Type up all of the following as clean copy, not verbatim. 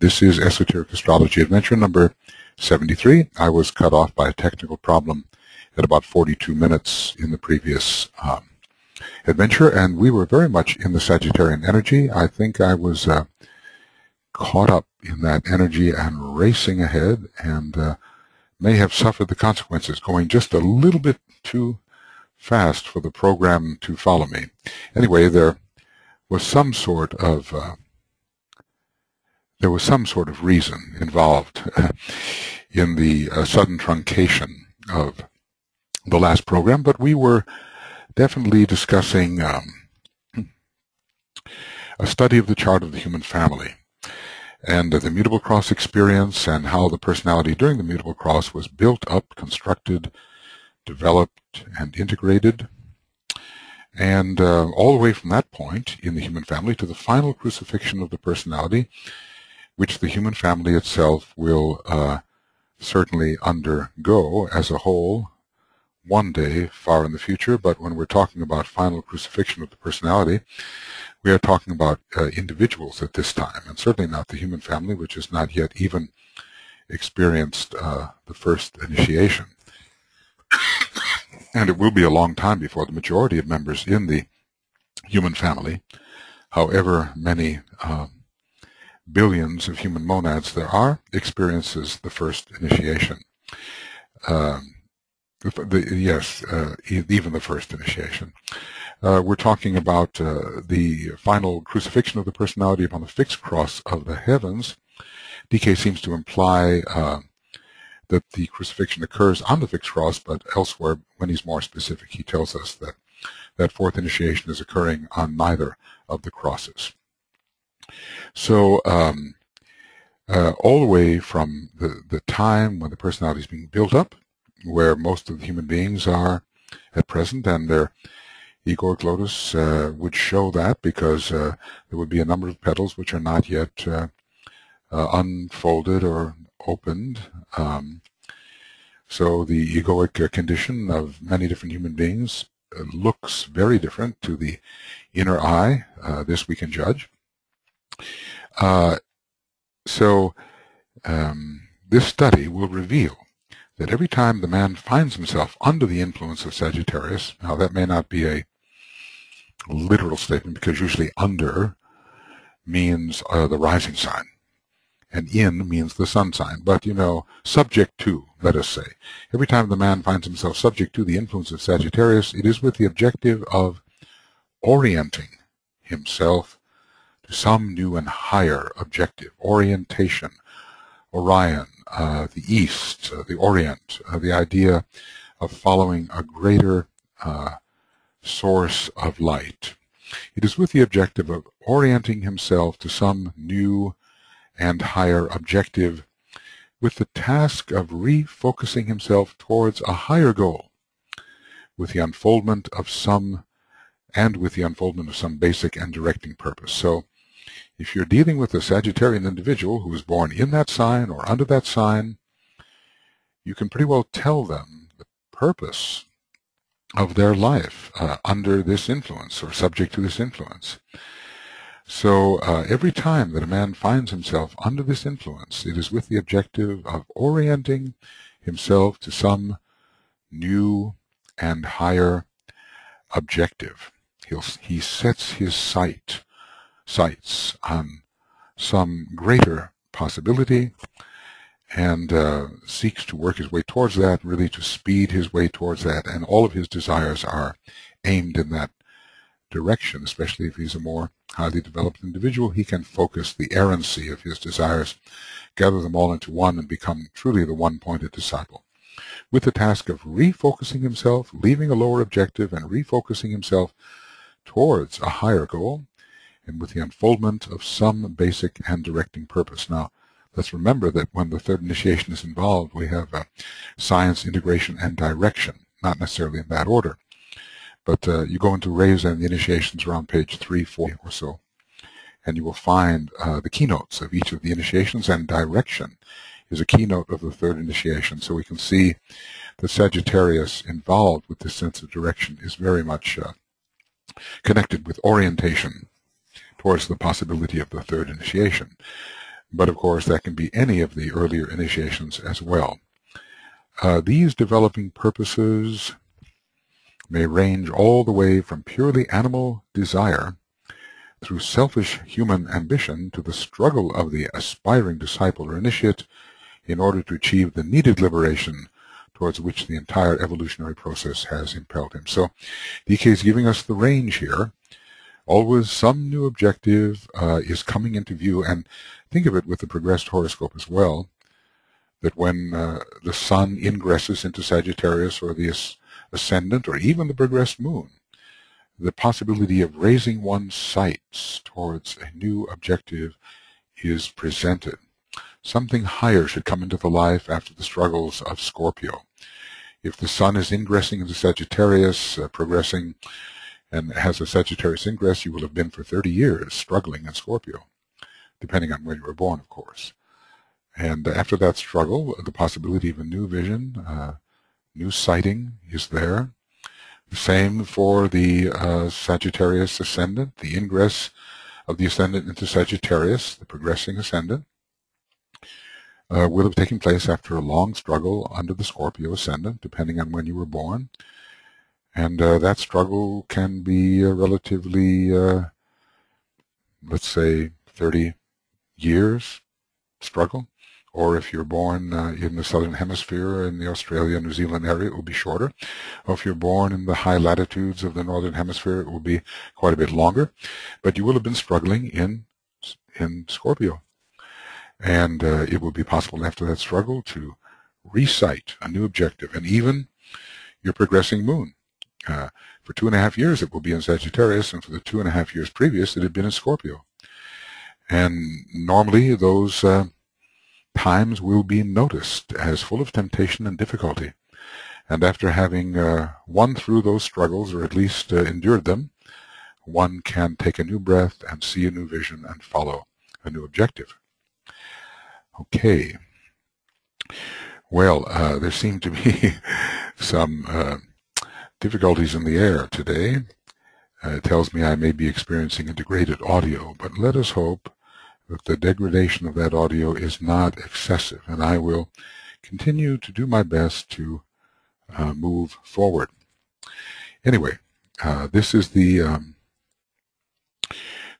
This is Esoteric Astrology Adventure number 73. I was cut off by a technical problem at about 42 minutes in the previous adventure, and we were very much in the Sagittarian energy. I think I was caught up in that energy and racing ahead, and may have suffered the consequences, going just a little bit too fast for the program to follow me. Anyway, there was some sort of reason involved in the sudden truncation of the last program, but we were definitely discussing a study of the chart of the human family and the mutable cross experience, and how the personality during the mutable cross was built up, constructed, developed, and integrated, and all the way from that point in the human family to the final crucifixion of the personality, which the human family itself will certainly undergo as a whole one day far in the future. But when we're talking about final crucifixion of the personality, we are talking about individuals at this time, and certainly not the human family, which has not yet even experienced the first initiation. And it will be a long time before the majority of members in the human family, however many billions of human monads there are, experiences the first initiation. Even the first initiation. We're talking about the final crucifixion of the personality upon the fixed cross of the heavens. DK seems to imply that the crucifixion occurs on the fixed cross, but elsewhere, when he's more specific, he tells us that that fourth initiation is occurring on neither of the crosses. So all the way from the time when the personality is being built up, where most of the human beings are at present, and their egoic lotus would show that, because there would be a number of petals which are not yet unfolded or opened. So the egoic condition of many different human beings looks very different to the inner eye. This we can judge. This study will reveal that every time the man finds himself under the influence of Sagittarius, now that may not be a literal statement, because usually under means the rising sign, and in means the sun sign, but subject to, let us say. Every time the man finds himself subject to the influence of Sagittarius, it is with the objective of orienting himself to some new and higher objective. Orientation, Orion, the East, the Orient, the idea of following a greater source of light. It is with the objective of orienting himself to some new and higher objective, with the task of refocusing himself towards a higher goal, with the unfoldment of some basic and directing purpose. So if you're dealing with a Sagittarian individual who was born in that sign or under that sign, you can pretty well tell them the purpose of their life under this influence, or subject to this influence. So every time that a man finds himself under this influence, it is with the objective of orienting himself to some new and higher objective. He sets his sights on some greater possibility, and seeks to work his way towards that, really to speed his way towards that, and all of his desires are aimed in that direction. Especially if he's a more highly developed individual, he can focus the errancy of his desires, gather them all into one, and become truly the one-pointed disciple, with the task of refocusing himself, leaving a lower objective, and refocusing himself towards a higher goal, and with the unfoldment of some basic and directing purpose. Now, let's remember that when the third initiation is involved, we have science, integration, and direction, not necessarily in that order. But you go into Rays and the initiations around page 3, 4 or so, and you will find the keynotes of each of the initiations, and direction is a keynote of the third initiation. So we can see that Sagittarius involved with this sense of direction is very much connected with orientation towards the possibility of the third initiation. but of course that can be any of the earlier initiations as well. These developing purposes may range all the way from purely animal desire through selfish human ambition to the struggle of the aspiring disciple or initiate in order to achieve the needed liberation towards which the entire evolutionary process has impelled him. So DK is giving us the range here. Always some new objective is coming into view, and think of it with the progressed horoscope as well, that when the sun ingresses into Sagittarius or the Ascendant or even the progressed moon, the possibility of raising one's sights towards a new objective is presented. Something higher should come into the life after the struggles of Scorpio. If the sun is ingressing into Sagittarius, progressing, and has a Sagittarius ingress, you will have been for 30 years struggling in Scorpio, depending on when you were born, of course. And after that struggle, the possibility of a new vision, new sighting is there. The same for the Sagittarius Ascendant, the ingress of the Ascendant into Sagittarius, the progressing Ascendant, will have taken place after a long struggle under the Scorpio Ascendant, depending on when you were born. And that struggle can be relatively, let's say, 30 years struggle. Or if you're born in the Southern Hemisphere, in the Australia, New Zealand area, it will be shorter. Or if you're born in the high latitudes of the Northern Hemisphere, it will be quite a bit longer. But you will have been struggling in Scorpio. And it will be possible after that struggle to recite a new objective. And even your progressing moon. For 2.5 years, it will be in Sagittarius, and for the 2.5 years previous, it had been in Scorpio. And normally, those times will be noticed as full of temptation and difficulty. And after having won through those struggles, or at least endured them, one can take a new breath and see a new vision and follow a new objective. Okay. Well, there seem to be some difficulties in the air today. It tells me I may be experiencing a degraded audio, but let us hope that the degradation of that audio is not excessive, and I will continue to do my best to move forward. Anyway, this is the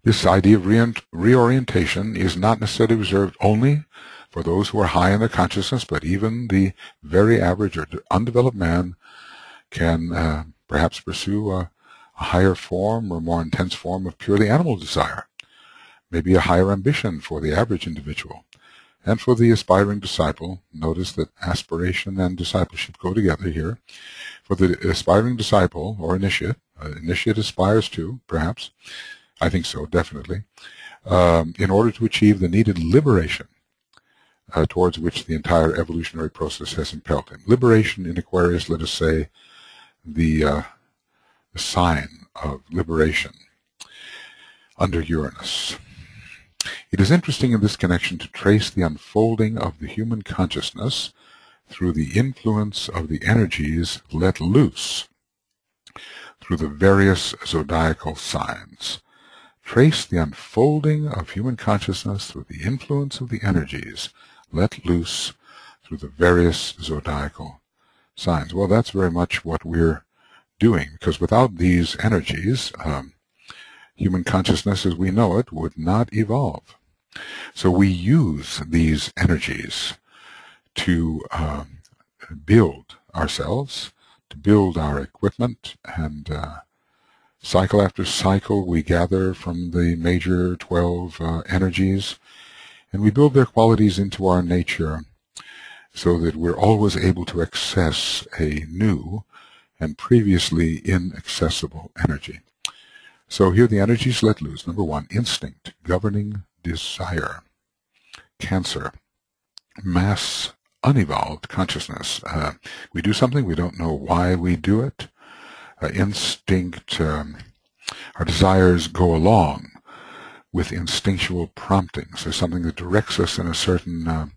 this idea of reorientation is not necessarily reserved only for those who are high in their consciousness, but even the very average or undeveloped man can perhaps pursue a higher form or more intense form of purely animal desire, maybe a higher ambition for the average individual. And for the aspiring disciple, notice that aspiration and discipleship go together here. For the aspiring disciple or initiate, initiate aspires to, perhaps, I think so, definitely, in order to achieve the needed liberation towards which the entire evolutionary process has impelled him. Liberation in Aquarius, let us say, the sign of liberation under Uranus. It is interesting in this connection to trace the unfolding of the human consciousness through the influence of the energies let loose through the various zodiacal signs. Trace the unfolding of human consciousness through the influence of the energies let loose through the various zodiacal signs. Well, that's very much what we're doing, because without these energies, human consciousness as we know it would not evolve. So we use these energies to build ourselves, to build our equipment, and cycle after cycle we gather from the major 12 energies, and we build their qualities into our nature so that we're always able to access a new and previously inaccessible energy. So here the energies let loose. Number one, instinct, governing desire. Cancer, mass unevolved consciousness. We do something, we don't know why we do it. Instinct, our desires go along with instinctual promptings. There's something that directs us in a certain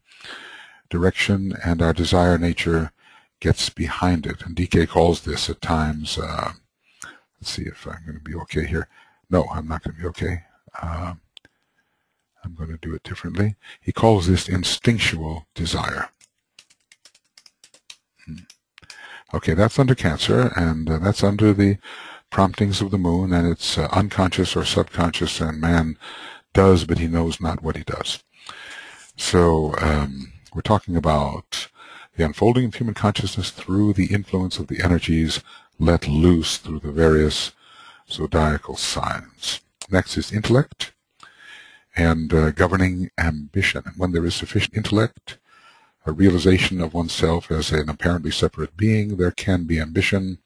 direction, and our desire nature gets behind it. And DK calls this at times, let's see if I'm going to be okay here. No, I'm not going to be okay. I'm going to do it differently. He calls this instinctual desire. Okay, that's under Cancer, and that's under the promptings of the moon, and it's unconscious or subconscious, and man does, but he knows not what he does. So we're talking about the unfolding of human consciousness through the influence of the energies let loose through the various zodiacal signs. Next is intellect and governing ambition. And when there is sufficient intellect, a realization of oneself as an apparently separate being, there can be ambition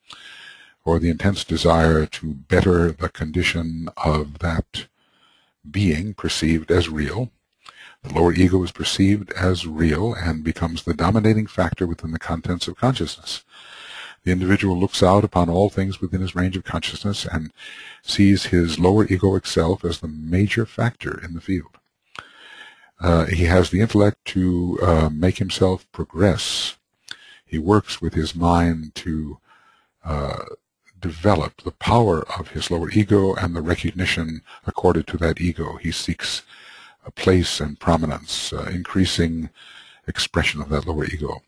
or the intense desire to better the condition of that being perceived as real. The lower ego is perceived as real and becomes the dominating factor within the contents of consciousness. The individual looks out upon all things within his range of consciousness and sees his lower egoic self as the major factor in the field. He has the intellect to make himself progress. He works with his mind to develop the power of his lower ego and the recognition accorded to that ego. He seeks a place and prominence, increasing expression of that lower ego.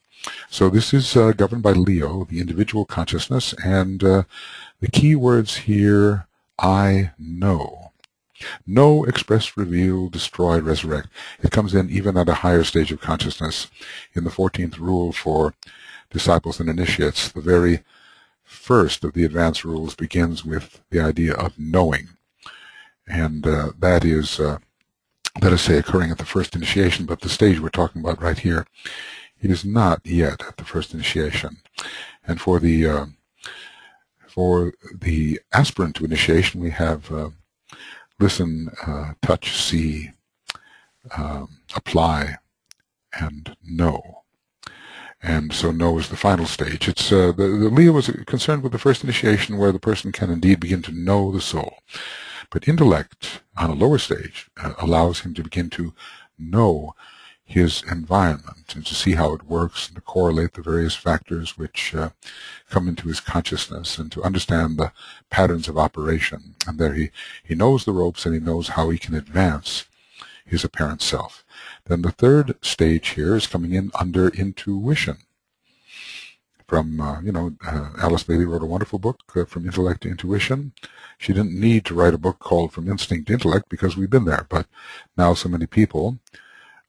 So this is governed by Leo, the individual consciousness, and the key words here, I know. Know, express, reveal, destroy, resurrect. It comes in even at a higher stage of consciousness. In the 14th rule for disciples and initiates, the very first of the advanced rules begins with the idea of knowing. And that is, let us say, occurring at the first initiation, but the stage we're talking about right here, it is not yet at the first initiation. And for the aspirant to initiation, we have listen, touch, see, apply, and know. And so know is the final stage. It's the Leo is concerned with the first initiation, where the person can indeed begin to know the soul. But intellect on a lower stage allows him to begin to know his environment and to see how it works and to correlate the various factors which come into his consciousness and to understand the patterns of operation. And there he knows the ropes and he knows how he can advance his apparent self. Then the third stage here is coming in under intuition. From, Alice Bailey wrote a wonderful book, From Intellect to Intuition. She didn't need to write a book called From Instinct to Intellect because we've been there, but now so many people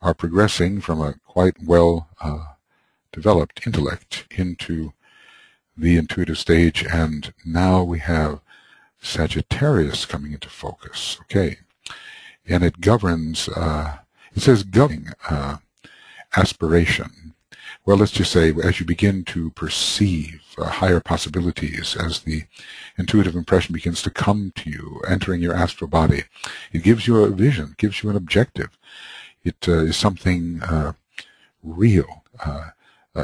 are progressing from a quite well developed intellect into the intuitive stage, and now we have Sagittarius coming into focus. Okay, and it governs, it says governing aspiration. Well, let's just say as you begin to perceive higher possibilities, as the intuitive impression begins to come to you, entering your astral body, it gives you a vision, gives you an objective. It is something real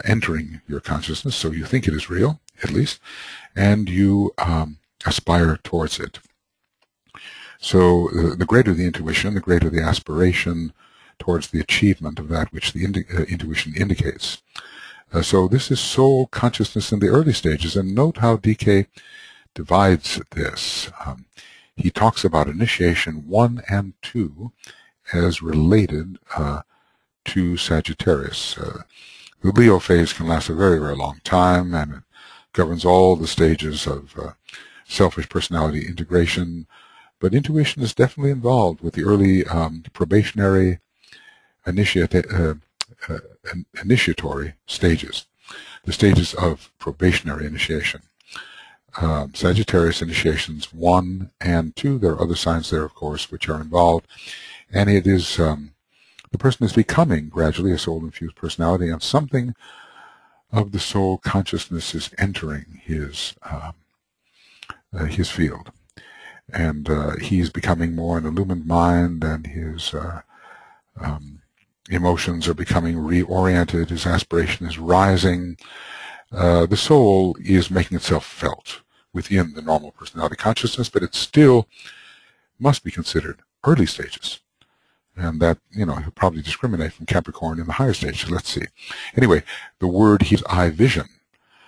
entering your consciousness, so you think it is real, at least, and you aspire towards it. So the greater the intuition, the greater the aspiration towards the achievement of that which the intuition indicates. So this is soul consciousness in the early stages, and note how DK divides this. He talks about initiation 1 and 2 as related to Sagittarius. The Leo phase can last a very, very long time, and it governs all the stages of selfish personality integration. But intuition is definitely involved with the early probationary initiatory stages, the stages of probationary initiation. Sagittarius initiations 1 and 2, there are other signs there, of course, which are involved. And it is, the person is becoming gradually a soul-infused personality, and something of the soul consciousness is entering his field. And he's becoming more an illumined mind, and his emotions are becoming reoriented, his aspiration is rising. The soul is making itself felt within the normal personality consciousness, but it still must be considered early stages. And that, he'll probably discriminate from Capricorn in the higher stage. So let's see. Anyway, the word here is I vision.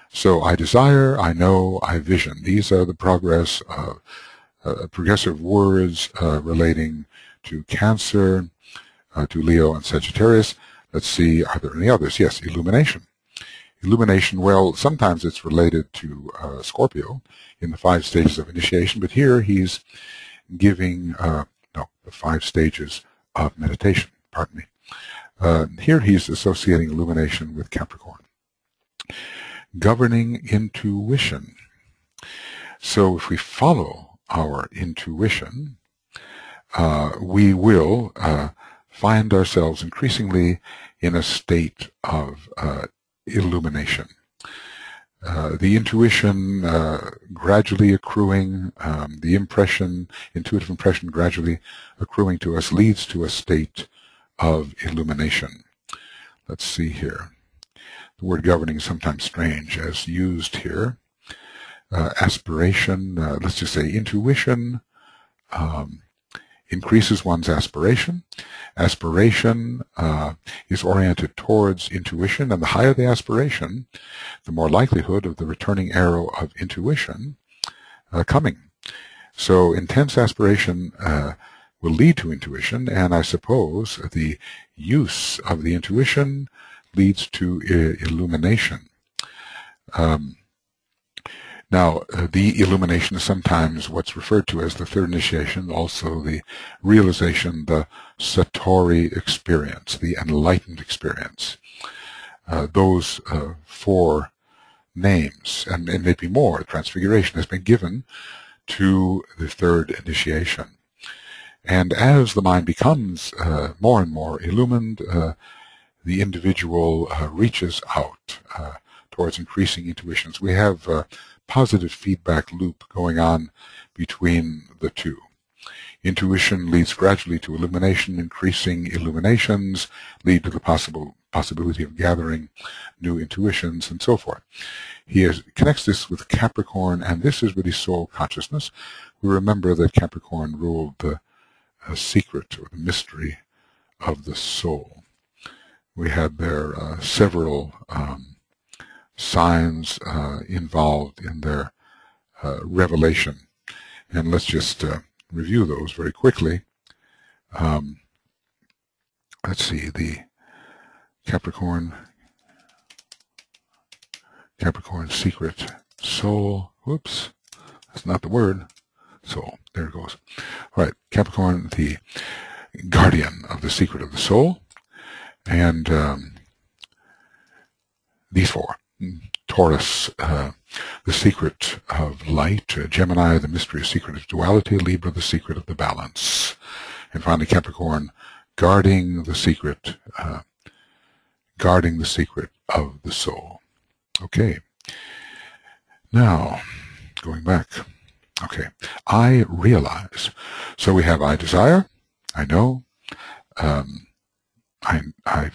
So I desire, I know, I vision. These are the progressive words relating to Cancer, to Leo and Sagittarius. Let's see, are there any others? Yes, illumination. Illumination, well, sometimes it's related to Scorpio in the 5 stages of initiation, but here he's giving, the 5 stages of meditation, pardon me. Here he's associating illumination with Capricorn. Governing intuition. So if we follow our intuition, we will find ourselves increasingly in a state of illumination. The intuition gradually accruing, the intuitive impression gradually accruing to us leads to a state of illumination. Let's see here. The word governing is sometimes strange as used here. Aspiration, let's just say intuition increases one's aspiration. Aspiration is oriented towards intuition, and the higher the aspiration, the more likelihood of the returning arrow of intuition coming. So intense aspiration will lead to intuition, and I suppose the use of the intuition leads to illumination. Now, the illumination is sometimes what's referred to as the 3rd initiation, also the realization, the Satori experience, the enlightened experience. Those 4 names, and maybe more, transfiguration has been given to the 3rd initiation. And as the mind becomes more and more illumined, the individual reaches out towards increasing intuitions. We have positive feedback loop going on between the two. Intuition leads gradually to illumination. Increasing illuminations lead to the possibility of gathering new intuitions, and so forth. He connects this with Capricorn, and this is really soul consciousness. We remember that Capricorn ruled the secret or the mystery of the soul. We had there several signs involved in their revelation. And let's just review those very quickly. Let's see, the Capricorn secret soul. Whoops, that's not the word. Soul, there it goes. All right, Capricorn, the guardian of the secret of the soul. And these 4. Taurus, the secret of light. Gemini, the mysterious secret of duality. Libra, the secret of the balance. And finally, Capricorn, guarding the secret of the soul. Okay. Now, going back. Okay. I realize. So we have I desire, I know, I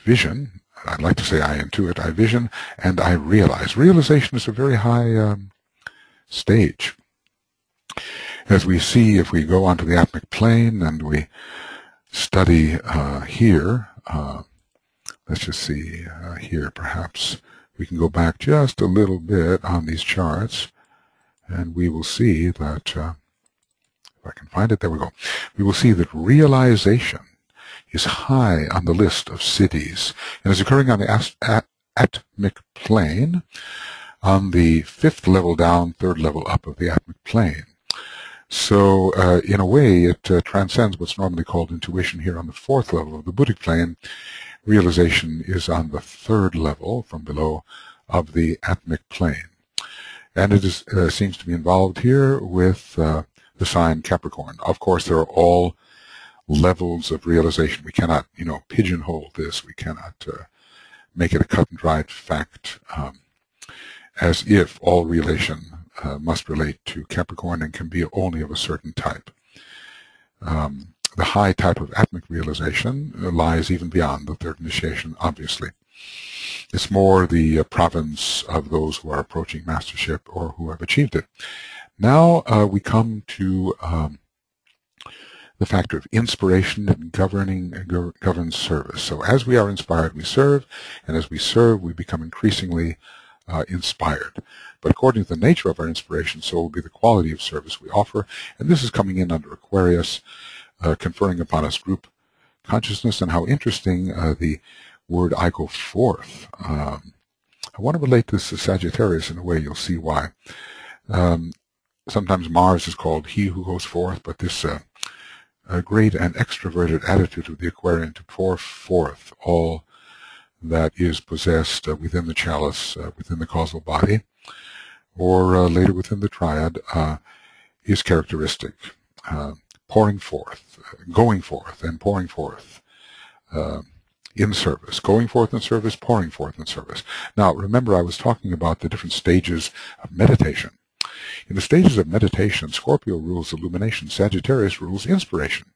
vision. I'd like to say I intuit, I vision, and I realize. Realization is a very high stage. As we see, if we go onto the atmic plane and we study here, let's just see here, perhaps we can go back just a little bit on these charts, and we will see that, if I can find it, there we go. We will see that realization is high on the list of cities and is occurring on the atmic plane, on the 5th level down, 3rd level up of the atmic plane. So in a way it transcends what's normally called intuition here on the 4th level of the Buddhic plane. Realization is on the 3rd level from below of the atmic plane. And it is, seems to be involved here with the sign Capricorn. Of course, there are all levels of realization. We cannot, pigeonhole this. We cannot make it a cut and dried fact as if all relation must relate to Capricorn and can be only of a certain type. The high type of atmic realization lies even beyond the 3rd initiation, obviously. It's more the province of those who are approaching mastership or who have achieved it. Now we come to the factor of inspiration and governed service. So as we are inspired, we serve, and as we serve, we become increasingly inspired. But according to the nature of our inspiration, so will be the quality of service we offer, and this is coming in under Aquarius. conferring upon us group consciousness, and how interesting the word I go forth. I want to relate this to Sagittarius in a way. You'll see why. Sometimes Mars is called he who goes forth, but this great and extroverted attitude of the Aquarian to pour forth all that is possessed within the chalice, within the causal body, or later within the triad, is characteristic. Pouring forth, going forth, and pouring forth in service. Going forth in service, pouring forth in service. Now, remember I was talking about the different stages of meditation. In the stages of meditation, Scorpio rules illumination, Sagittarius rules inspiration.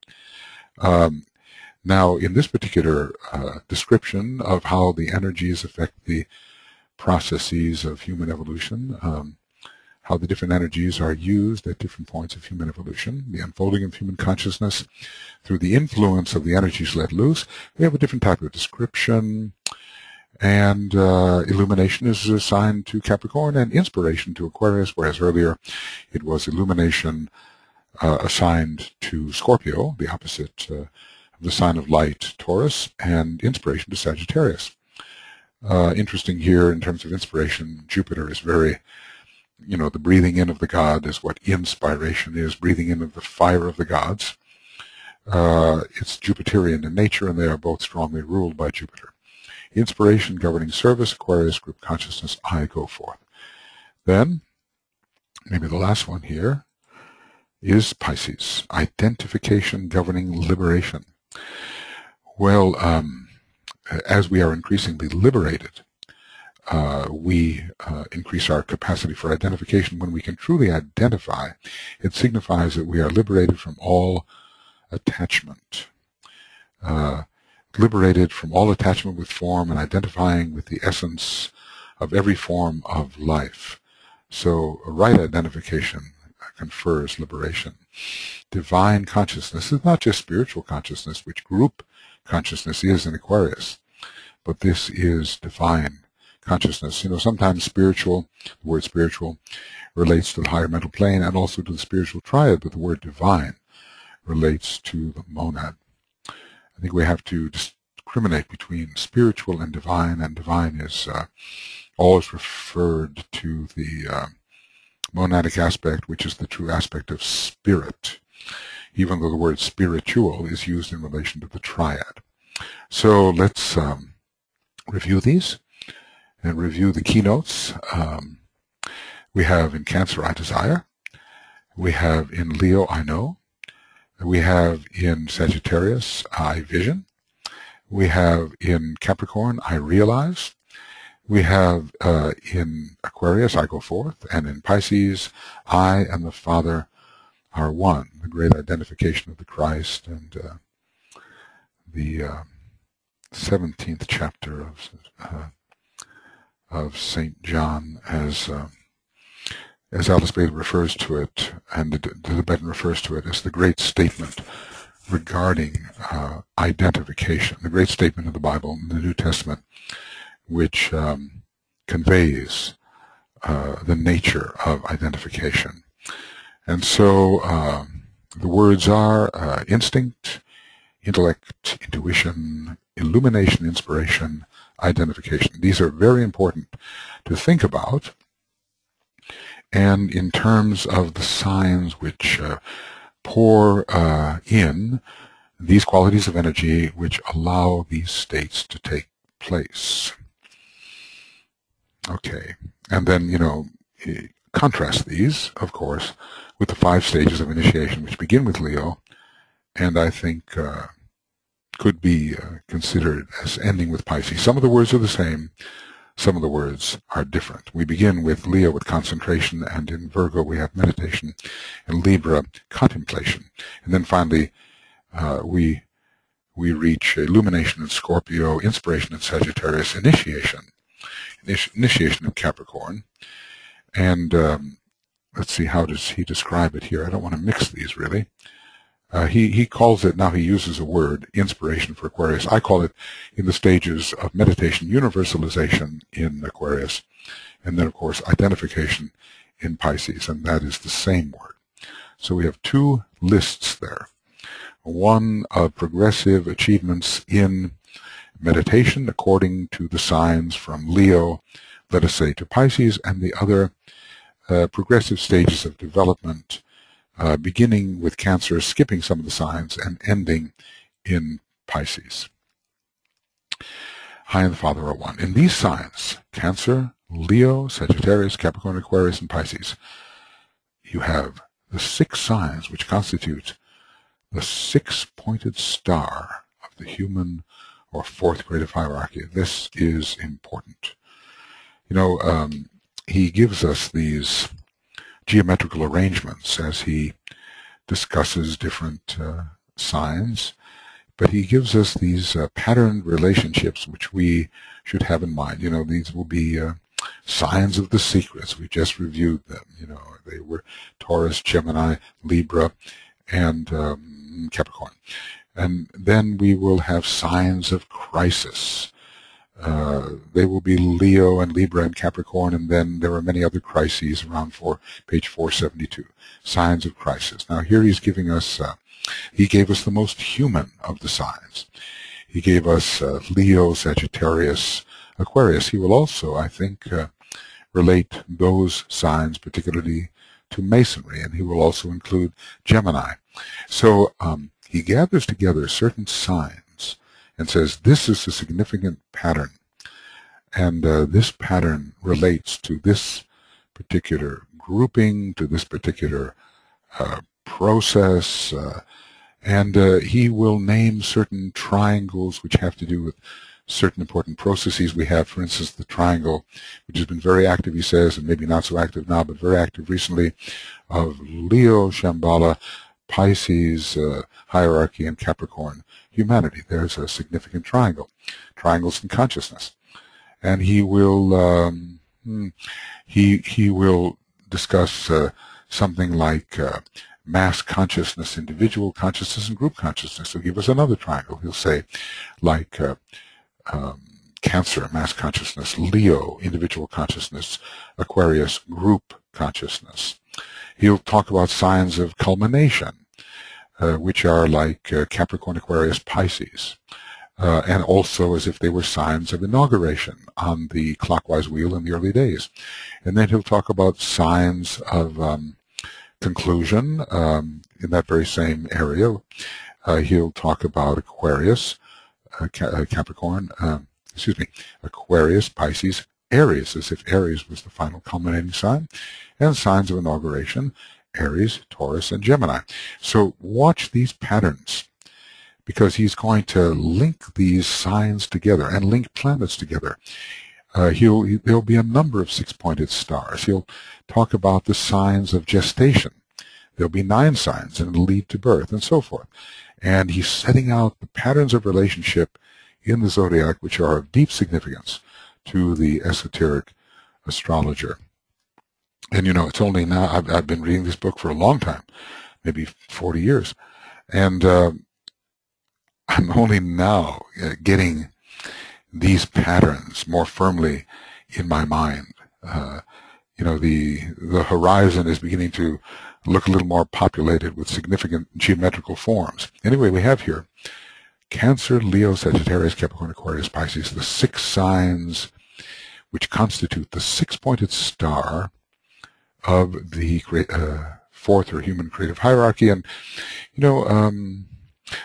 Now, in this particular description of how the energies affect the processes of human evolution, how the different energies are used at different points of human evolution, the unfolding of human consciousness through the influence of the energies let loose, we have a different type of description. And illumination is assigned to Capricorn and inspiration to Aquarius, whereas earlier it was illumination assigned to Scorpio, the opposite of the sign of light, Taurus, and inspiration to Sagittarius. Interesting here in terms of inspiration, Jupiter is very, the breathing in of the god is what inspiration is, breathing in of the fire of the gods. It's Jupiterian in nature, and they are both strongly ruled by Jupiter. Inspiration governing service, Aquarius, group consciousness, I go forth. Then, maybe the last one here, is Pisces, identification governing liberation. Well, as we are increasingly liberated, we increase our capacity for identification. When we can truly identify, it signifies that we are liberated from all attachment. Liberated from all attachment with form and identifying with the essence of every form of life. So right identification confers liberation. Divine consciousness is not just spiritual consciousness, which group consciousness is in Aquarius, but this is divine consciousness. Sometimes the word spiritual relates to the higher mental plane and also to the spiritual triad, but the word divine relates to the monad. I think we have to discriminate between spiritual and divine is always referred to the monadic aspect, which is the true aspect of spirit, even though the word spiritual is used in relation to the triad. So let's review these and review the keynotes. We have in Cancer, I desire. We have in Leo, I know. We have in Sagittarius, I vision. We have in Capricorn, I realize. We have in Aquarius, I go forth. And in Pisces, I and the Father are one. The great identification of the Christ and the 17th chapter of St. John, as Alice Bailey refers to it, and the Tibetan refers to it, as the great statement regarding identification, the great statement of the Bible in the New Testament, which conveys the nature of identification. And so the words are instinct, intellect, intuition, illumination, inspiration, identification. These are very important to think about. And in terms of the signs which pour in these qualities of energy which allow these states to take place. Okay, and then, contrast these, of course, with the 5 stages of initiation, which begin with Leo, and I think could be considered as ending with Pisces. Some of the words are the same. Some of the words are different. We begin with Leo with concentration, and in Virgo we have meditation, and Libra, contemplation. And then finally we reach illumination in Scorpio, inspiration in Sagittarius, initiation in Capricorn. And let's see, how does he describe it here? I don't want to mix these really. He calls it, now he uses a word, inspiration for Aquarius. I call it, in the stages of meditation, universalization in Aquarius, and then, of course, identification in Pisces, and that is the same word. So we have 2 lists there. one of progressive achievements in meditation according to the signs from Leo, let us say, to Pisces, and the other progressive stages of development, beginning with Cancer, skipping some of the signs, and ending in Pisces. I and the Father are one. In these signs, Cancer, Leo, Sagittarius, Capricorn, Aquarius, and Pisces, you have the 6 signs which constitute the 6-pointed star of the human or 4th creative hierarchy. This is important. You know, he gives us these geometrical arrangements as he discusses different signs, but he gives us these patterned relationships which we should have in mind. You know, these will be signs of the secrets. We just reviewed them. You know, they were Taurus, Gemini, Libra, and Capricorn. And then we will have signs of crisis. They will be Leo and Libra and Capricorn, and then there are many other crises around page 472, signs of crisis. Now here he's giving us, he gave us the most human of the signs. He gave us Leo, Sagittarius, Aquarius. He will also, I think, relate those signs particularly to Masonry, and he will also include Gemini. So he gathers together certain signs and says this is a significant pattern, and this pattern relates to this particular grouping, to this particular process, and he will name certain triangles which have to do with certain important processes we have. For instance, the triangle, which has been very active, he says, and maybe not so active now, but very active recently, of Leo, Shambhala, Pisces, hierarchy, and Capricorn, humanity. There's a significant triangle. Triangles in consciousness. And he will he will discuss something like mass consciousness, individual consciousness, and group consciousness. He'll give us another triangle. He'll say, like Cancer, mass consciousness; Leo, individual consciousness; Aquarius, group consciousness. He'll talk about signs of culmination, which are like Capricorn, Aquarius, Pisces, and also as if they were signs of inauguration on the clockwise wheel in the early days. And then he'll talk about signs of conclusion in that very same area. He'll talk about Aquarius, Capricorn, Aquarius, Pisces, Aries, as if Aries was the final culminating sign, and signs of inauguration, Aries, Taurus, and Gemini. So watch these patterns, because he's going to link these signs together and link planets together. There'll be a number of 6-pointed stars. He'll talk about the signs of gestation. There'll be 9 signs, and it'll lead to birth, and so forth. And he's setting out the patterns of relationship in the zodiac, which are of deep significance to the esoteric astrologer. And you know, it's only now, I've been reading this book for a long time, maybe 40 years, and I'm only now getting these patterns more firmly in my mind. You know, the horizon is beginning to look a little more populated with significant geometrical forms. Anyway, we have here Cancer, Leo, Sagittarius, Capricorn, Aquarius, Pisces, the 6 signs which constitute the 6-pointed star of the 4th or human creative hierarchy. And, you know,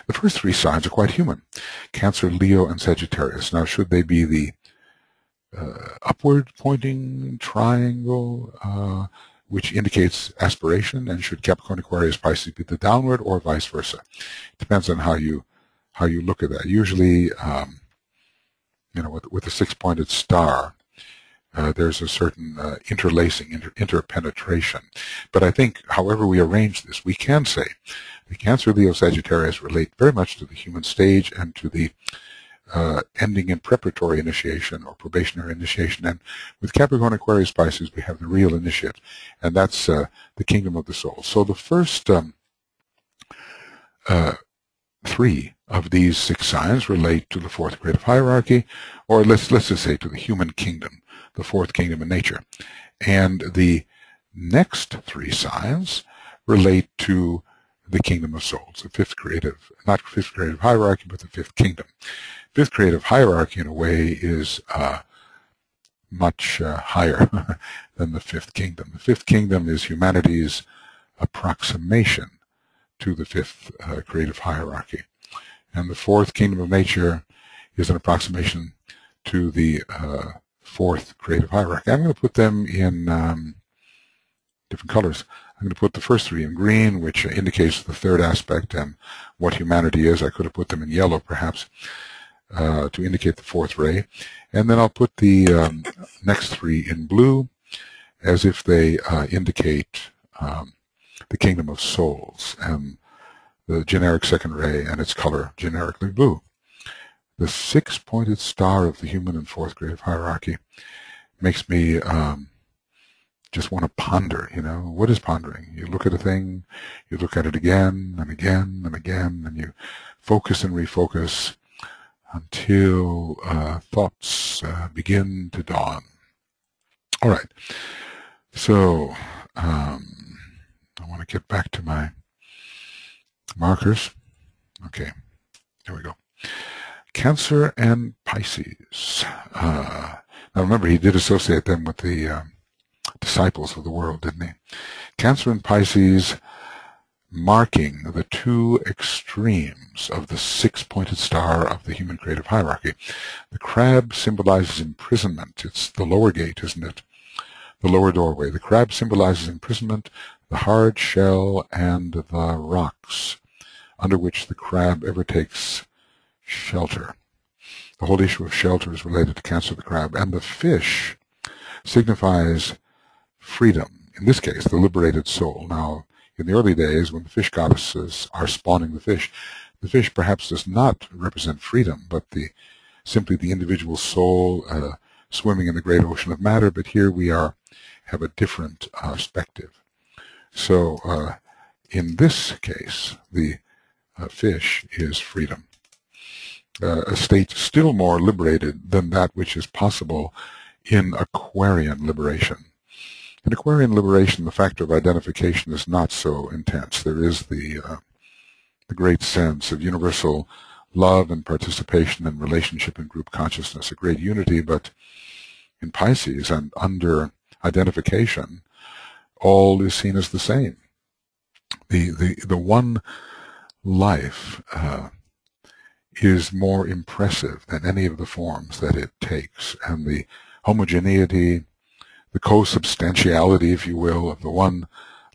the first 3 signs are quite human: Cancer, Leo, and Sagittarius. Now, should they be the upward pointing triangle, which indicates aspiration, and should Capricorn, Aquarius, Pisces be the downward, or vice versa? It depends on how you look at that. Usually, you know, with a 6-pointed star, there's a certain interlacing, interpenetration. But I think, however we arrange this, we can say the Cancer, Leo, Sagittarius relate very much to the human stage and to the ending in preparatory initiation or probationary initiation. And with Capricorn, Aquarius, Pisces, we have the real initiate, and that's the kingdom of the soul. So the first 3 of these 6 signs relate to the 4th creative hierarchy, or let's just say to the human kingdom, the 4th kingdom in nature. And the next 3 signs relate to the kingdom of souls, the fifth creative, not fifth creative hierarchy, but the fifth kingdom. Fifth creative hierarchy, in a way, is much higher than the fifth kingdom. The fifth kingdom is humanity's approximation to the fifth creative hierarchy. And the fourth kingdom of nature is an approximation to the fourth creative hierarchy. I'm going to put them in different colors. I'm going to put the first three in green, which indicates the third aspect and what humanity is. I could have put them in yellow, perhaps, to indicate the fourth ray. And then I'll put the next three in blue, as if they indicate the kingdom of souls and the generic second ray and its color generically blue. The six-pointed star of the human and fourth creative hierarchy makes me just want to ponder, you know. What is pondering? You look at a thing, you look at it again and again and again, and you focus and refocus until thoughts begin to dawn. All right. So I want to get back to my markers. Okay, here we go. Cancer and Pisces. Now remember, he did associate them with the disciples of the world, didn't he? Cancer and Pisces, marking the two extremes of the six-pointed star of the human creative hierarchy. The crab symbolizes imprisonment. It's the lower gate, isn't it? The lower doorway. The crab symbolizes imprisonment, the hard shell, and the rocks under which the crab ever takes shelter. The whole issue of shelter is related to Cancer the crab. And the fish signifies freedom. In this case, the liberated soul. Now, in the early days, when the fish goddesses are spawning the fish perhaps does not represent freedom, but simply the individual soul swimming in the great ocean of matter. But here we have a different perspective. So, in this case, the fish is freedom. A state still more liberated than that which is possible in Aquarian liberation. In Aquarian liberation, the factor of identification is not so intense. There is the great sense of universal love and participation and relationship and group consciousness, a great unity. But in Pisces and under identification, all is seen as the same. The one life is more impressive than any of the forms that it takes, and the homogeneity, the co-substantiality, if you will, of the one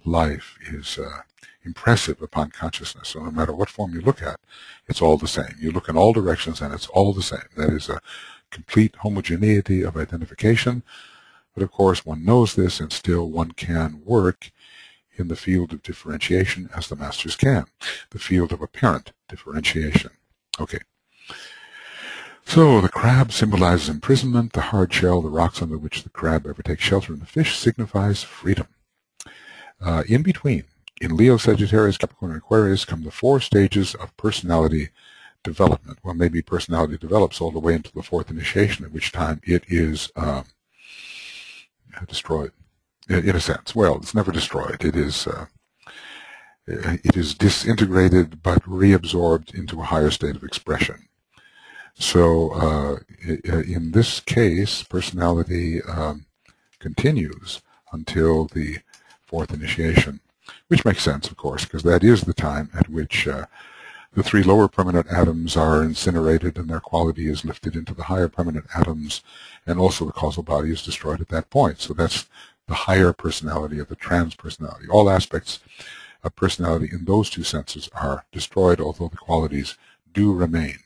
life is impressive upon consciousness. So no matter what form you look at, it's all the same. You look in all directions and it's all the same. That is a complete homogeneity of identification. But of course, one knows this, and still one can work in the field of differentiation as the masters can, the field of apparent differentiation. Okay. So the crab symbolizes imprisonment, the hard shell, the rocks under which the crab ever takes shelter, and the fish signifies freedom. In between, in Leo, Sagittarius, Capricorn, and Aquarius, come the four stages of personality development. Well, maybe personality develops all the way into the fourth initiation, at which time it is destroyed, in a sense. Well, it's never destroyed. It is disintegrated but reabsorbed into a higher state of expression. So in this case, personality continues until the fourth initiation, which makes sense, of course, because that is the time at which the three lower permanent atoms are incinerated and their quality is lifted into the higher permanent atoms, and also the causal body is destroyed at that point. So that's the higher personality of the transpersonality. All aspects of personality in those two senses are destroyed, although the qualities do remain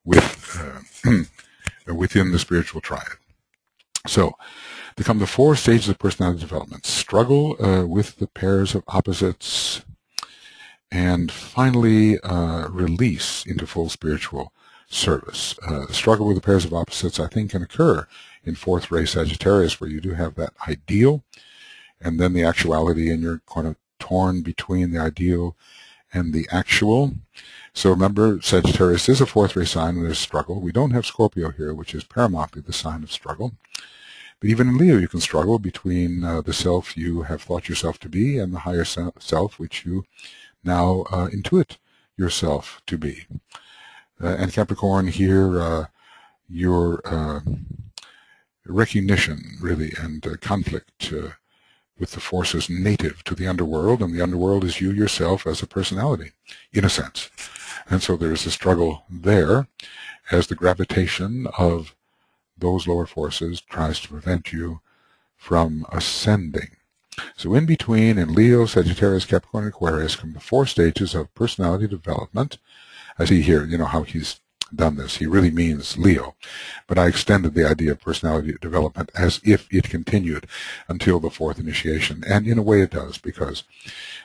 within the spiritual triad. So, they come the four stages of personality development: struggle with the pairs of opposites, and finally release into full spiritual service. The struggle with the pairs of opposites, I think, can occur in fourth ray Sagittarius, where you do have that ideal, and then the actuality, and you're kind of torn between the ideal and the actual. So remember, Sagittarius is a fourth ray sign, and there's struggle. We don't have Scorpio here, which is paramountly the sign of struggle. But even in Leo, you can struggle between the self you have thought yourself to be and the higher self, which you now intuit yourself to be. And Capricorn here, your recognition, really, and conflict with the forces native to the underworld, and the underworld is you yourself as a personality, in a sense. And so there is a struggle there as the gravitation of those lower forces tries to prevent you from ascending. So in between, in Leo, Sagittarius, Capricorn, and Aquarius, come the 4 stages of personality development. I see here, you know, how he's done this. He really means Leo, but I extended the idea of personality development as if it continued until the 4th initiation, and in a way it does, because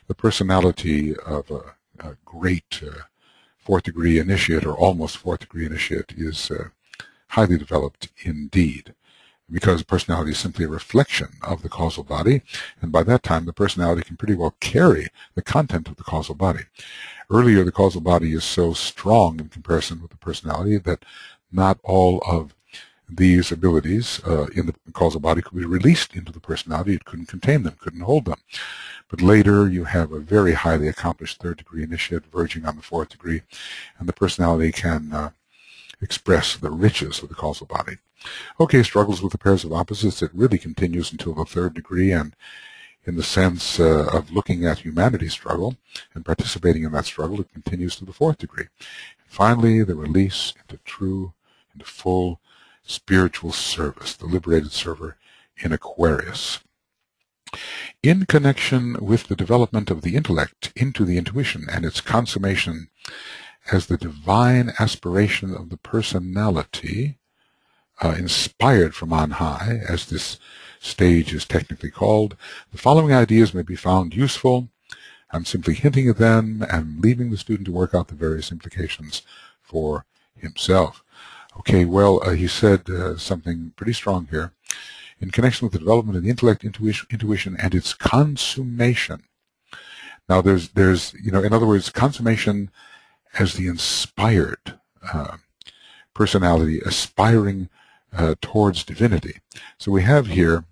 the personality of a great 4th degree initiate, or almost 4th degree initiate, is highly developed indeed, because personality is simply a reflection of the causal body, and by that time the personality can pretty well carry the content of the causal body. Earlier, the causal body is so strong in comparison with the personality that not all of these abilities in the causal body could be released into the personality. It couldn't contain them, couldn't hold them. But later, you have a very highly accomplished 3rd degree initiate verging on the 4th degree, and the personality can express the riches of the causal body. Okay, struggles with the pairs of opposites, it really continues until the 3rd degree, and in the sense of looking at humanity's struggle and participating in that struggle, it continues to the 4th degree. And finally, the release into full spiritual service, the liberated server in Aquarius. In connection with the development of the intellect into the intuition and its consummation as the divine aspiration of the personality, inspired from on high, as this stage is technically called, the following ideas may be found useful. I'm simply hinting at them and leaving the student to work out the various implications for himself. Okay, well, he said something pretty strong here. In connection with the development of the intellect, intuition, and its consummation. Now, there's, you know, in other words, consummation as the inspired personality aspiring towards divinity. So we have here,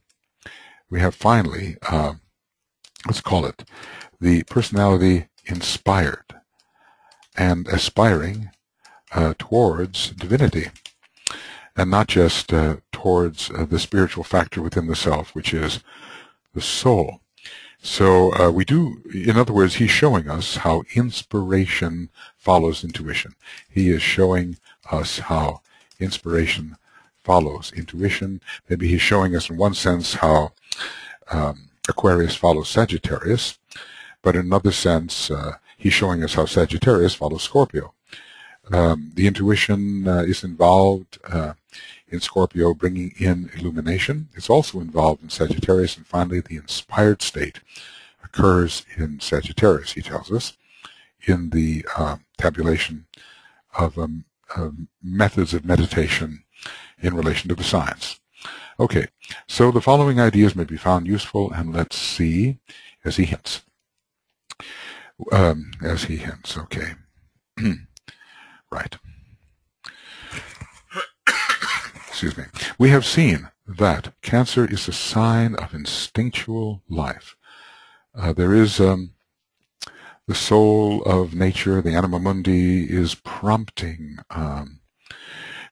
finally, let's call it the personality inspired and aspiring towards divinity, and not just towards the spiritual factor within the self, which is the soul. So we do, in other words, he's showing us how inspiration follows intuition. He is showing us how inspiration follows intuition. Maybe he's showing us in one sense how Aquarius follows Sagittarius, but in another sense he's showing us how Sagittarius follows Scorpio. The intuition is involved in Scorpio, bringing in illumination. It's also involved in Sagittarius, and finally the inspired state occurs in Sagittarius, he tells us, in the tabulation of methods of meditation in relation to the signs. Okay, so the following ideas may be found useful, and let's see as he hints. Okay. Right. Excuse me. We have seen that Cancer is a sign of instinctual life. There is the soul of nature, the anima mundi, is prompting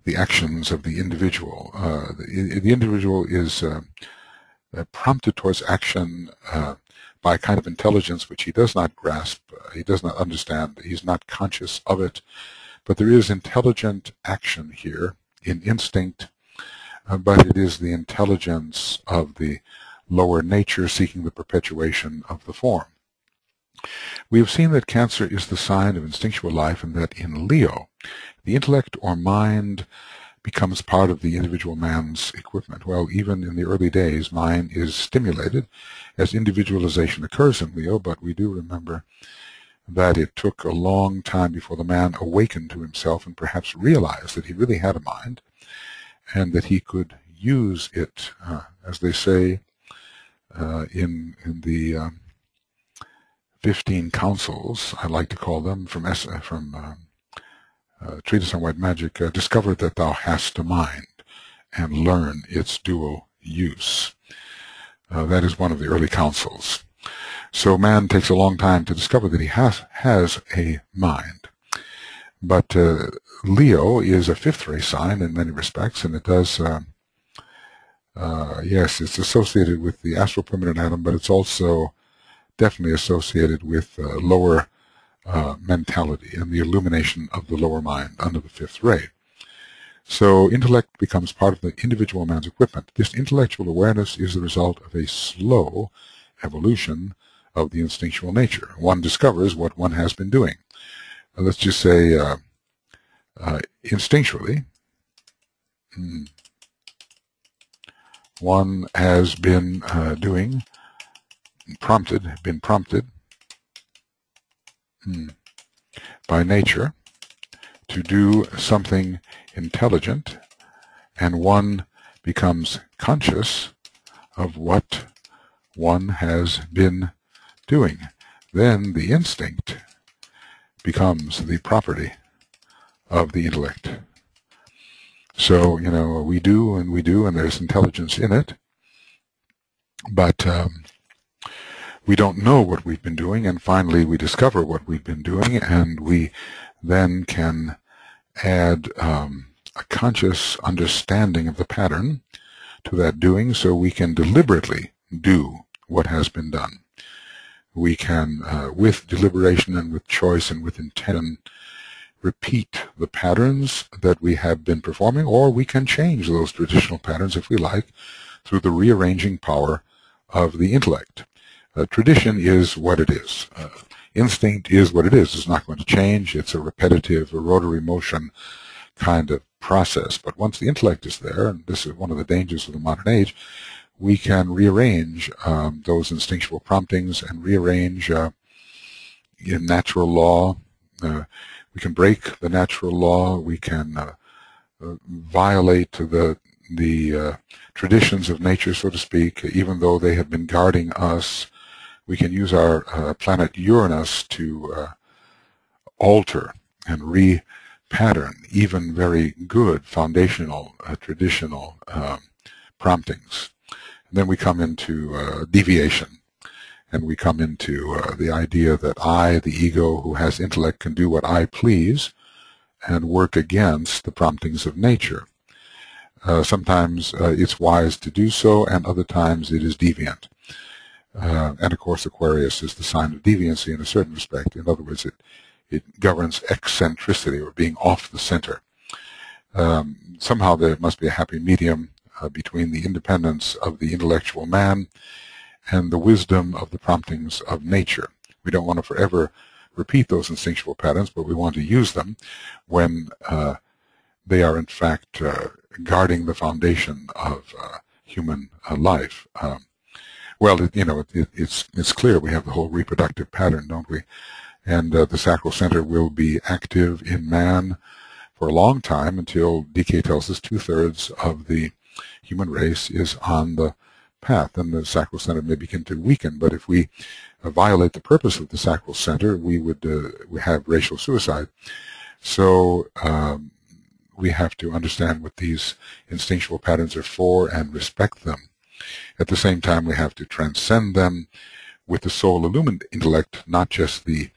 the actions of the individual. The individual is prompted towards action by a kind of intelligence which he does not grasp, he does not understand, he's not conscious of it, but there is intelligent action here in instinct, but it is the intelligence of the lower nature seeking the perpetuation of the form. We have seen that Cancer is the sign of instinctual life, and that in Leo, the intellect or mind becomes part of the individual man's equipment. Well, even in the early days, mind is stimulated as individualization occurs in Leo, but we do remember that it took a long time before the man awakened to himself and perhaps realized that he really had a mind and that he could use it, as they say in the 15 councils, I like to call them, from Treatise on White Magic, discover that thou hast a mind and learn its dual use. That is one of the early councils. So man takes a long time to discover that he has a mind. But Leo is a fifth ray sign in many respects, and it does, yes, it's associated with the astral permanent atom, but it's also definitely associated with lower mentality and the illumination of the lower mind under the fifth ray. So intellect becomes part of the individual man's equipment. This intellectual awareness is the result of a slow evolution of the instinctual nature. One discovers what one has been doing. Let's just say instinctually, one has been been prompted by nature to do something intelligent, and one becomes conscious of what one has been doing. Then the instinct becomes the property of the intellect. So, you know, we do, and there's intelligence in it, but we don't know what we've been doing, and finally we discover what we've been doing, and we then can add a conscious understanding of the pattern to that doing, so we can deliberately do what has been done. We can, with deliberation and with choice and with intent, repeat the patterns that we have been performing, or we can change those traditional patterns, if we like, through the rearranging power of the intellect. Tradition is what it is. Instinct is what it is. It's not going to change. It's a repetitive, a rotary motion kind of process. But once the intellect is there, and this is one of the dangers of the modern age, we can rearrange those instinctual promptings and rearrange in natural law. We can break the natural law. We can violate the traditions of nature, so to speak, even though they have been guarding us. We can use our planet Uranus to alter and re-pattern even very good foundational, traditional promptings. And then we come into deviation, and we come into the idea that I, the ego who has intellect, can do what I please and work against the promptings of nature. Sometimes it's wise to do so, and other times it is deviant. And of course Aquarius is the sign of deviancy in a certain respect. In other words, it governs eccentricity, or being off the center. Somehow there must be a happy medium between the independence of the intellectual man and the wisdom of the promptings of nature. We don't want to forever repeat those instinctual patterns, but we want to use them when they are in fact guarding the foundation of human life. Well, it's clear we have the whole reproductive pattern, don't we? And the sacral center will be active in man for a long time, until DK tells us 2/3 of the human race is on the path, and the sacral center may begin to weaken. But if we violate the purpose of the sacral center, we have racial suicide. So we have to understand what these instinctual patterns are for and respect them. At the same time, we have to transcend them with the soul illumined intellect, not just the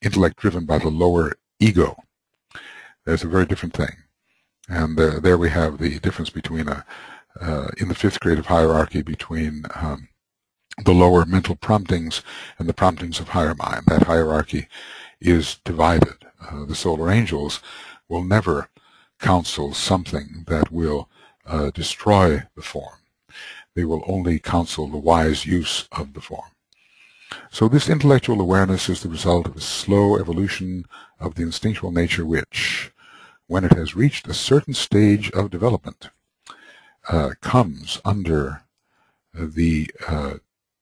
intellect driven by the lower ego. There's a very different thing. And there we have the difference between in the fifth grade of hierarchy, between the lower mental promptings and the promptings of higher mind. That hierarchy is divided. The solar angels will never counsel something that will destroy the form. They will only counsel the wise use of the form. So this intellectual awareness is the result of a slow evolution of the instinctual nature which, when it has reached a certain stage of development, comes under the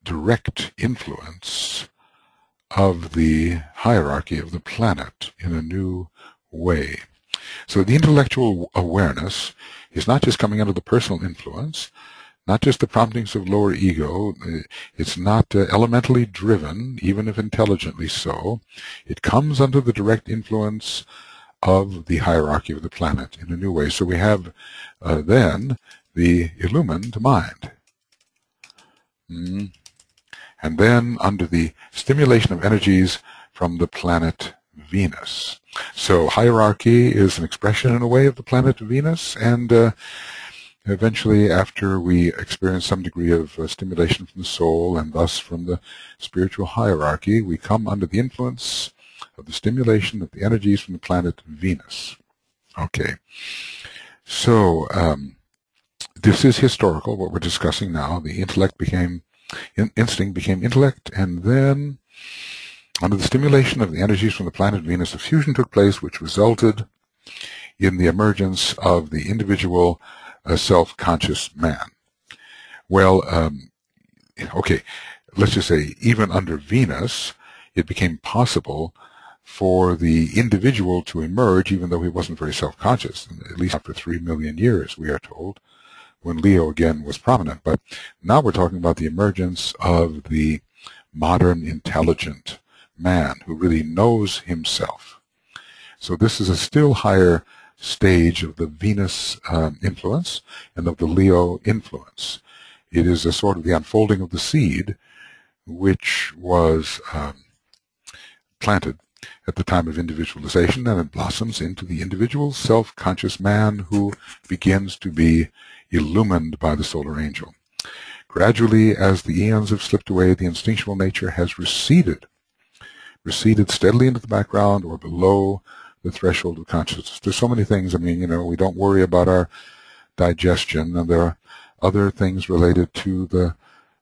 direct influence of the hierarchy of the planet in a new way. So the intellectual awareness is not just coming under the personal influence, not just the promptings of lower ego. It's not elementally driven, even if intelligently so. It comes under the direct influence of the hierarchy of the planet in a new way. So we have then the illumined mind. and then under the stimulation of energies from the planet Venus. So hierarchy is an expression in a way of the planet Venus, and eventually, after we experience some degree of stimulation from the soul and thus from the spiritual hierarchy, we come under the influence of the stimulation of the energies from the planet Venus. Okay, so this is historical, what we're discussing now. The intellect became, instinct became intellect, and then under the stimulation of the energies from the planet Venus, a fusion took place which resulted in the emergence of the individual self-conscious man. Well, okay, let's just say even under Venus, it became possible for the individual to emerge, even though he wasn't very self-conscious, at least after 3 million years, we are told, when Leo again was prominent. But now we're talking about the emergence of the modern intelligent man who really knows himself. So this is a still higher stage of the Venus influence and of the Leo influence. It is a sort of the unfolding of the seed which was planted at the time of individualization, and it blossoms into the individual self-conscious man who begins to be illumined by the solar angel. Gradually, as the eons have slipped away, the instinctual nature has receded steadily into the background or below the threshold of consciousness. There's so many things. I mean, we don't worry about our digestion, and there are other things related to the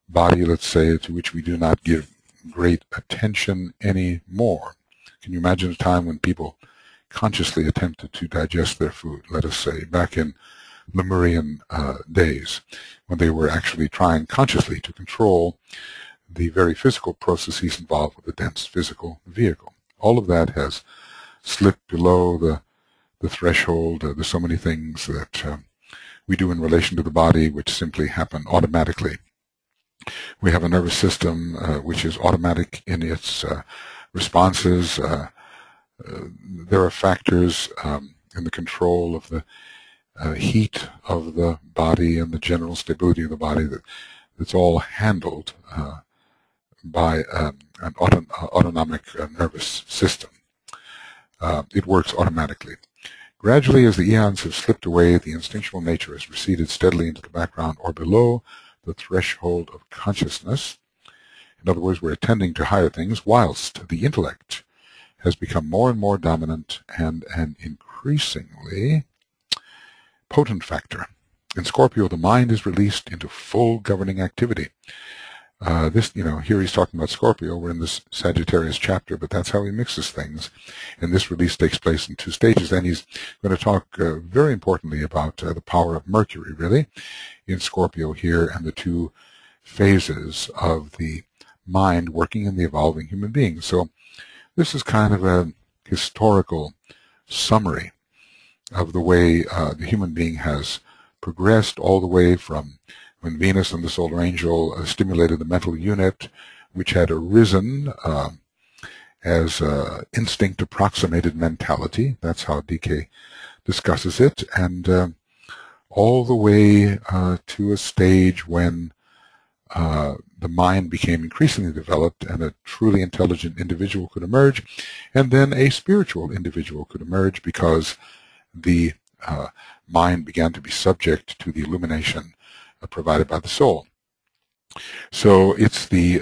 body, let's say, to which we do not give great attention anymore. Can you imagine a time when people consciously attempted to digest their food, let us say, back in Lemurian days, when they were actually trying consciously to control the very physical processes involved with the dense physical vehicle? All of that has slipped below the threshold. There's so many things that we do in relation to the body which simply happen automatically. We have a nervous system which is automatic in its responses. There are factors in the control of the heat of the body and the general stability of the body that's all handled by an autonomic nervous system. It works automatically. Gradually, as the eons have slipped away, the instinctual nature has receded steadily into the background or below the threshold of consciousness. In other words, we're attending to higher things, whilst the intellect has become more and more dominant and an increasingly potent factor. In Scorpio, the mind is released into full governing activity. Here he's talking about Scorpio. We're in this Sagittarius chapter, but that's how he mixes things. And this release takes place in 2 stages. And he's going to talk very importantly about the power of Mercury, really, in Scorpio here, and the 2 phases of the mind working in the evolving human being. So this is kind of a historical summary of the way the human being has progressed all the way from when Venus and the solar angel stimulated the mental unit, which had arisen as instinct approximated mentality. That's how DK discusses it, and all the way to a stage when the mind became increasingly developed and a truly intelligent individual could emerge, and then a spiritual individual could emerge because the mind began to be subject to the illumination provided by the soul. So it's the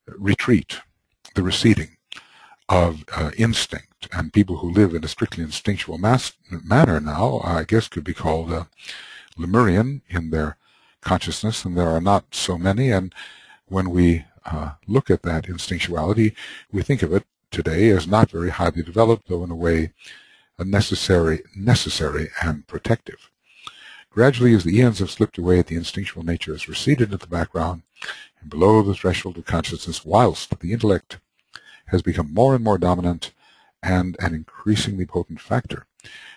retreat, the receding of instinct, and people who live in a strictly instinctual manner now, I guess, could be called Lemurian in their consciousness, and there are not so many. And when we look at that instinctuality, we think of it today as not very highly developed, though in a way necessary and protective. Gradually, as the eons have slipped away, the instinctual nature has receded into the background and below the threshold of consciousness, whilst the intellect has become more and more dominant and an increasingly potent factor.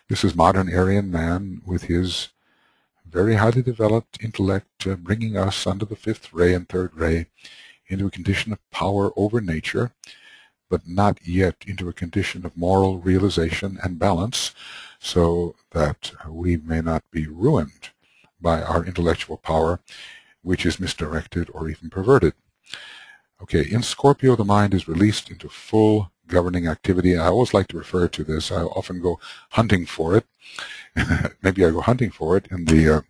This is modern Aryan man with his very highly developed intellect bringing us under the 5th ray and 3rd ray into a condition of power over nature, but not yet into a condition of moral realization and balance, so that we may not be ruined by our intellectual power. which is misdirected or even perverted. Okay, in Scorpio, the mind is released into full governing activity. I always like to refer to this. I often go hunting for it. Maybe I go hunting for it in the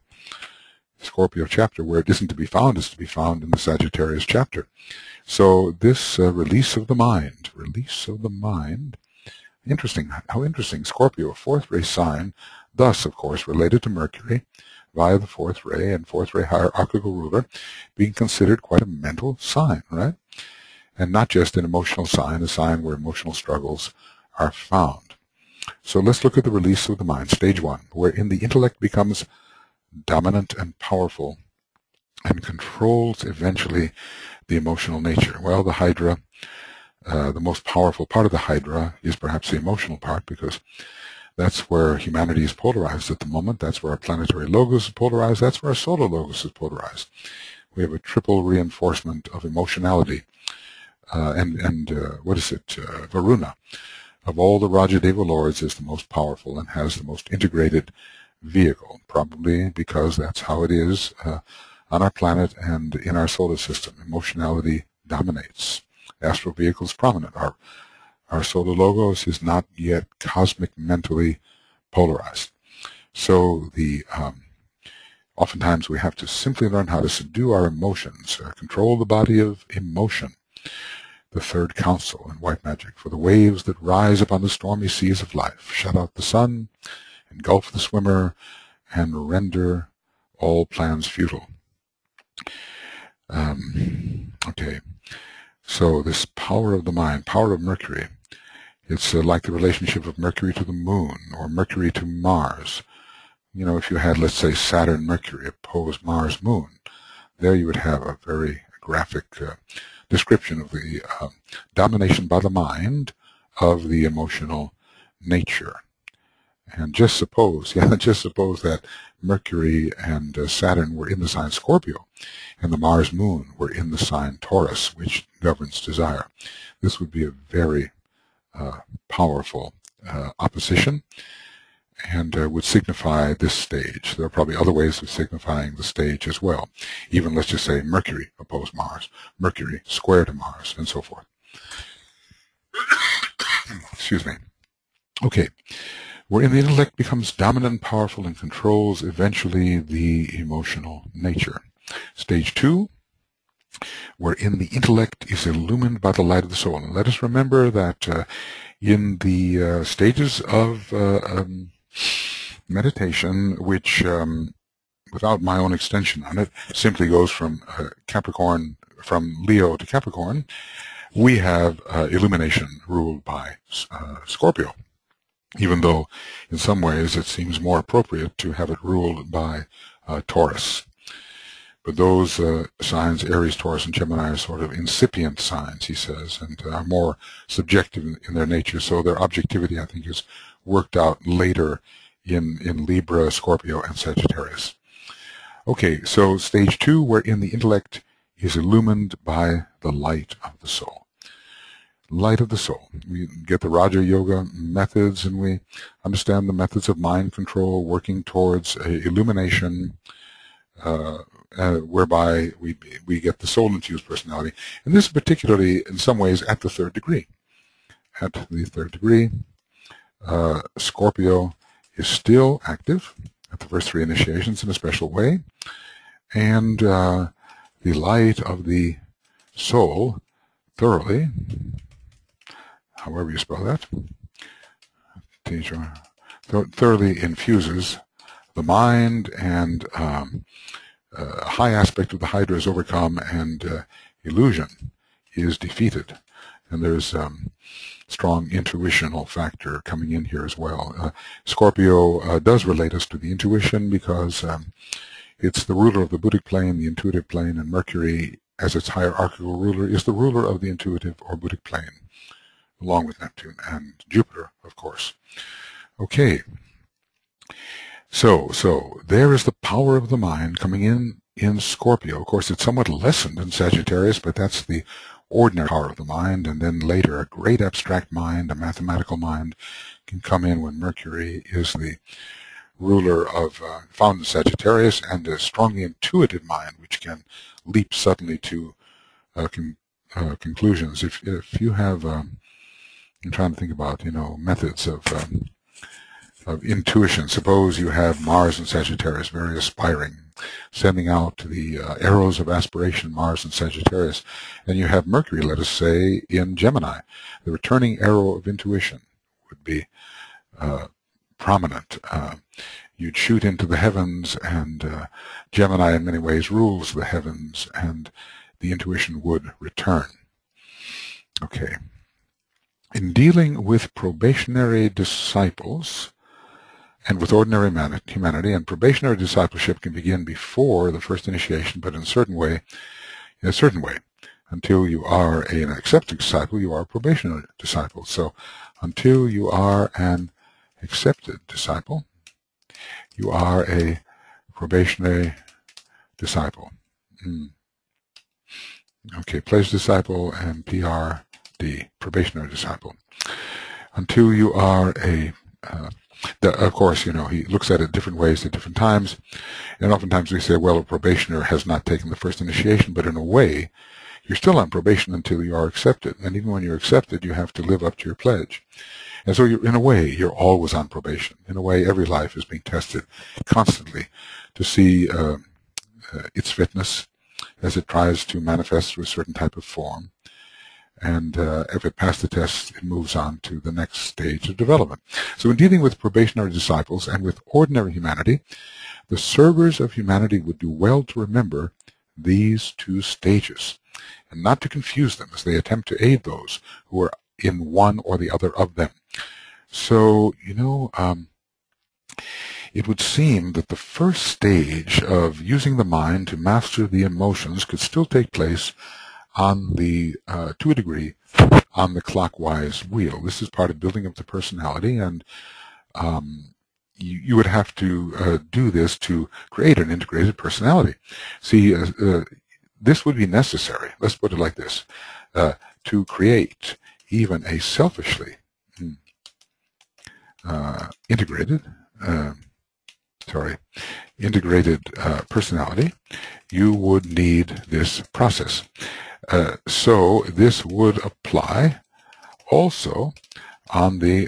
Scorpio chapter. Where it isn't to be found is to be found in the Sagittarius chapter. So this release of the mind, interesting, how interesting. Scorpio, a fourth ray sign, thus, of course, related to Mercury via the fourth ray and fourth ray hierarchical ruler, being considered quite a mental sign, right? And not just an emotional sign, a sign where emotional struggles are found. So let's look at the release of the mind, stage 1, wherein the intellect becomes dominant and powerful and controls eventually the emotional nature. Well, the Hydra, the most powerful part of the Hydra is perhaps the emotional part, because that's where humanity is polarized at the moment. That's where our planetary logos is polarized. That's where our solar logos is polarized. We have a triple reinforcement of emotionality. What is it? Varuna, of all the Rajadeva lords, is the most powerful and has the most integrated vehicle, probably because that's how it is on our planet and in our solar system. Emotionality dominates. Astral vehicle is prominent. Our solar logos is not yet cosmic mentally polarized. So oftentimes we have to simply learn how to subdue our emotions, control the body of emotion. The third counsel in white magic: for the waves that rise upon the stormy seas of life, shut out the sun, engulf the swimmer, and render all plans futile. Okay, so this power of the mind, power of Mercury, it's like the relationship of Mercury to the moon or Mercury to Mars. You know, if you had, let's say, Saturn, Mercury oppose Mars, moon, there you would have a very graphic description of the domination by the mind of the emotional nature. And just suppose that Mercury and Saturn were in the sign Scorpio, and the Mars moon were in the sign Taurus, which governs desire. This would be a very powerful opposition, and would signify this stage. There are probably other ways of signifying the stage as well. Even, let's just say, Mercury opposed Mars, Mercury square to Mars, and so forth. Excuse me. Okay. Wherein the intellect becomes dominant and powerful and controls eventually the emotional nature. Stage 2, wherein the intellect is illumined by the light of the soul. And let us remember that in the stages of meditation, which, without my own extension on it, simply goes from Capricorn, from Leo to Capricorn, we have illumination ruled by Scorpio, even though in some ways it seems more appropriate to have it ruled by Taurus. But those signs, Aries, Taurus, and Gemini, are sort of incipient signs, he says, and are more subjective in their nature. So their objectivity, I think, is worked out later in Libra, Scorpio, and Sagittarius. Okay, so stage 2, wherein the intellect is illumined by the light of the soul. Light of the soul. We get the Raja Yoga methods, and we understand the methods of mind control, working towards illumination, whereby we get the soul-infused personality. And this is particularly, in some ways, at the third degree. At the third degree, Scorpio is still active at the first 3 initiations in a special way, and the light of the soul thoroughly, however you spell that, thoroughly infuses the mind, and a high aspect of the Hydra is overcome, and illusion is defeated. And there's strong intuitional factor coming in here as well. Scorpio does relate us to the intuition, because it's the ruler of the Buddhic plane, the intuitive plane, and Mercury, as its hierarchical ruler, is the ruler of the intuitive or Buddhic plane, along with Neptune and Jupiter, of course. Okay. So there is the power of the mind coming in Scorpio. Of course, it's somewhat lessened in Sagittarius, but that's the ordinary power of the mind, and then later a great abstract mind, a mathematical mind, can come in when Mercury is the ruler of found in Sagittarius, and a strongly intuitive mind, which can leap suddenly to conclusions. If you have, I'm trying to think about, methods of intuition. Suppose you have Mars and Sagittarius, very aspiring, sending out the arrows of aspiration, Mars and Sagittarius, and you have Mercury, let us say, in Gemini. The returning arrow of intuition would be prominent. You'd shoot into the heavens, and Gemini in many ways rules the heavens, and the intuition would return. Okay. In dealing with probationary disciples and with ordinary humanity, and probationary discipleship can begin before the first initiation, but in a certain way, until you are an accepted disciple, you are a probationary disciple. So until you are an accepted disciple, you are a probationary disciple. Okay, pledge disciple and PRD, probationary disciple. Until you are a, of course, he looks at it different ways at different times, and oftentimes we say, well, a probationer has not taken the first initiation, but in a way, you're still on probation until you are accepted, and even when you're accepted, you have to live up to your pledge. And so, in a way, you're always on probation. In a way, every life is being tested constantly to see its fitness as it tries to manifest through a certain type of form. And if it passed the test, it moves on to the next stage of development. So in dealing with probationary disciples and with ordinary humanity, the servers of humanity would do well to remember these two stages and not to confuse them as they attempt to aid those who are in one or the other of them. So, it would seem that the first stage of using the mind to master the emotions could still take place on the, to a degree, on the clockwise wheel. This is part of building up the personality, and you would have to do this to create an integrated personality. See, this would be necessary, let's put it like this, to create even a selfishly integrated personality. You would need this process. So this would apply also on the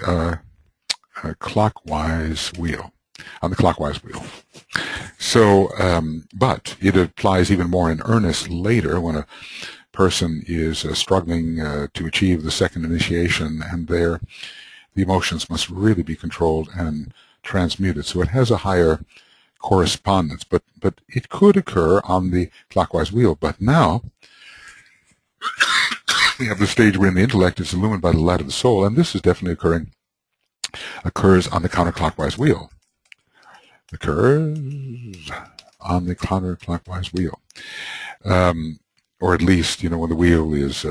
clockwise wheel. So, but it applies even more in earnest later when a person is struggling to achieve the second initiation, and the emotions must really be controlled and transmuted. So it has a higher correspondence, but it could occur on the clockwise wheel. But now we have the stage wherein the intellect is illumined by the light of the soul, and this is definitely occurs on the counterclockwise wheel. Occurs on the counterclockwise wheel. Or at least, when the wheel is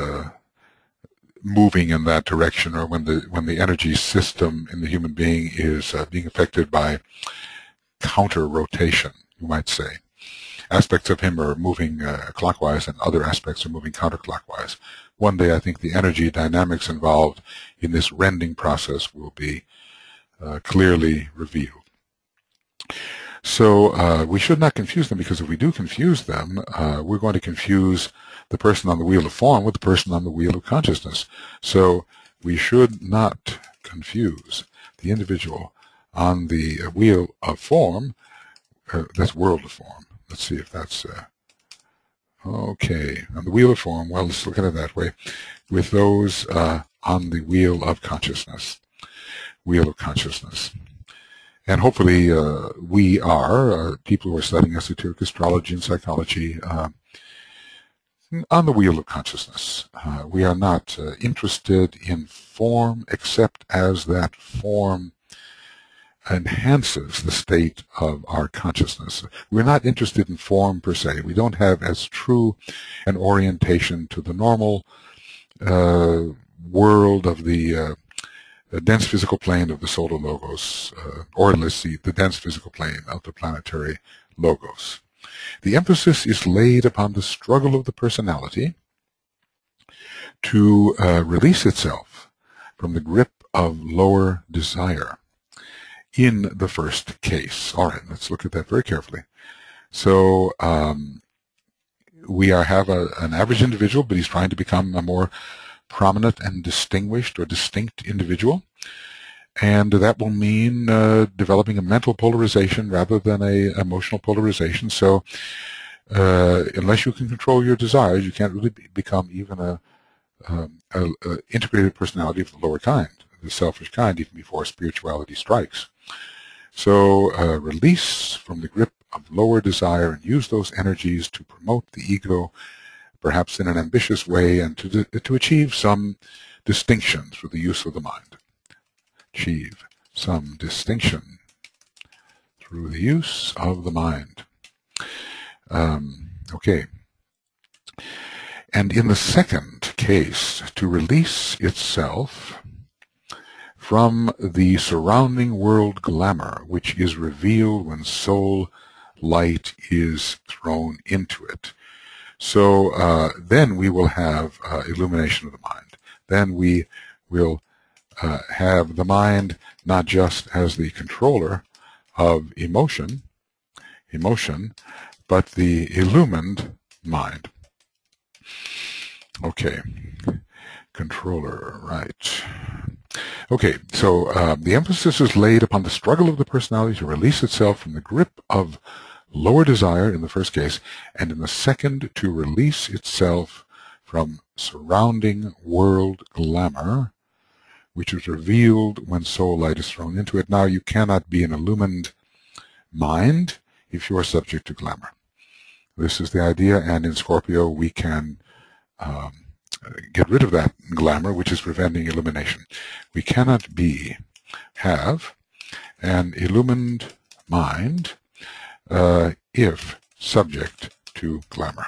moving in that direction, or when the energy system in the human being is being affected by counter rotation, you might say. Aspects of him are moving clockwise, and other aspects are moving counterclockwise. One day, I think the energy dynamics involved in this rending process will be clearly revealed. So we should not confuse them, because if we do confuse them, we're going to confuse the person on the wheel of form with the person on the wheel of consciousness. So we should not confuse the individual on the wheel of form, that's world of form. Let's see if that's okay. On the wheel of form, well, let's look at it that way, with those on the wheel of consciousness. Wheel of consciousness. And hopefully we are, people who are studying esoteric astrology and psychology, on the wheel of consciousness. We are not interested in form except as that form enhances the state of our consciousness. We're not interested in form per se. We don't have as true an orientation to the normal world of the dense physical plane of the solar logos, or let's see, the dense physical plane of the planetary logos. The emphasis is laid upon the struggle of the personality to release itself from the grip of lower desire in the first case. All right, let's look at that very carefully. So we have an average individual, but he's trying to become a more prominent and distinguished or distinct individual. And that will mean developing a mental polarization rather than a emotional polarization. So unless you can control your desires, you can't really become even a integrated personality of the lower kind, the selfish kind, even before spirituality strikes. So release from the grip of lower desire and use those energies to promote the ego, perhaps in an ambitious way, and to achieve some distinction through the use of the mind. Achieve some distinction through the use of the mind. Okay. And in the second case, to release itself from the surrounding world glamour, which is revealed when soul light is thrown into it. So then we will have illumination of the mind. Then we will have the mind not just as the controller of emotion, but the illumined mind. Okay, controller, right. Okay, so the emphasis is laid upon the struggle of the personality to release itself from the grip of lower desire in the first case, and in the second to release itself from surrounding world glamour, which is revealed when soul light is thrown into it. Now, you cannot be an illumined mind if you are subject to glamour. This is the idea, and in Scorpio we can get rid of that glamour, which is preventing illumination. We cannot have an illumined mind if subject to glamour.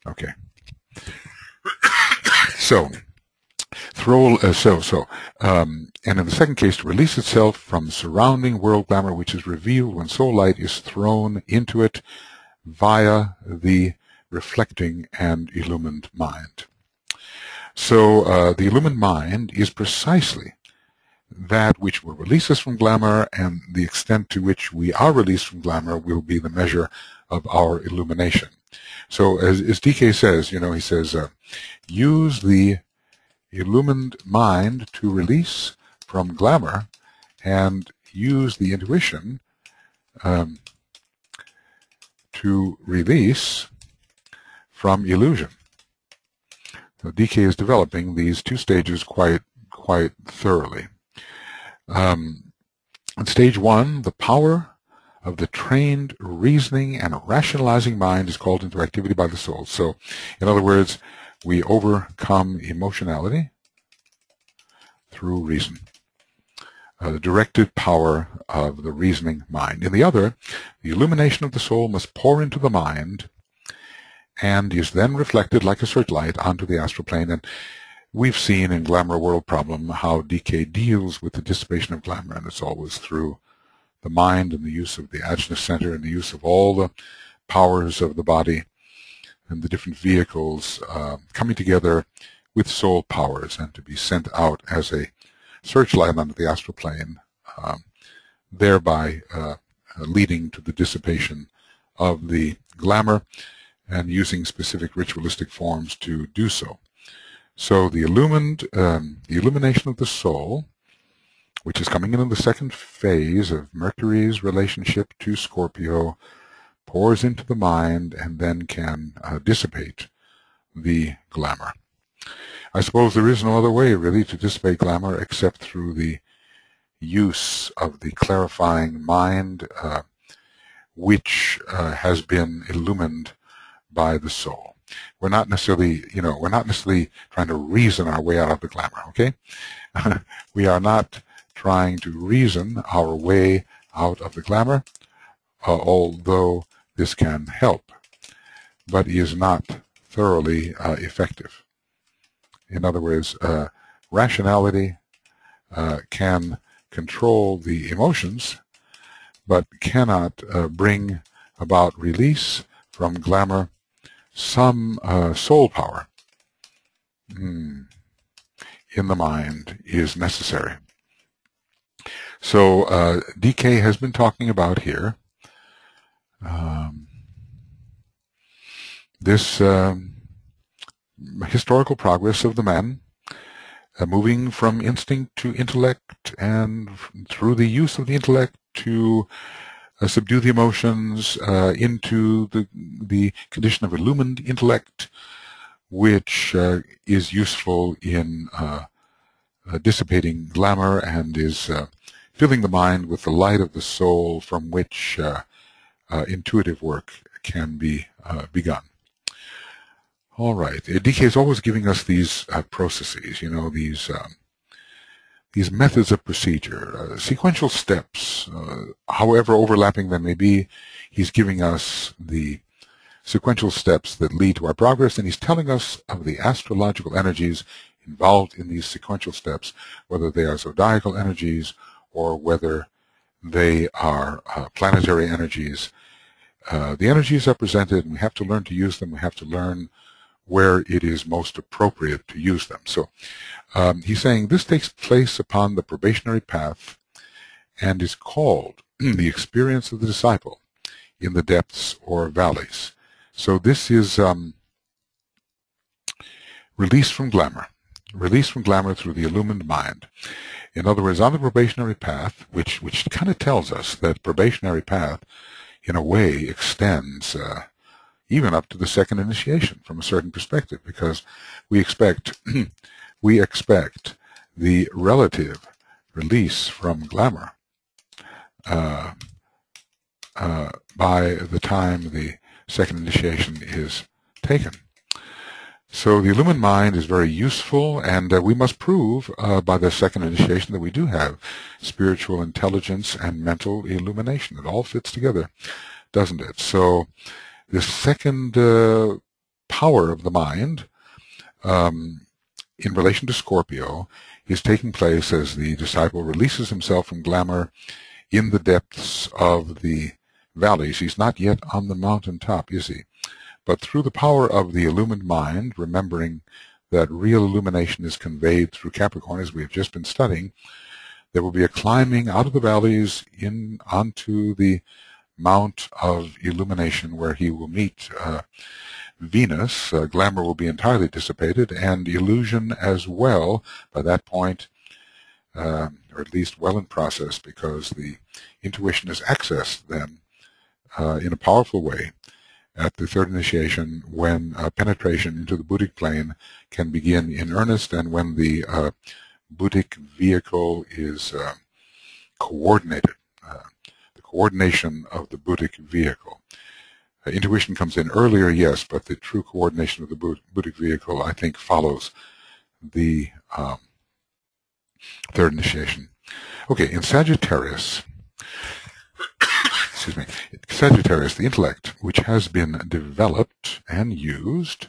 Okay. So, and in the second case, to release itself from surrounding world glamour, which is revealed when soul light is thrown into it via the reflecting and illumined mind. So the illumined mind is precisely that which will release us from glamour, and the extent to which we are released from glamour will be the measure of our illumination. So as DK says, he says, use the illumined mind to release from glamour, and use the intuition to release from illusion. So DK is developing these two stages quite thoroughly. In stage one, the power of the trained reasoning and rationalizing mind is called into activity by the soul. So, in other words, we overcome emotionality through reason. The directed power of the reasoning mind. In the other, the illumination of the soul must pour into the mind and is then reflected like a searchlight onto the astral plane. And we've seen in Glamour World Problem how DK deals with the dissipation of glamour, and it's always through the mind and the use of the Ajna center and the use of all the powers of the body and the different vehicles coming together with soul powers and to be sent out as a searchlight onto the astral plane, thereby leading to the dissipation of the glamour and using specific ritualistic forms to do so. So the illumination of the soul, which is coming into the second phase of Mercury's relationship to Scorpio, pours into the mind and then can dissipate the glamour. I suppose there is no other way really to dissipate glamour except through the use of the clarifying mind, which has been illumined by the soul. We're not necessarily, trying to reason our way out of the glamour, okay? We are not trying to reason our way out of the glamour, although this can help, but is not thoroughly effective. In other words, rationality can control the emotions, but cannot bring about release from glamour. Some soul power in the mind is necessary. So DK has been talking about here this historical progress of the man, moving from instinct to intellect, and through the use of the intellect to subdue the emotions into the condition of illumined intellect, which is useful in dissipating glamour and is filling the mind with the light of the soul from which intuitive work can be begun. All right. DK is always giving us these processes, you know, these methods of procedure, sequential steps, however overlapping they may be. He's giving us the sequential steps that lead to our progress, and he's telling us of the astrological energies involved in these sequential steps, whether they are zodiacal energies or whether they are planetary energies. The energies are presented, and we have to learn to use them. We have to learn where it is most appropriate to use them. So he's saying this takes place upon the probationary path and is called the experience of the disciple in the depths or valleys. So this is release from glamour through the illumined mind. In other words, on the probationary path, which kind of tells us that probationary path in a way extends even up to the second initiation from a certain perspective, because we expect the relative release from glamour by the time the second initiation is taken. So the illumined mind is very useful, and we must prove by the second initiation that we do have spiritual intelligence and mental illumination. It all fits together, doesn't it? So the second power of the mind in relation to Scorpio is taking place as the disciple releases himself from glamour in the depths of the valleys. He's not yet on the mountaintop, is he? But through the power of the illumined mind, remembering that real illumination is conveyed through Capricorn, as we have just been studying, there will be a climbing out of the valleys in onto the Mount of Illumination, where he will meet Venus. Glamour will be entirely dissipated, and illusion as well by that point, or at least well in process, because the intuition is accessed then in a powerful way at the third initiation, when penetration into the Buddhic plane can begin in earnest, and when the Buddhic vehicle is coordinated. Coordination of the Buddhic vehicle. Intuition comes in earlier, yes, but the true coordination of the Buddhic vehicle, I think, follows the third initiation. Okay, in Sagittarius, excuse me, Sagittarius, the intellect, which has been developed and used,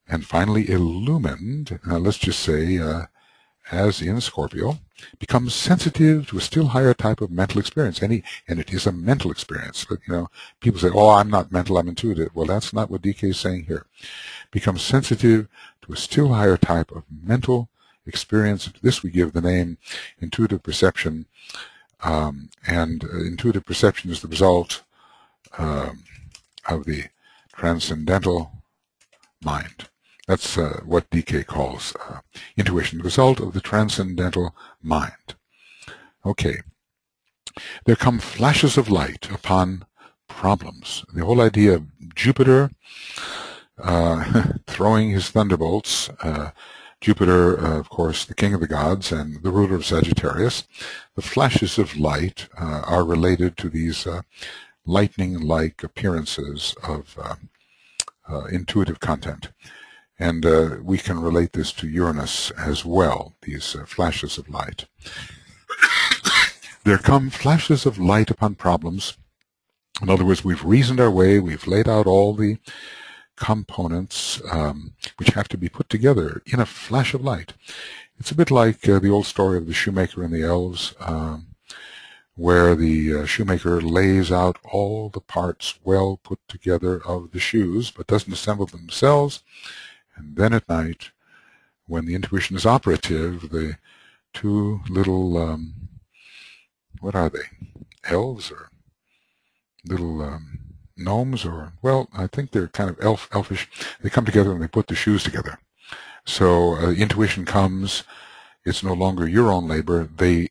and finally illumined, let's just say, as in Scorpio, becomes sensitive to a still higher type of mental experience, and it is a mental experience. But, you know, people say, "Oh, I'm not mental, I'm intuitive." Well, that's not what DK is saying here. Becomes sensitive to a still higher type of mental experience. To this we give the name intuitive perception, and intuitive perception is the result of the transcendental mind. That's what DK calls intuition, the result of the transcendental mind. Okay. There come flashes of light upon problems. The whole idea of Jupiter throwing his thunderbolts, Jupiter, of course, the king of the gods and the ruler of Sagittarius, the flashes of light are related to these lightning-like appearances of intuitive content. And we can relate this to Uranus as well, these flashes of light. There come flashes of light upon problems. In other words, we've reasoned our way, we've laid out all the components which have to be put together in a flash of light. It's a bit like the old story of the shoemaker and the elves, where the shoemaker lays out all the parts well put together of the shoes, but doesn't assemble them themselves. And then at night, when the intuition is operative, the two little what are they? Elves or little gnomes, or, well, I think they're kind of elfish. They come together and they put the shoes together. So intuition comes. It's no longer your own labor. They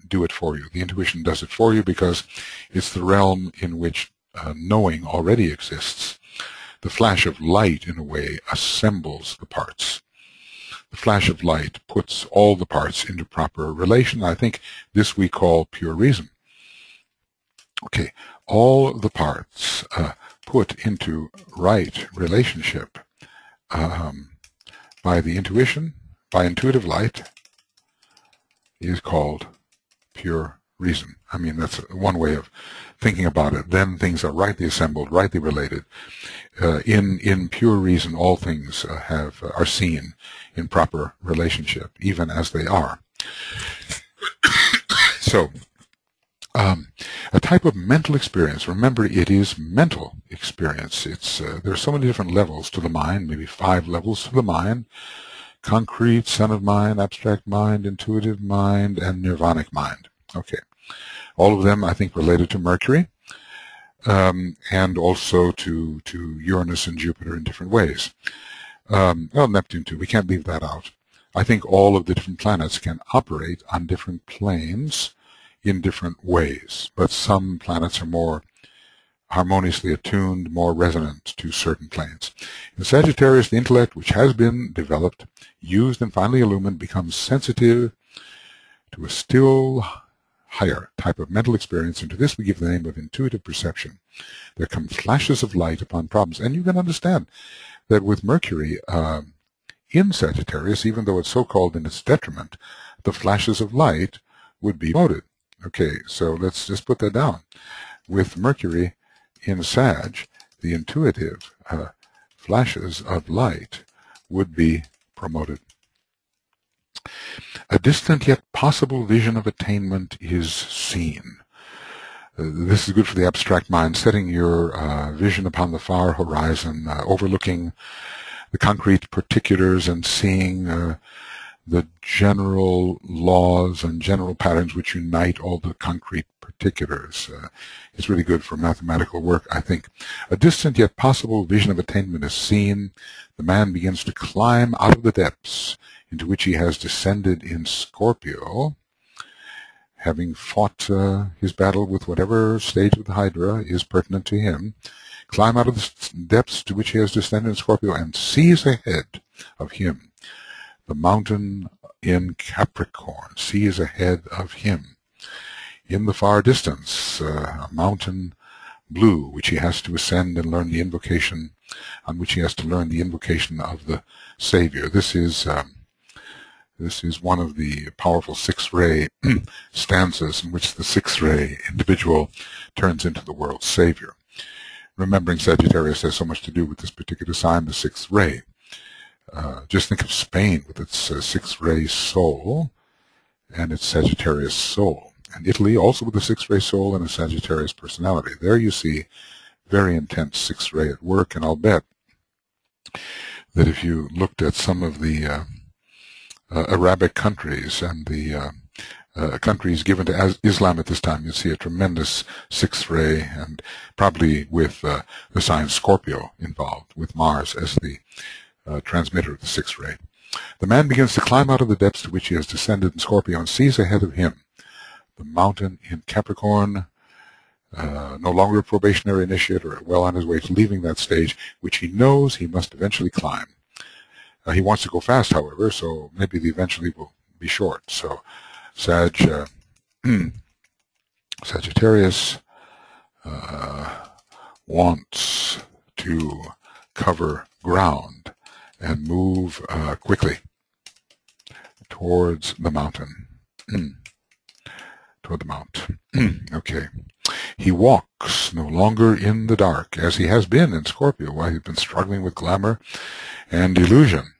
do it for you. The intuition does it for you because it's the realm in which knowing already exists. The flash of light, in a way, assembles the parts. The flash of light puts all the parts into proper relation. I think this we call pure reason. Okay, all the parts put into right relationship by the intuition, by intuitive light, is called pure reason. I mean, that's one way of thinking about it. Then things are rightly assembled, rightly related. In pure reason, all things are seen in proper relationship, even as they are. So, a type of mental experience. Remember, it is mental experience. There are so many different levels to the mind, maybe 5 levels to the mind: concrete, son of mind, abstract mind, intuitive mind, and nirvanic mind. Okay. All of them, I think, related to Mercury, and also to Uranus and Jupiter in different ways. Well, Neptune too. We can't leave that out. I think all of the different planets can operate on different planes in different ways, but some planets are more harmoniously attuned, more resonant to certain planes. In Sagittarius, the intellect, which has been developed, used, and finally illumined, becomes sensitive to a still higher type of mental experience, and to this we give the name of intuitive perception. There come flashes of light upon problems, and you can understand that with Mercury in Sagittarius, even though it's so-called in its detriment, the flashes of light would be promoted. Okay, so let's just put that down. With Mercury in Sag, the intuitive flashes of light would be promoted. A distant yet possible vision of attainment is seen. This is good for the abstract mind, setting your vision upon the far horizon, overlooking the concrete particulars and seeing the general laws and general patterns which unite all the concrete particulars. It's really good for mathematical work, I think. A distant yet possible vision of attainment is seen. The man begins to climb out of the depths into which he has descended in Scorpio, having fought his battle with whatever stage of the Hydra is pertinent to him, climb out of the depths to which he has descended in Scorpio, and sees ahead of him the mountain in Capricorn, sees ahead of him in the far distance a mountain blue which he has to ascend and learn the invocation, on which he has to learn the invocation of the Savior. This is one of the powerful 6-ray stanzas in which the 6-ray individual turns into the world's Savior. Remembering Sagittarius has so much to do with this particular sign, the 6th ray. Just think of Spain with its 6th-ray soul and its Sagittarius soul, and Italy also with a 6th-ray soul and a Sagittarius personality. There you see very intense 6th-ray at work, and I'll bet that if you looked at some of the Arabic countries and the countries given to Islam at this time, you'd see a tremendous 6th-ray, and probably with the sign Scorpio involved, with Mars as the transmitter of the 6th-ray. The man begins to climb out of the depths to which he has descended in Scorpio and sees ahead of him the mountain in Capricorn, no longer a probationary initiate or well on his way to leaving that stage, which he knows he must eventually climb. He wants to go fast, however, so maybe the eventually will be short. So Sagittarius wants to cover ground and move quickly towards the mountain. Toward the mount. Okay. He walks no longer in the dark, as he has been in Scorpio, while he's been struggling with glamour and illusion.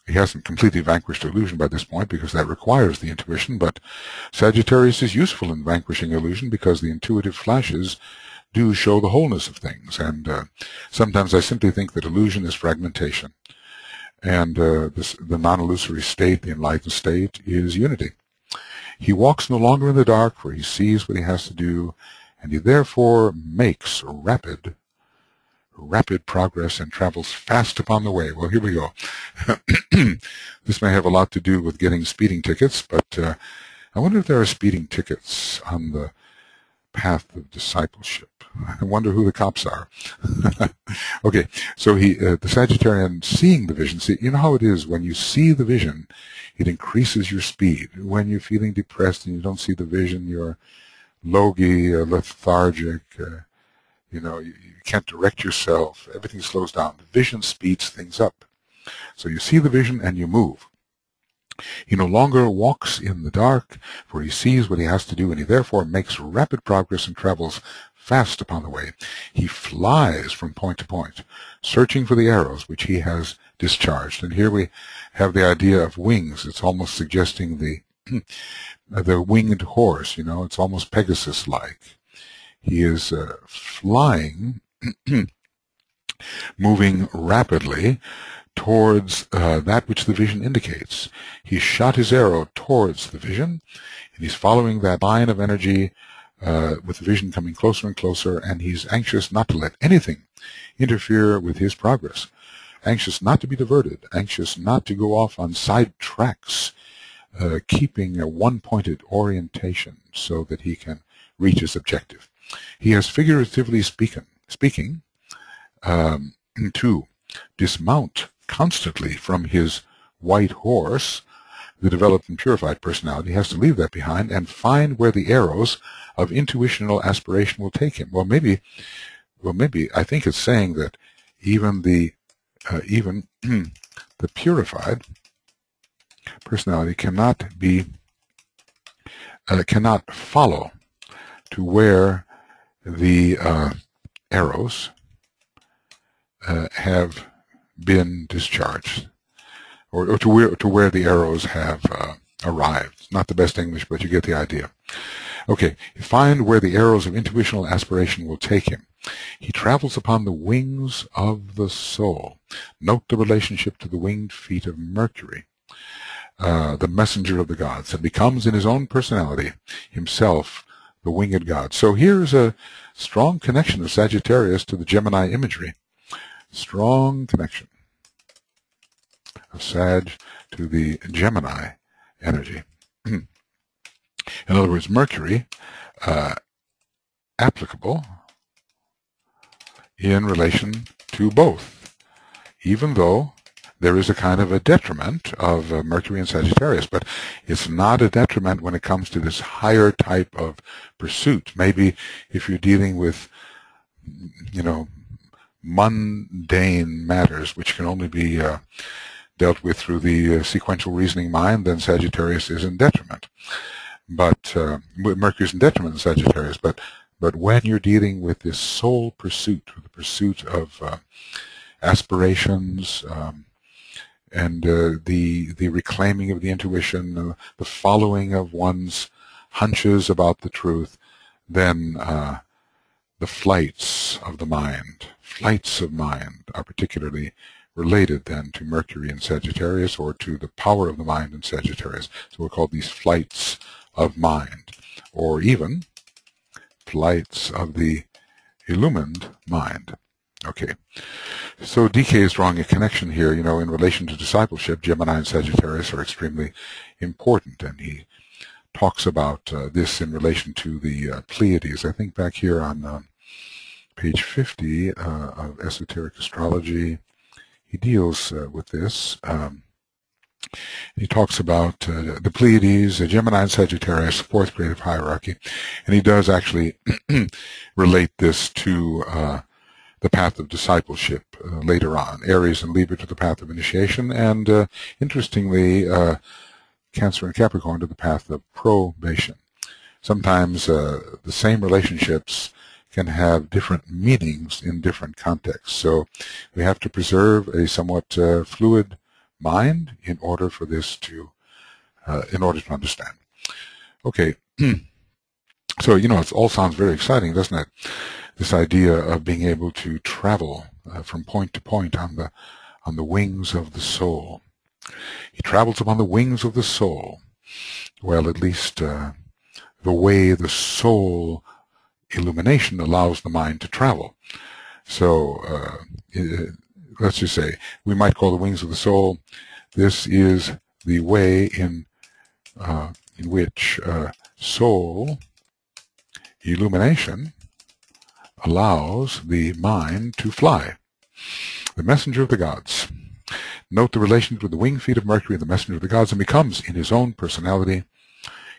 He hasn't completely vanquished illusion by this point, because that requires the intuition, but Sagittarius is useful in vanquishing illusion because the intuitive flashes do show the wholeness of things, and sometimes I simply think that illusion is fragmentation, and the non-illusory state, the enlightened state, is unity. He walks no longer in the dark, for he sees what he has to do, and he therefore makes rapid progress and travels fast upon the way. Well, here we go. This may have a lot to do with getting speeding tickets, but I wonder if there are speeding tickets on the path of discipleship. I wonder who the cops are. Okay, so the Sagittarian seeing the vision. See, you know how it is when you see the vision, it increases your speed. When you're feeling depressed and you don't see the vision, you're logy, lethargic, you can't direct yourself. Everything slows down. The vision speeds things up. So you see the vision and you move. He no longer walks in the dark, for he sees what he has to do, and he therefore makes rapid progress and travels fast upon the way. He flies from point to point, searching for the arrows which he has discharged. And here we have the idea of wings. It's almost suggesting the winged horse. It's almost Pegasus-like. He is flying, moving rapidly towards that which the vision indicates. He shot his arrow towards the vision, and he's following that line of energy with the vision coming closer and closer, and he's anxious not to let anything interfere with his progress, anxious not to be diverted, anxious not to go off on side tracks, keeping a one-pointed orientation so that he can reach his objective. He has, figuratively speaking, to dismount constantly from his white horse, the developed and purified personality. He has to leave that behind and find where the arrows of intuitional aspiration will take him. Well, maybe I think it's saying that even the purified personality cannot follow to where the arrows have been discharged, or to where the arrows have arrived. It's not the best English, but you get the idea. Okay, find where the arrows of intuitional aspiration will take him. He travels upon the wings of the soul. Note the relationship to the winged feet of Mercury, the messenger of the gods, and becomes in his own personality himself the winged god. So here's a strong connection of Sagittarius to the Gemini imagery. Strong connection of Sag to the Gemini energy. In other words, Mercury applicable in relation to both, even though there is a kind of a detriment of Mercury and Sagittarius, but it's not a detriment when it comes to this higher type of pursuit. Maybe if you're dealing with, mundane matters, which can only be dealt with through the sequential reasoning mind, then Sagittarius is in detriment. But Mercury is in detriment in Sagittarius. But when you're dealing with this soul pursuit, or the pursuit of aspirations, and the reclaiming of the intuition, the following of one's hunches about the truth, then the flights of mind are particularly related then to Mercury in Sagittarius, or to the power of the mind in Sagittarius. So we're called these flights of mind, or even flights of the illumined mind. Okay, so DK is drawing a connection here, in relation to discipleship. Gemini and Sagittarius are extremely important, and he talks about this in relation to the Pleiades. I think back here on page 50 of Esoteric Astrology, he deals with this. He talks about the Pleiades, Gemini and Sagittarius, fourth creative hierarchy, and he does actually relate this to the path of discipleship later on. Aries and Libra to the path of initiation, and interestingly, Cancer and Capricorn to the path of probation. Sometimes the same relationships can have different meanings in different contexts. So we have to preserve a somewhat fluid mind in order for this to, understand. Okay, so it all sounds very exciting, doesn't it? This idea of being able to travel from point to point on the wings of the soul. He travels upon the wings of the soul. well, at least the way the soul illumination allows the mind to travel. So let's just say we might call the wings of the soul. This is the way in which soul illumination allows the mind to fly. The messenger of the gods. Note the relationship with the winged feet of Mercury, the messenger of the gods, and becomes, in his own personality,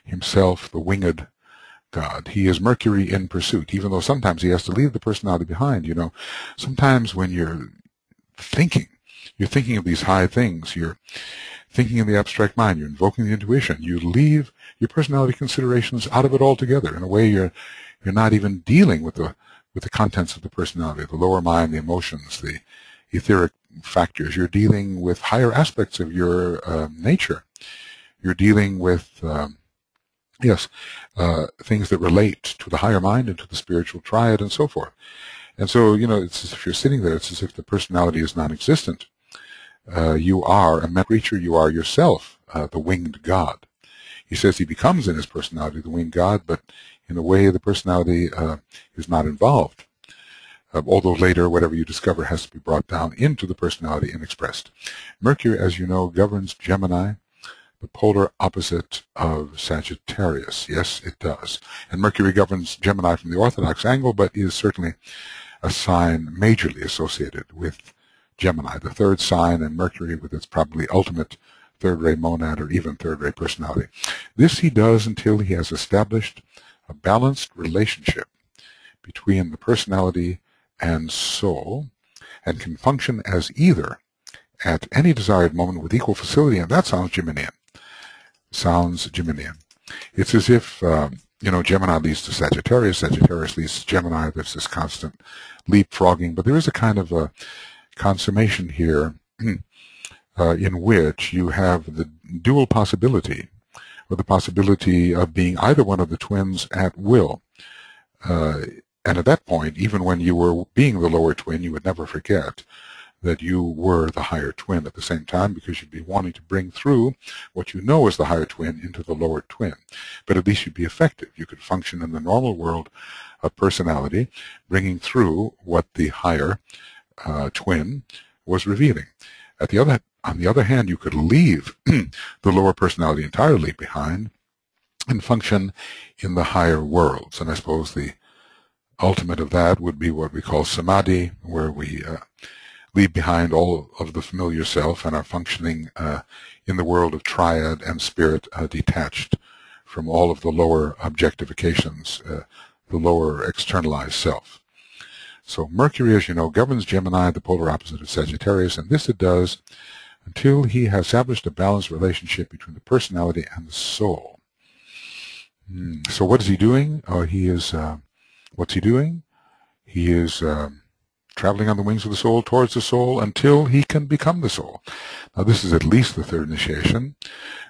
himself the winged god. He is Mercury in pursuit, even though sometimes he has to leave the personality behind. You know, sometimes when you're thinking of these high things, you're thinking in the abstract mind, you're invoking the intuition, you leave your personality considerations out of it altogether. In a way, you're not even dealing with the contents of the personality, the lower mind, the emotions, the etheric factors. You're dealing with higher aspects of your nature. You're dealing with things that relate to the higher mind and to the spiritual triad and so forth. And so, you know, it's as if you're sitting there, it's as if the personality is non-existent. You are a mental creature, you are yourself the winged god. He says he becomes in his personality the winged god, but in a way the personality is not involved. Although later, whatever you discover has to be brought down into the personality and expressed. Mercury, as you know, governs Gemini, the polar opposite of Sagittarius. Yes, it does. And Mercury governs Gemini from the orthodox angle, but is certainly a sign majorly associated with Gemini, the third sign, and Mercury with its probably ultimate third-ray monad or even third-ray personality. This he does until he has established a balanced relationship between the personality and soul, and can function as either at any desired moment with equal facility, and that sounds Geminian. It's as if, you know, Gemini leads to Sagittarius, Sagittarius leads to Gemini. There's this constant leapfrogging, but there is a kind of a consummation here in which you have the dual possibility, or the possibility of being either one of the twins at will. And at that point, even when you were being the lower twin, you would never forget that you were the higher twin at the same time, because you'd be wanting to bring through what you know is the higher twin into the lower twin. But at least you'd be effective. You could function in the normal world of personality, bringing through what the higher twin was revealing. On the other hand, you could leave the lower personality entirely behind and function in the higher worlds. And I suppose the ultimate of that would be what we call samadhi, where we leave behind all of the familiar self and are functioning in the world of triad and spirit, detached from all of the lower objectifications, the lower externalized self. So Mercury, as you know, governs Gemini, the polar opposite of Sagittarius, and this it does until he has established a balanced relationship between the personality and the soul. So what is he doing? What's he doing? He is traveling on the wings of the soul towards the soul until he can become the soul. Now this is at least the third initiation,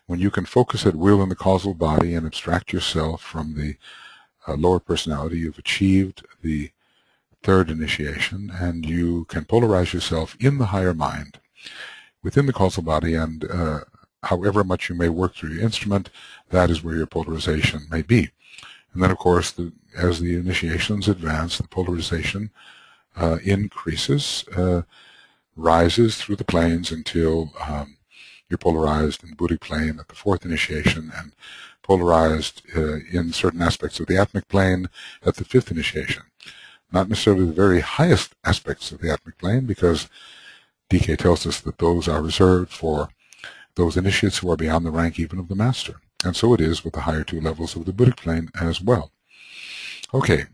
when you can focus at will in the causal body and abstract yourself from the lower personality. You've achieved the third initiation, and you can polarize yourself in the higher mind within the causal body, and however much you may work through your instrument, that is where your polarization may be. And then, of course, as the initiations advance, the polarization increases, rises through the planes until you're polarized in the Buddhic plane at the fourth initiation, and polarized in certain aspects of the Atmic plane at the fifth initiation. Not necessarily the very highest aspects of the Atmic plane, because DK tells us that those are reserved for those initiates who are beyond the rank even of the master. And so it is with the higher two levels of the Buddhic plane as well. Okay,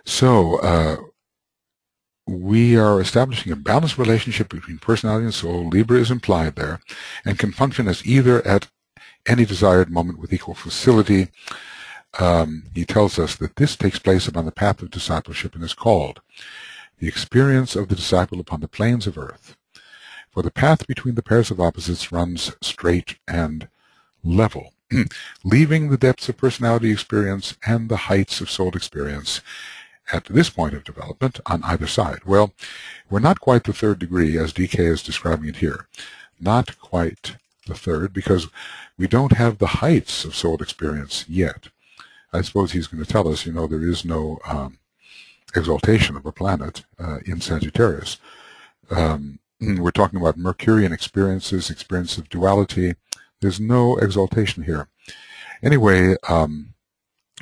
so we are establishing a balanced relationship between personality and soul. Libra is implied there, and can function as either at any desired moment with equal facility. He tells us that this takes place upon the path of discipleship and is called the experience of the disciple upon the plains of earth. For the path between the pairs of opposites runs straight and level, leaving the depths of personality experience and the heights of soul experience at this point of development on either side. Well, we're not quite the third degree as DK is describing it here. Not quite the third, because we don't have the heights of soul experience yet. I suppose he's going to tell us, there is no exaltation of a planet in Sagittarius. We're talking about Mercurian experiences, experience of duality. There's no exaltation here. Anyway,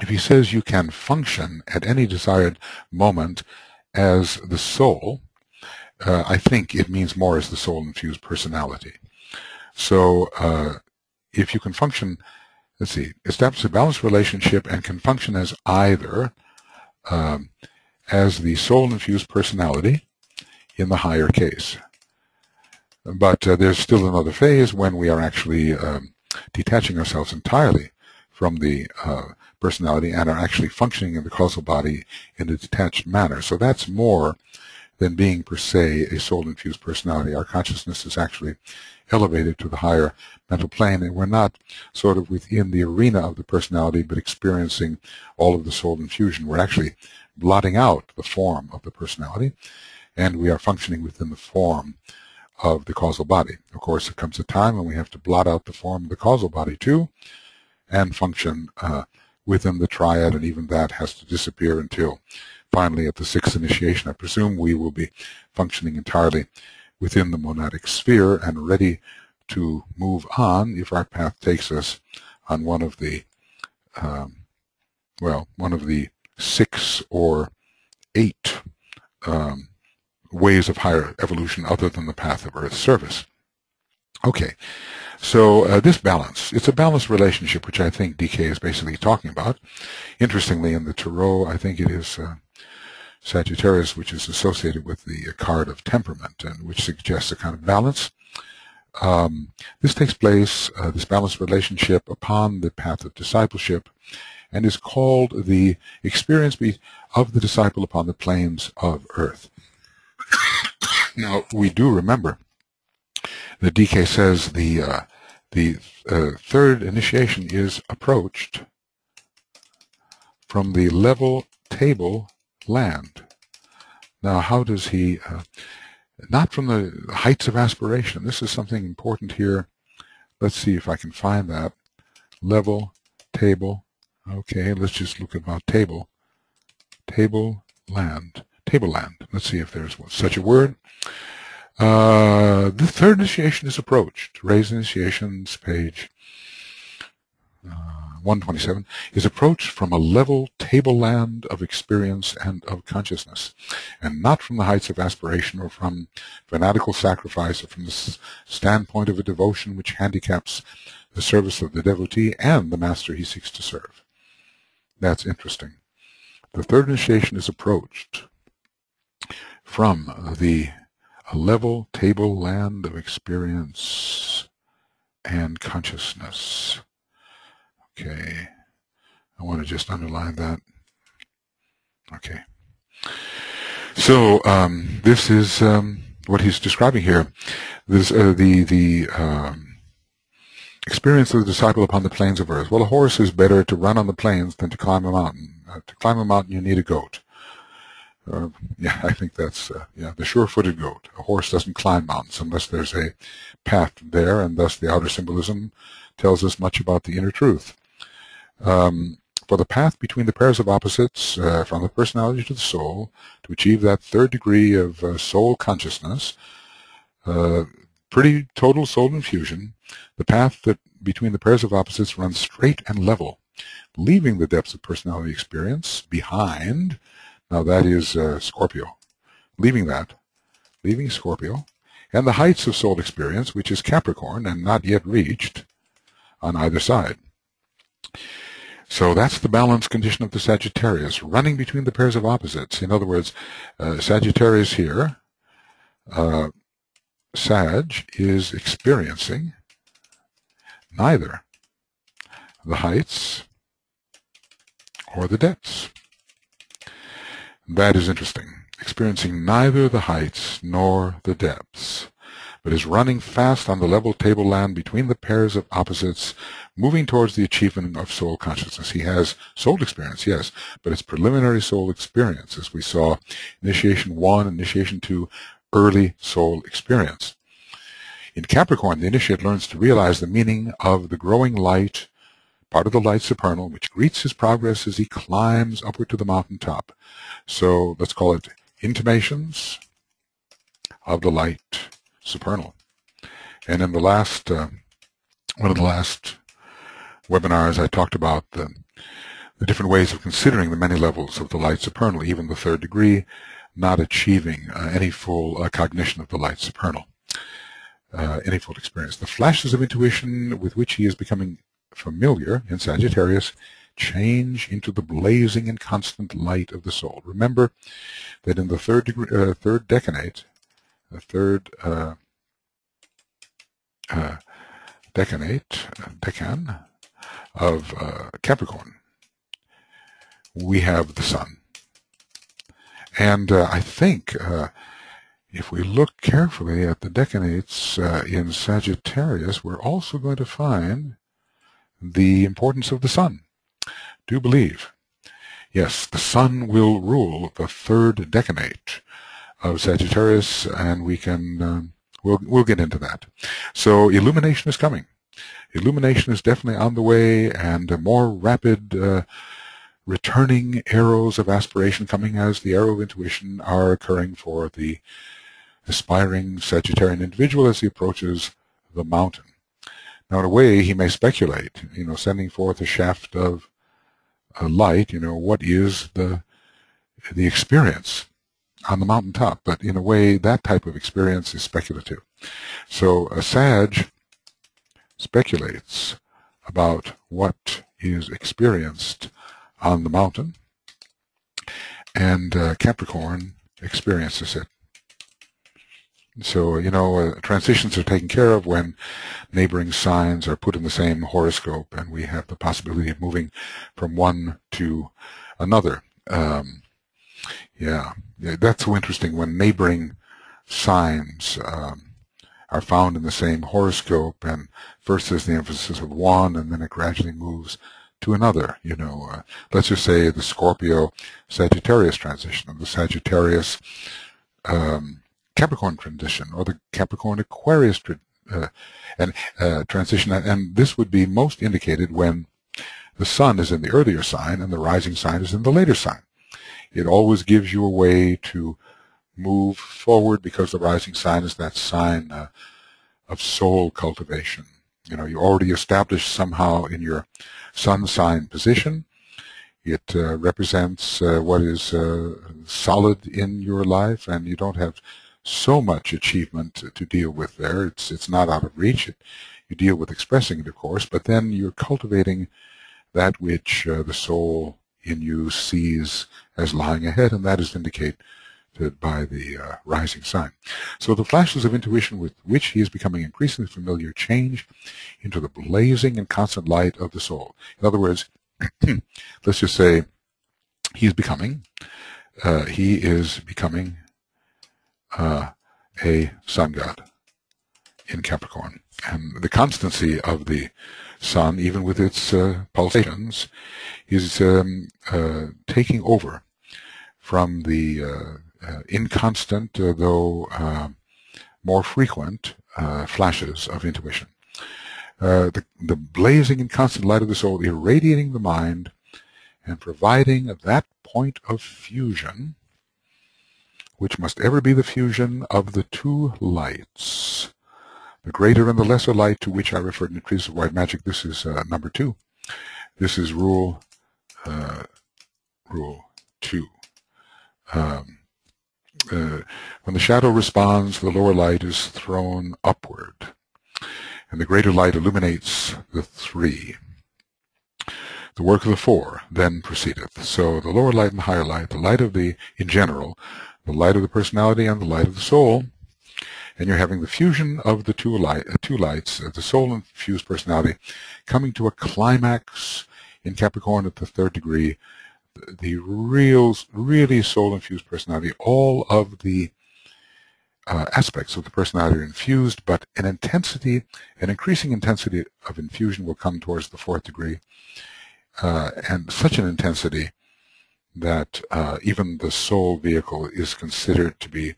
if he says you can function at any desired moment as the soul, I think it means more as the soul-infused personality. So if you can function, let's see, establish a balanced relationship and can function as either as the soul-infused personality in the higher case. But there's still another phase when we are actually detaching ourselves entirely from the personality and are actually functioning in the causal body in a detached manner. So that's more than being per se a soul-infused personality. Our consciousness is actually elevated to the higher mental plane, and we're not sort of within the arena of the personality but experiencing all of the soul infusion. We're actually blotting out the form of the personality, and we are functioning within the form of the causal body. Of course, there comes a time when we have to blot out the form of the causal body too and function within the triad, and even that has to disappear until finally at the sixth initiation, I presume, we will be functioning entirely within the monadic sphere and ready to move on if our path takes us on one of the, one of the 6 or 8 ways of higher evolution other than the path of Earth's service. Okay, so this balance, it's a balanced relationship, which I think DK is basically talking about. Interestingly, in the Tarot, I think it is Sagittarius, which is associated with the card of temperament, and which suggests a kind of balance. This takes place, this balanced relationship, upon the path of discipleship, and is called the experience of the disciple upon the planes of Earth. Now, we do remember that DK says the third initiation is approached from the level table land. Now, how does he, not from the heights of aspiration. This is something important here. Let's see if I can find that. Level, table. Okay, let's just look about table. Table, land. Tableland. Let's see if there's such a word. The third initiation is approached. Raised initiations, page 127, is approached from a level tableland of experience and of consciousness, and not from the heights of aspiration or from fanatical sacrifice or from the standpoint of a devotion which handicaps the service of the devotee and the master he seeks to serve. That's interesting. The third initiation is approached from the level tableland of experience and consciousness. Okay, I want to just underline that. Okay, so this is what he's describing here. This the experience of the disciple upon the plains of Earth. Well, a horse is better to run on the plains than to climb a mountain. To climb a mountain, you need a goat. Yeah, I think that's the sure-footed goat. A horse doesn't climb mountains unless there's a path there, and thus the outer symbolism tells us much about the inner truth. For the path between the pairs of opposites, from the personality to the soul, to achieve that third degree of soul consciousness, pretty total soul infusion, the path that between the pairs of opposites runs straight and level, leaving the depths of personality experience behind. Now that is Scorpio. Leaving Scorpio, and the heights of soul experience, which is Capricorn and not yet reached, on either side. So that's the balance condition of the Sagittarius, running between the pairs of opposites. In other words, Sagittarius here, Sag is experiencing neither the heights or the depths. That is interesting. Experiencing neither the heights nor the depths, but is running fast on the level tableland between the pairs of opposites, moving towards the achievement of soul consciousness. He has soul experience, yes, but it's preliminary soul experience, as we saw, Initiation 1, Initiation 2, early soul experience. In Capricorn, the initiate learns to realize the meaning of the growing light, part of the light supernal, which greets his progress as he climbs upward to the mountaintop. So let's call it intimations of the light supernal. And in the last, one of the last webinars, I talked about the different ways of considering the many levels of the light supernal, even the third degree, not achieving any full cognition of the light supernal, any full experience. The flashes of intuition with which he is becoming familiar in Sagittarius change into the blazing and constant light of the soul. Remember that in the third decan of Capricorn, we have the sun. And I think if we look carefully at the decanates in Sagittarius, we're also going to find the importance of the sun. Do believe. Yes, the sun will rule the third decanate of Sagittarius, and we can we'll get into that. So illumination is coming. Illumination is definitely on the way, and more rapid returning arrows of aspiration coming as the arrow of intuition are occurring for the aspiring Sagittarian individual as he approaches the mountain. Now, in a way, he may speculate, sending forth a shaft of light, what is the experience on the mountaintop? But in a way, that type of experience is speculative. So a Sag speculates about what is experienced on the mountain, and Capricorn experiences it. So, transitions are taken care of when neighboring signs are put in the same horoscope, and we have the possibility of moving from one to another. Yeah, that's so interesting when neighboring signs are found in the same horoscope, and first there's the emphasis of one, and then it gradually moves to another. Let's just say the Scorpio Sagittarius transition, or the Sagittarius Capricorn transition, or the Capricorn Aquarius transition, and this would be most indicated when the sun is in the earlier sign and the rising sign is in the later sign. It always gives you a way to move forward because the rising sign is that sign of soul cultivation. You already established somehow in your sun sign position. It represents what is solid in your life, and you don't have so much achievement to deal with there. It's not out of reach. You deal with expressing it, of course, but then you're cultivating that which the soul in you sees as lying ahead, and that is indicated by the rising sign. So the flashes of intuition with which he is becoming increasingly familiar change into the blazing and constant light of the soul. In other words, let's just say he is becoming a sun god in Capricorn. And the constancy of the sun, even with its pulsations, is taking over from the inconstant, though more frequent, flashes of intuition. The blazing and constant light of the soul irradiating the mind and providing that point of fusion, which must ever be the fusion of the two lights, the greater and the lesser light, to which I referred in the Treatise of White Magic. This is number 2. This is rule 2. When the shadow responds, the lower light is thrown upward, and the greater light illuminates the 3. The work of the 4 then proceedeth. So the lower light and the higher light, the light of in general, the light of the personality and the light of the soul, and you're having the fusion of the two lights, the soul and fused personality, coming to a climax in Capricorn at the 3rd degree. The really soul-infused personality, all of the aspects of the personality are infused, but an increasing intensity of infusion will come towards the 4th degree, and such an intensity that even the soul vehicle is considered to be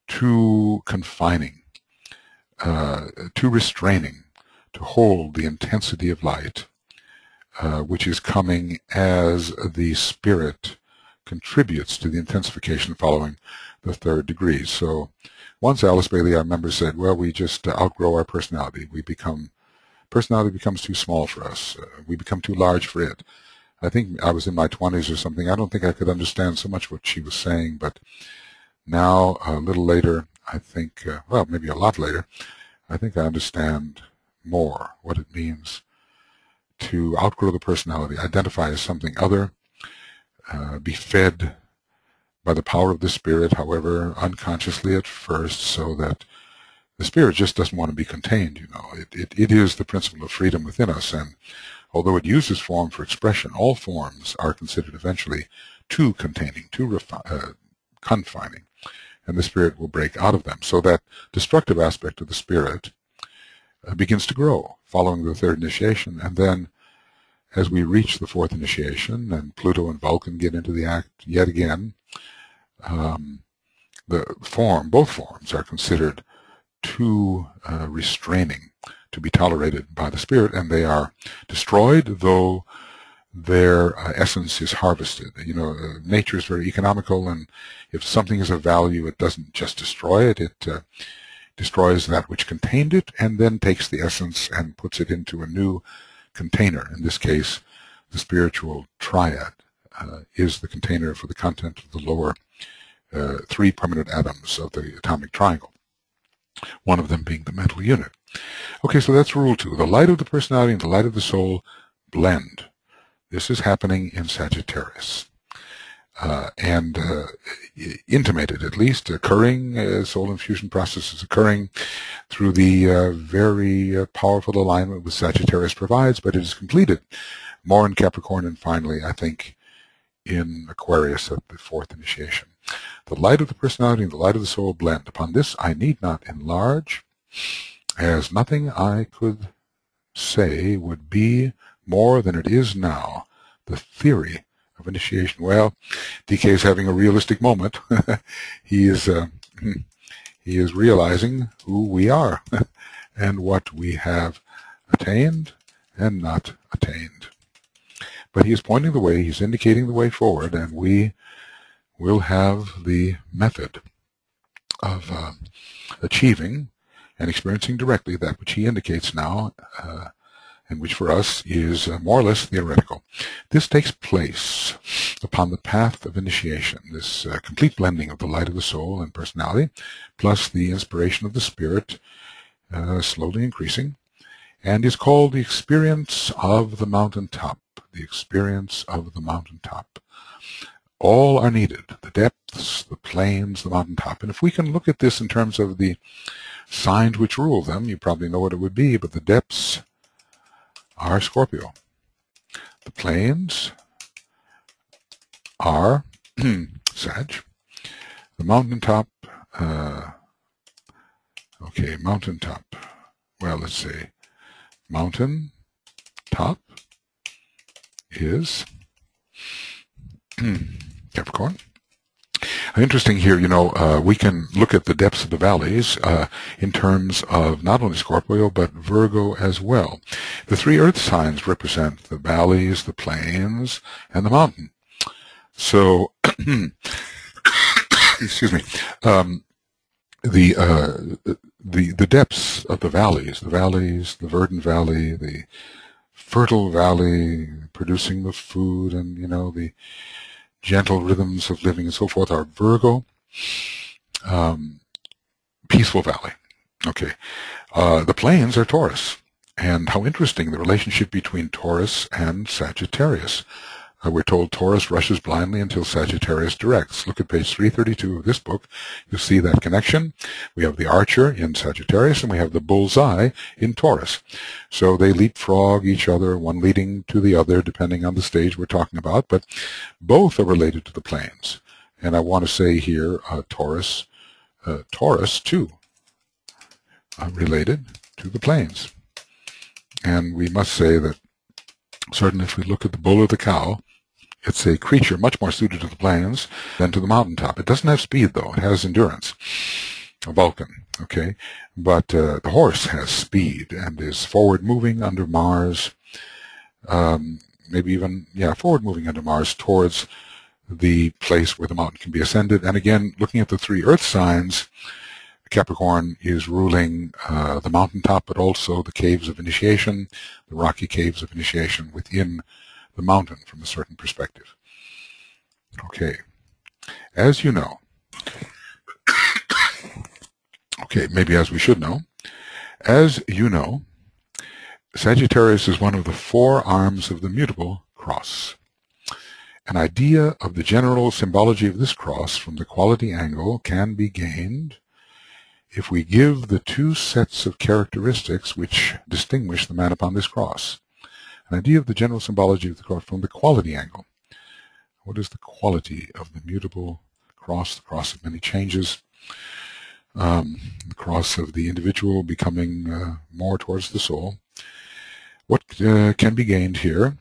too confining too restraining to hold the intensity of light, which is coming as the spirit contributes to the intensification following the third degree. So once Alice Bailey, I remember, said, well, we just outgrow our personality. Personality becomes too small for us. We become too large for it. I think I was in my 20s or something. I don't think I could understand so much what she was saying, but now, a little later, I think, well, maybe a lot later, I think I understand more what it means to outgrow the personality, identify as something other, be fed by the power of the spirit, however unconsciously at first, so that the spirit just doesn't want to be contained. You know, it is the principle of freedom within us, and although it uses form for expression, all forms are considered eventually too containing, too confining, and the spirit will break out of them. So that destructive aspect of the spirit begins to grow following the third initiation, and then as we reach the fourth initiation and Pluto and Vulcan get into the act yet again, both forms are considered too restraining to be tolerated by the spirit, and they are destroyed, though their essence is harvested. You know, nature is very economical, and if something is of value, it doesn't just destroy it, it destroys that which contained it, and then takes the essence and puts it into a new container. In this case, the spiritual triad is the container for the content of the lower three permanent atoms of the atomic triangle, one of them being the mental unit. Okay, so that's rule 2. The light of the personality and the light of the soul blend. This is happening in Sagittarius. And intimated, at least, occurring, soul infusion process is occurring through the very powerful alignment which Sagittarius provides, but it is completed more in Capricorn and finally, I think, in Aquarius at the fourth initiation. The light of the personality and the light of the soul blend. Upon this I need not enlarge, as nothing I could say would be more than it is now the theory of initiation. Well, DK is having a realistic moment. he is realizing who we are and what we have attained and not attained. But he is pointing the way, he's indicating the way forward, and we will have the method of achieving and experiencing directly that which he indicates now, and which for us is more or less theoretical. This takes place upon the path of initiation, this complete blending of the light of the soul and personality, plus the inspiration of the spirit, slowly increasing, and is called the experience of the mountaintop. The experience of the mountaintop. All are needed, the depths, the plains, the mountaintop. And if we can look at this in terms of the signs which rule them, you probably know what it would be, but the depths are Scorpio. The plains are Sag. The mountaintop, okay, mountaintop. Well, let's say mountain top is Capricorn. Interesting here, you know, we can look at the depths of the valleys in terms of not only Scorpio, but Virgo as well. The three earth signs represent the valleys, the plains, and the mountain. So, excuse me, the depths of the valleys, the verdant valley, the fertile valley producing the food, and, you know, the gentle rhythms of living and so forth are Virgo. Peaceful valley. Okay. The plains are Taurus. And how interesting the relationship between Taurus and Sagittarius. We're told Taurus rushes blindly until Sagittarius directs. Look at page 332 of this book. You'll see that connection. We have the archer in Sagittarius, and we have the bullseye in Taurus. So they leapfrog each other, one leading to the other, depending on the stage we're talking about. But both are related to the plains. And I want to say here, Taurus too, related to the plains. And we must say that certainly if we look at the bull or the cow, it's a creature much more suited to the plains than to the mountaintop. It doesn't have speed, though. It has endurance. Vulcan, okay? But the horse has speed and is forward moving under Mars, maybe even, forward moving under Mars towards the place where the mountain can be ascended. And again, looking at the 3 earth signs, Capricorn is ruling the mountaintop, but also the caves of initiation, the rocky caves of initiation within the mountain from a certain perspective. Okay, as you know, okay, maybe as we should know, as you know, Sagittarius is one of the 4 arms of the mutable cross. An idea of the general symbology of this cross from the quality angle can be gained if we give the 2 sets of characteristics which distinguish the man upon this cross. An idea of the general symbology of the cross from the quality angle. What is the quality of the mutable cross, the cross of many changes, the cross of the individual becoming more towards the soul? What can be gained here?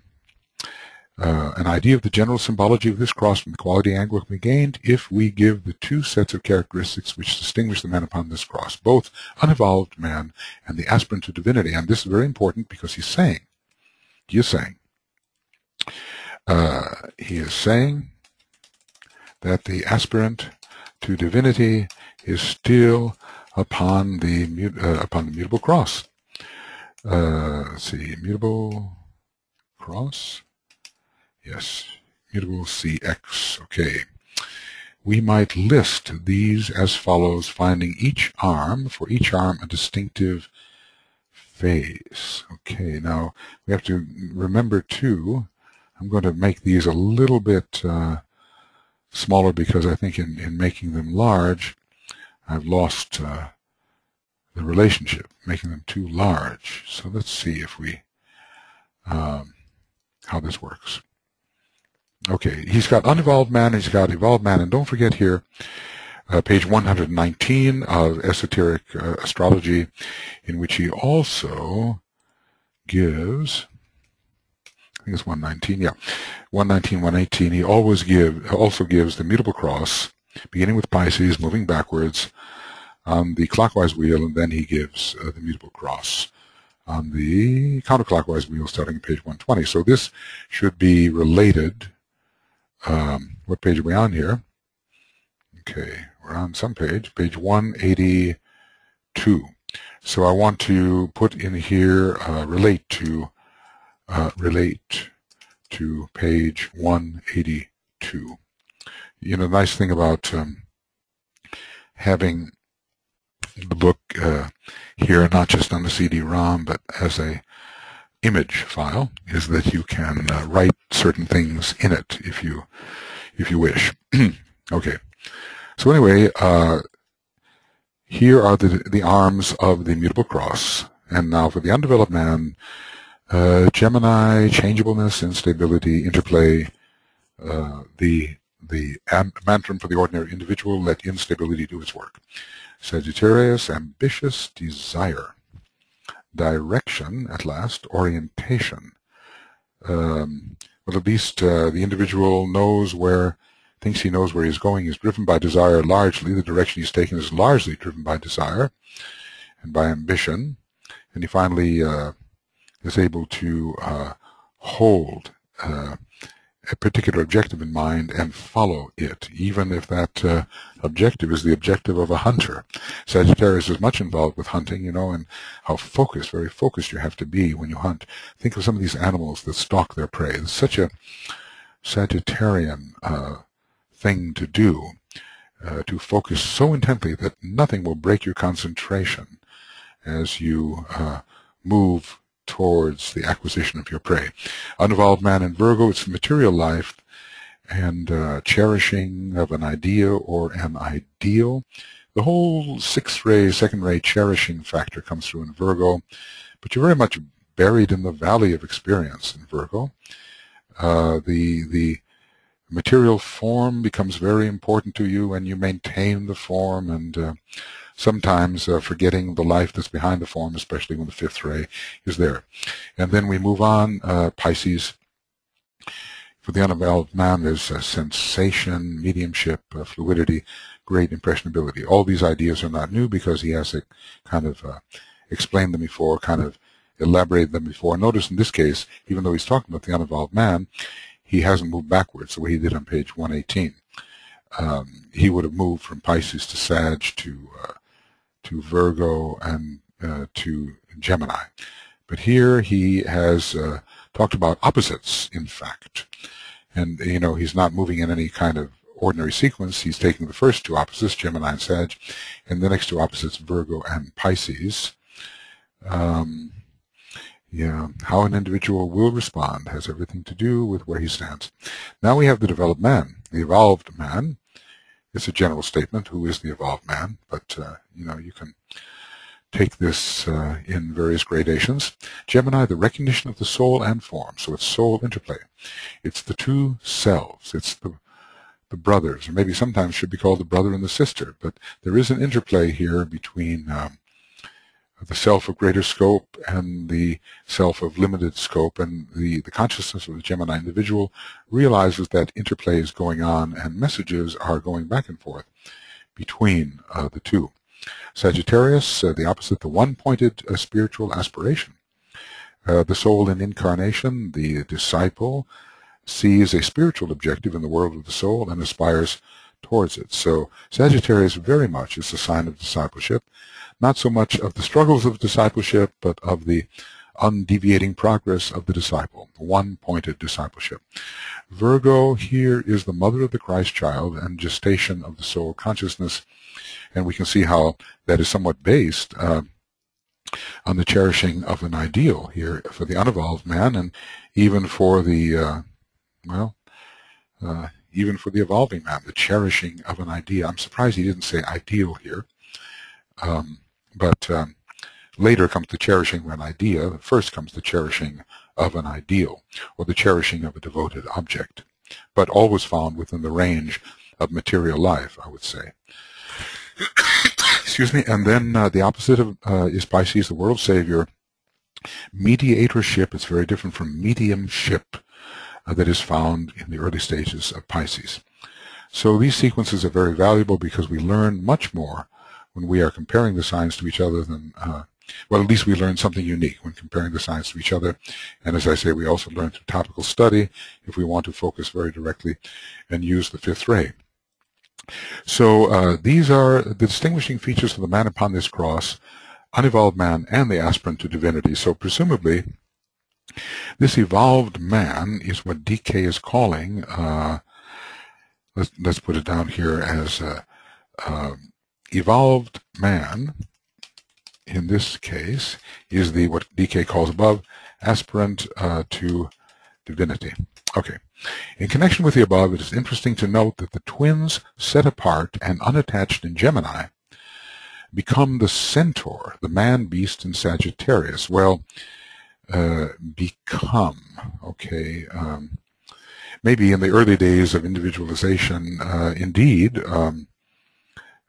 An idea of the general symbology of this cross from the quality angle can be gained if we give the 2 sets of characteristics which distinguish the man upon this cross, both unevolved man and the aspirant to divinity. And this is very important because he is saying that the aspirant to divinity is still upon the mutable cross. Let's see, mutable cross. Yes, mutable CX. Okay. We might list these as follows, finding for each arm a distinctive phase. Okay, now we have to remember too, I'm going to make these a little bit smaller because I think in making them large, I've lost the relationship, making them too large. So let's see if we, how this works. Okay, he's got unevolved man, he's got evolved man, and don't forget here, page 119 of Esoteric Astrology, in which he also gives, I think it's 119, 119, 118, he also gives the mutable cross, beginning with Pisces, moving backwards on the clockwise wheel, and then he gives the mutable cross on the counterclockwise wheel starting at page 120. So this should be related. What page are we on here? Okay, we're on some page 182. So I want to put in here relate to page 182. You know, the nice thing about having the book here, not just on the CD-ROM, but as a image file, is that you can write certain things in it if you wish. Okay. So anyway, here are the arms of the mutable cross. And now for the undeveloped man, Gemini, changeableness, instability, interplay, the mantra for the ordinary individual, let instability do its work. Sagittarius, ambitious desire. Direction, at last, orientation. Well, at least the individual thinks he knows where he's going. He's driven by desire largely. The direction he's taken is largely driven by desire and by ambition. And he finally is able to hold a particular objective in mind and follow it, even if that objective is the objective of a hunter. Sagittarius is much involved with hunting, you know, and how focused, very focused you have to be when you hunt. Think of some of these animals that stalk their prey. It's such a Sagittarian thing to do, to focus so intently that nothing will break your concentration as you move towards the acquisition of your prey. Unevolved man in Virgo, it's the material life and cherishing of an idea or an ideal. The whole second-ray cherishing factor comes through in Virgo, but you're very much buried in the valley of experience in Virgo. The material form becomes very important to you, and you maintain the form, and sometimes forgetting the life that's behind the form, especially when the fifth ray is there. And then we move on, Pisces. For the unevolved man, there's sensation, mediumship, fluidity, great impressionability. All these ideas are not new because he has kind of explained them before, kind of elaborated them before. Notice in this case, even though he's talking about the unevolved man, he hasn't moved backwards the way he did on page 118. He would have moved from Pisces to Sag to Virgo and to Gemini. But here he has talked about opposites, in fact. And, you know, he's not moving in any kind of ordinary sequence. He's taking the first two opposites, Gemini and Sag, and the next two opposites, Virgo and Pisces. Yeah, how an individual will respond has everything to do with where he stands. Now we have the developed man, the evolved man. It's a general statement, who is the evolved man, but, you know, you can take this in various gradations. Gemini, the recognition of the soul and form. So it's soul interplay. It's the two selves. It's the brothers, or maybe sometimes should be called the brother and the sister. But there is an interplay here between the self of greater scope and the self of limited scope. And the consciousness of the Gemini individual realizes that interplay is going on and messages are going back and forth between the two. Sagittarius, the opposite, the one-pointed spiritual aspiration. The soul in incarnation, the disciple, sees a spiritual objective in the world of the soul and aspires towards it. So Sagittarius very much is the sign of discipleship, not so much of the struggles of discipleship, but of the undeviating progress of the disciple, one-pointed discipleship. Virgo here is the mother of the Christ child and gestation of the soul consciousness. And we can see how that is somewhat based on the cherishing of an ideal here for the unevolved man, and even for the, even for the evolving man, the cherishing of an idea. I'm surprised he didn't say ideal here. But later comes the cherishing of an idea. First comes the cherishing of an ideal, or the cherishing of a devoted object, but always found within the range of material life, I would say. Excuse me. And then the opposite of is Pisces, the world savior. Mediatorship is very different from mediumship that is found in the early stages of Pisces. So these sequences are very valuable because we learn much more when we are comparing the signs to each other than, well, at least we learn something unique when comparing the signs to each other. And as I say, we also learn through topical study if we want to focus very directly and use the fifth ray. So these are the distinguishing features of the man upon this cross, unevolved man, and the aspirant to divinity. So presumably, this evolved man is what DK is calling, let's put it down here as evolved man, in this case, is the what DK calls above, aspirant to divinity. Okay. In connection with the above, it is interesting to note that the twins set apart and unattached in Gemini become the centaur, the man-beast in Sagittarius. Well, become, okay. Maybe in the early days of individualization, indeed,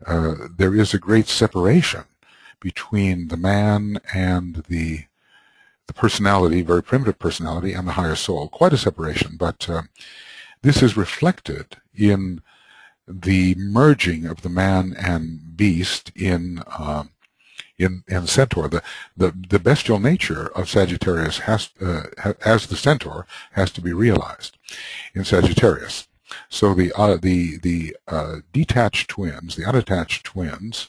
there is a great separation between the man and the personality, very primitive personality, and the higher soul. Quite a separation, but this is reflected in the merging of the man and beast in Centaur. The bestial nature of Sagittarius as the Centaur has to be realized in Sagittarius. So the detached twins, the unattached twins,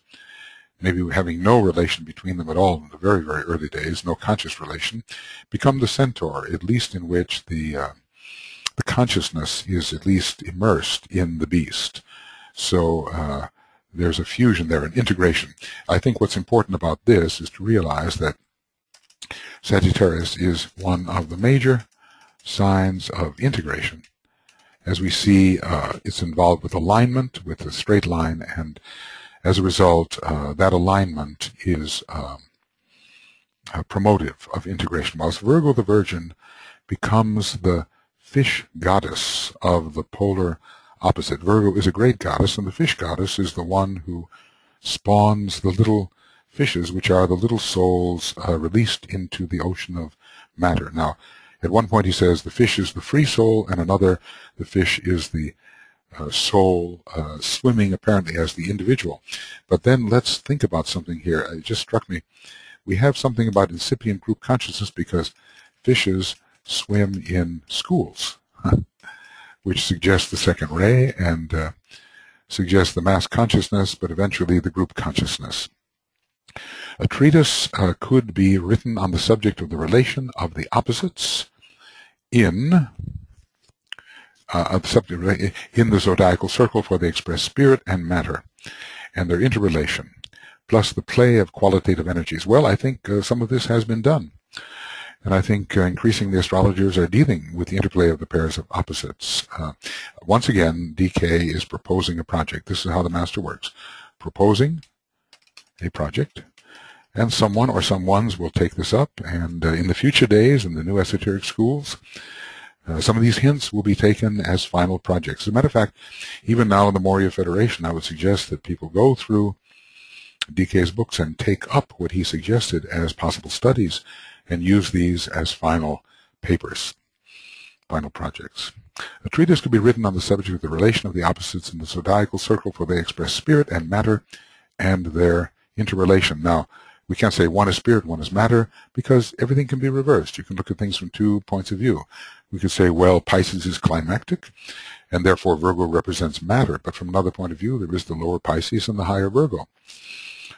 maybe having no relation between them at all in the very, very early days, no conscious relation, become the centaur, at least in which the consciousness is at least immersed in the beast. So there's a fusion there, an integration. I think what's important about this is to realize that Sagittarius is one of the major signs of integration. As we see, it's involved with alignment, with a straight line, and as a result, that alignment is promotive of integration. Whilst Virgo the Virgin becomes the fish goddess of the polar opposite. Virgo is a great goddess, and the fish goddess is the one who spawns the little fishes, which are the little souls released into the ocean of matter. Now, At one point he says the fish is the free soul, and another, the fish is the soul swimming apparently as the individual. But then let's think about something here. It just struck me. We have something about incipient group consciousness because fishes swim in schools, which suggests the second ray and suggests the mass consciousness, but eventually the group consciousness. A treatise could be written on the subject of the relation of the opposites in the zodiacal circle, for they express spirit and matter and their interrelation, plus the play of qualitative energies. Well, I think some of this has been done. And I think increasingly astrologers are dealing with the interplay of the pairs of opposites. Once again, DK is proposing a project. This is how the master works. Proposing a project, and someone or someones will take this up, and in the future days, in the new esoteric schools, some of these hints will be taken as final projects. As a matter of fact, even now in the Morya Federation, I would suggest that people go through DK's books and take up what he suggested as possible studies and use these as final papers, final projects. A treatise could be written on the subject of the relation of the opposites in the zodiacal circle, for they express spirit and matter and their interrelation. Now, we can't say one is spirit, one is matter, because everything can be reversed. You can look at things from 2 points of view. We could say, well, Pisces is climactic, and therefore Virgo represents matter. But from another point of view, there is the lower Pisces and the higher Virgo.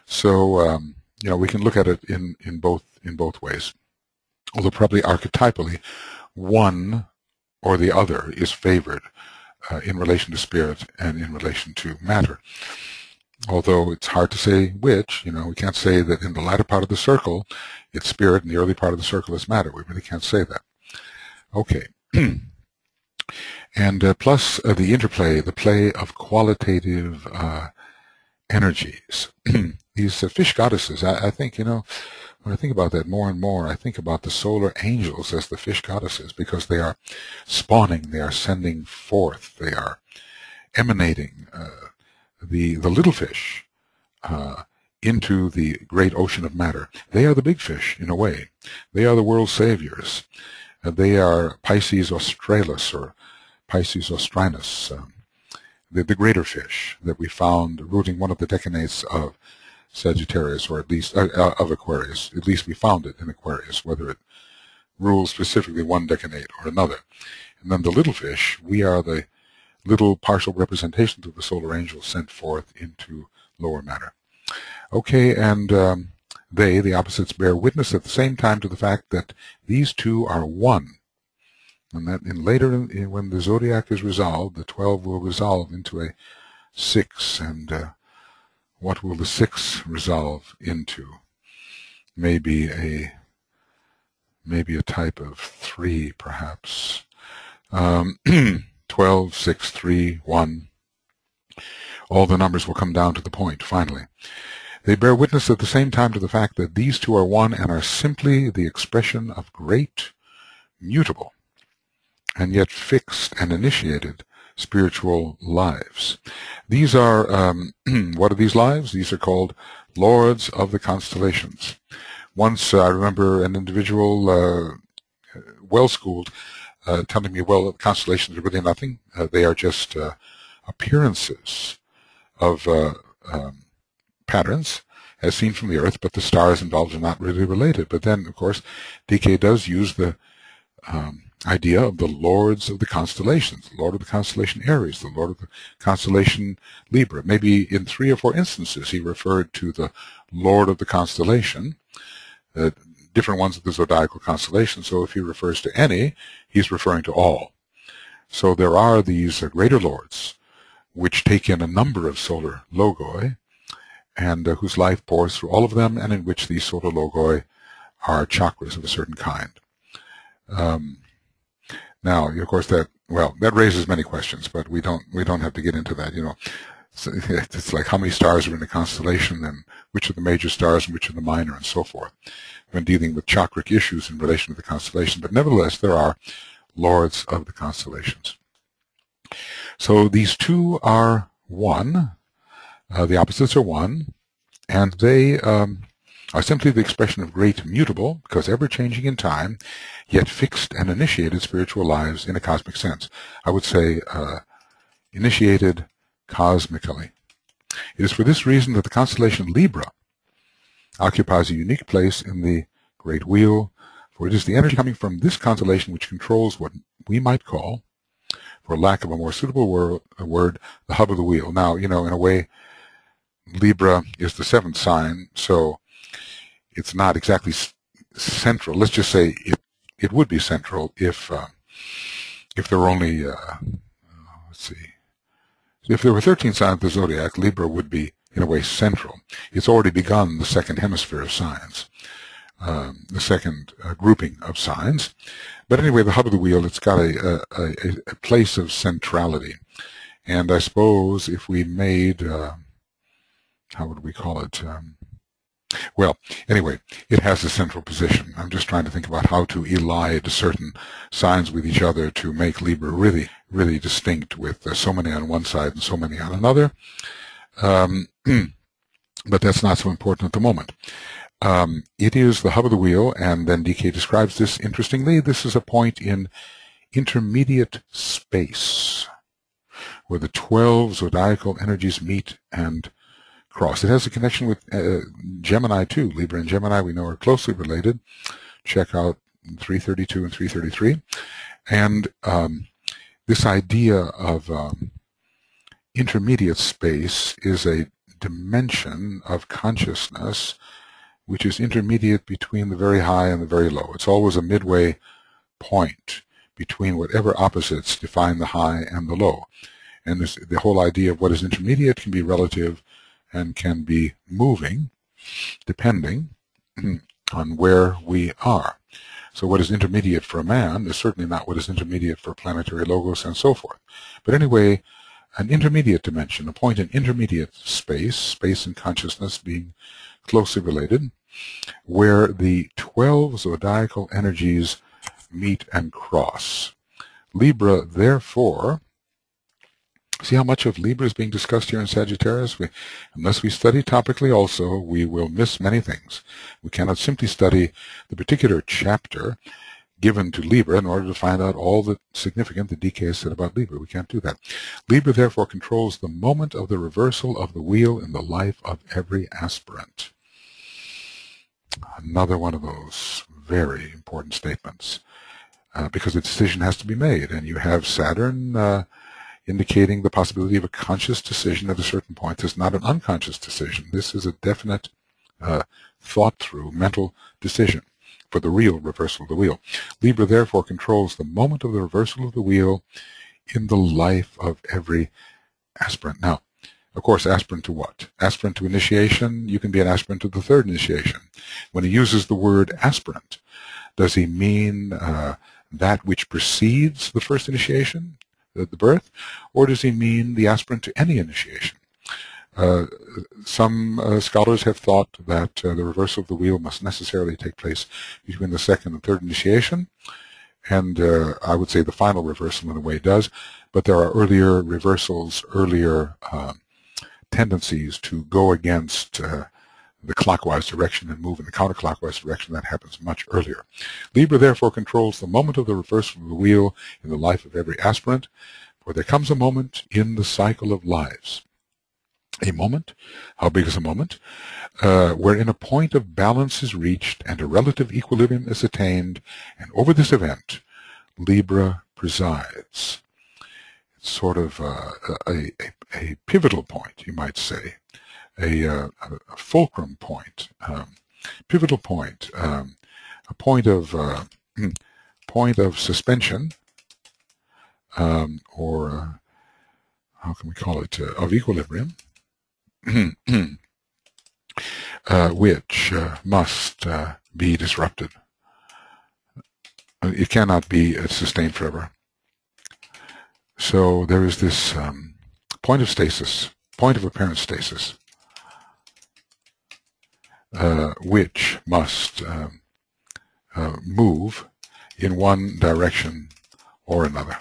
So, we can look at it in both ways. Although probably archetypally, one or the other is favored in relation to spirit and in relation to matter. Although it's hard to say which, we can't say that in the latter part of the circle it's spirit and the early part of the circle is matter. We really can't say that. Okay. And plus the interplay, the play of qualitative energies. These fish goddesses, I think, when I think about that more and more, I think about the solar angels as the fish goddesses, because they are spawning, they are sending forth, they are emanating the little fish into the great ocean of matter. They are the big fish, in a way. They are the world saviors. They are Pisces australis or Pisces austrinus, the greater fish that we found rooting one of the decanates of Sagittarius, or at least of Aquarius. At least we found it in Aquarius, whether it rules specifically one decanate or another. And then the little fish, we are the little partial representations of the solar angels sent forth into lower matter. Okay, and they, the opposites, bear witness at the same time to the fact that these two are one. And that when the zodiac is resolved, the 12 will resolve into a 6, and what will the 6 resolve into? Maybe a type of 3, perhaps. 12, 6, 3, 1. All the numbers will come down to the point, finally. They bear witness at the same time to the fact that these two are one and are simply the expression of great, mutable, and yet fixed and initiated spiritual lives. These are, what are these lives? These are called Lords of the Constellations. Once I remember an individual, well-schooled, telling me, well, the constellations are really nothing. They are just appearances of patterns as seen from the Earth, but the stars involved are not really related. But then, of course, DK does use the idea of the Lords of the Constellations, the Lord of the Constellation Aries, the Lord of the Constellation Libra. Maybe in 3 or 4 instances he referred to the Lord of the Constellation, different ones of the zodiacal constellation. So if he refers to any, he's referring to all. So there are these greater lords which take in a number of solar logoi, and whose life pours through all of them, and in which these solar logoi are chakras of a certain kind. Now, of course, that raises many questions, but we don't have to get into that. It's like how many stars are in a constellation, and which are the major stars and which are the minor, and so forth, when dealing with chakric issues in relation to the constellation. But nevertheless, there are lords of the constellations. So these two are one. The opposites are one, and they are simply the expression of great mutable, because ever-changing in time, yet fixed and initiated spiritual lives in a cosmic sense. I would say initiated cosmically. It is for this reason that the constellation Libra occupies a unique place in the Great Wheel, for it is the energy coming from this constellation which controls what we might call, for lack of a more suitable word, the hub of the wheel. Now, in a way, Libra is the 7th sign, so it's not exactly central. Let's just say it would be central if there were only, let's see, if there were 13 signs of the zodiac, Libra would be, in a way, central. It's already begun the second hemisphere of signs, the second grouping of signs. But anyway, the hub of the wheel, it's got a place of centrality. And I suppose if we made, how would we call it? Well, anyway, it has a central position. I'm just trying to think about how to elide certain signs with each other to make Libra really, really distinct, with so many on one side and so many on another. But that's not so important at the moment. It is the hub of the wheel, and then DK describes this interestingly. This is a point in intermediate space where the 12 zodiacal energies meet and cross. It has a connection with Gemini too. Libra and Gemini, we know, are closely related. Check out 332 and 333. And this idea of intermediate space is a dimension of consciousness which is intermediate between the very high and the very low. It's always a midway point between whatever opposites define the high and the low. And the whole idea of what is intermediate can be relative and can be moving depending on where we are. So what is intermediate for a man is certainly not what is intermediate for planetary logos and so forth. But anyway, an intermediate dimension, a point in intermediate space and consciousness being closely related, where the 12 zodiacal energies meet and cross. Libra, therefore, see how much of Libra is being discussed here in Sagittarius? Unless we study topically also, we will miss many things. We cannot simply study the particular chapter given to Libra in order to find out all the significant that DK has said about Libra. We can't do that. Libra, therefore, controls the moment of the reversal of the wheel in the life of every aspirant. Another one of those very important statements, because a decision has to be made, and you have Saturn indicating the possibility of a conscious decision at a certain point. This is not an unconscious decision. This is a definite, thought-through, mental decision for the real reversal of the wheel. Libra, therefore, controls the moment of the reversal of the wheel in the life of every aspirant. Now, of course, aspirant to what? Aspirant to initiation. You can be an aspirant to the third initiation. When he uses the word aspirant, does he mean that which precedes the first initiation, the birth, or does he mean the aspirant to any initiation? Some scholars have thought that the reversal of the wheel must necessarily take place between the second and third initiation, and I would say the final reversal in a way does, but there are earlier reversals, earlier tendencies to go against the clockwise direction and move in the counterclockwise direction. That happens much earlier. Libra, therefore, controls the moment of the reversal of the wheel in the life of every aspirant, for there comes a moment in the cycle of lives. A moment, how big is a moment? Wherein a point of balance is reached and a relative equilibrium is attained, and over this event, Libra presides. It's sort of a pivotal point, you might say, a fulcrum point, pivotal point, a point of suspension, or how can we call it, of equilibrium, which must be disrupted. It cannot be sustained forever. So there is this point of stasis, point of apparent stasis, which must move in one direction or another.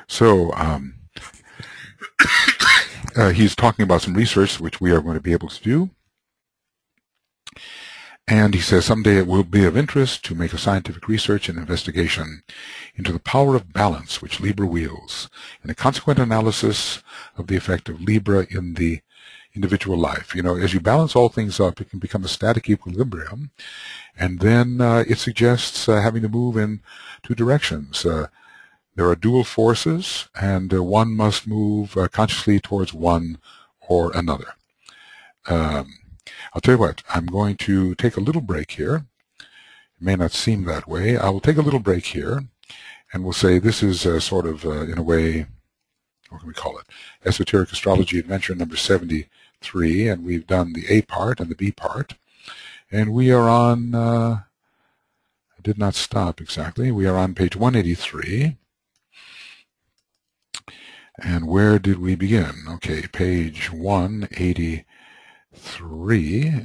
So he's talking about some research which we are going to be able to do And he says, someday it will be of interest to make a scientific research and investigation into the power of balance which Libra wields, and a consequent analysis of the effect of Libra in the individual life. You know, as you balance all things up, it can become a static equilibrium, and then it suggests having to move in two directions. There are dual forces, and one must move consciously towards one or another. I'll tell you what, I'm going to take a little break here. It may not seem that way. I will take a little break here, and we'll say this is sort of, in a way, what can we call it? Esoteric Astrology Adventure number 73, and we've done the A part and the B part. And we are on, I did not stop exactly, we are on page 183. And where did we begin? Okay, page 183.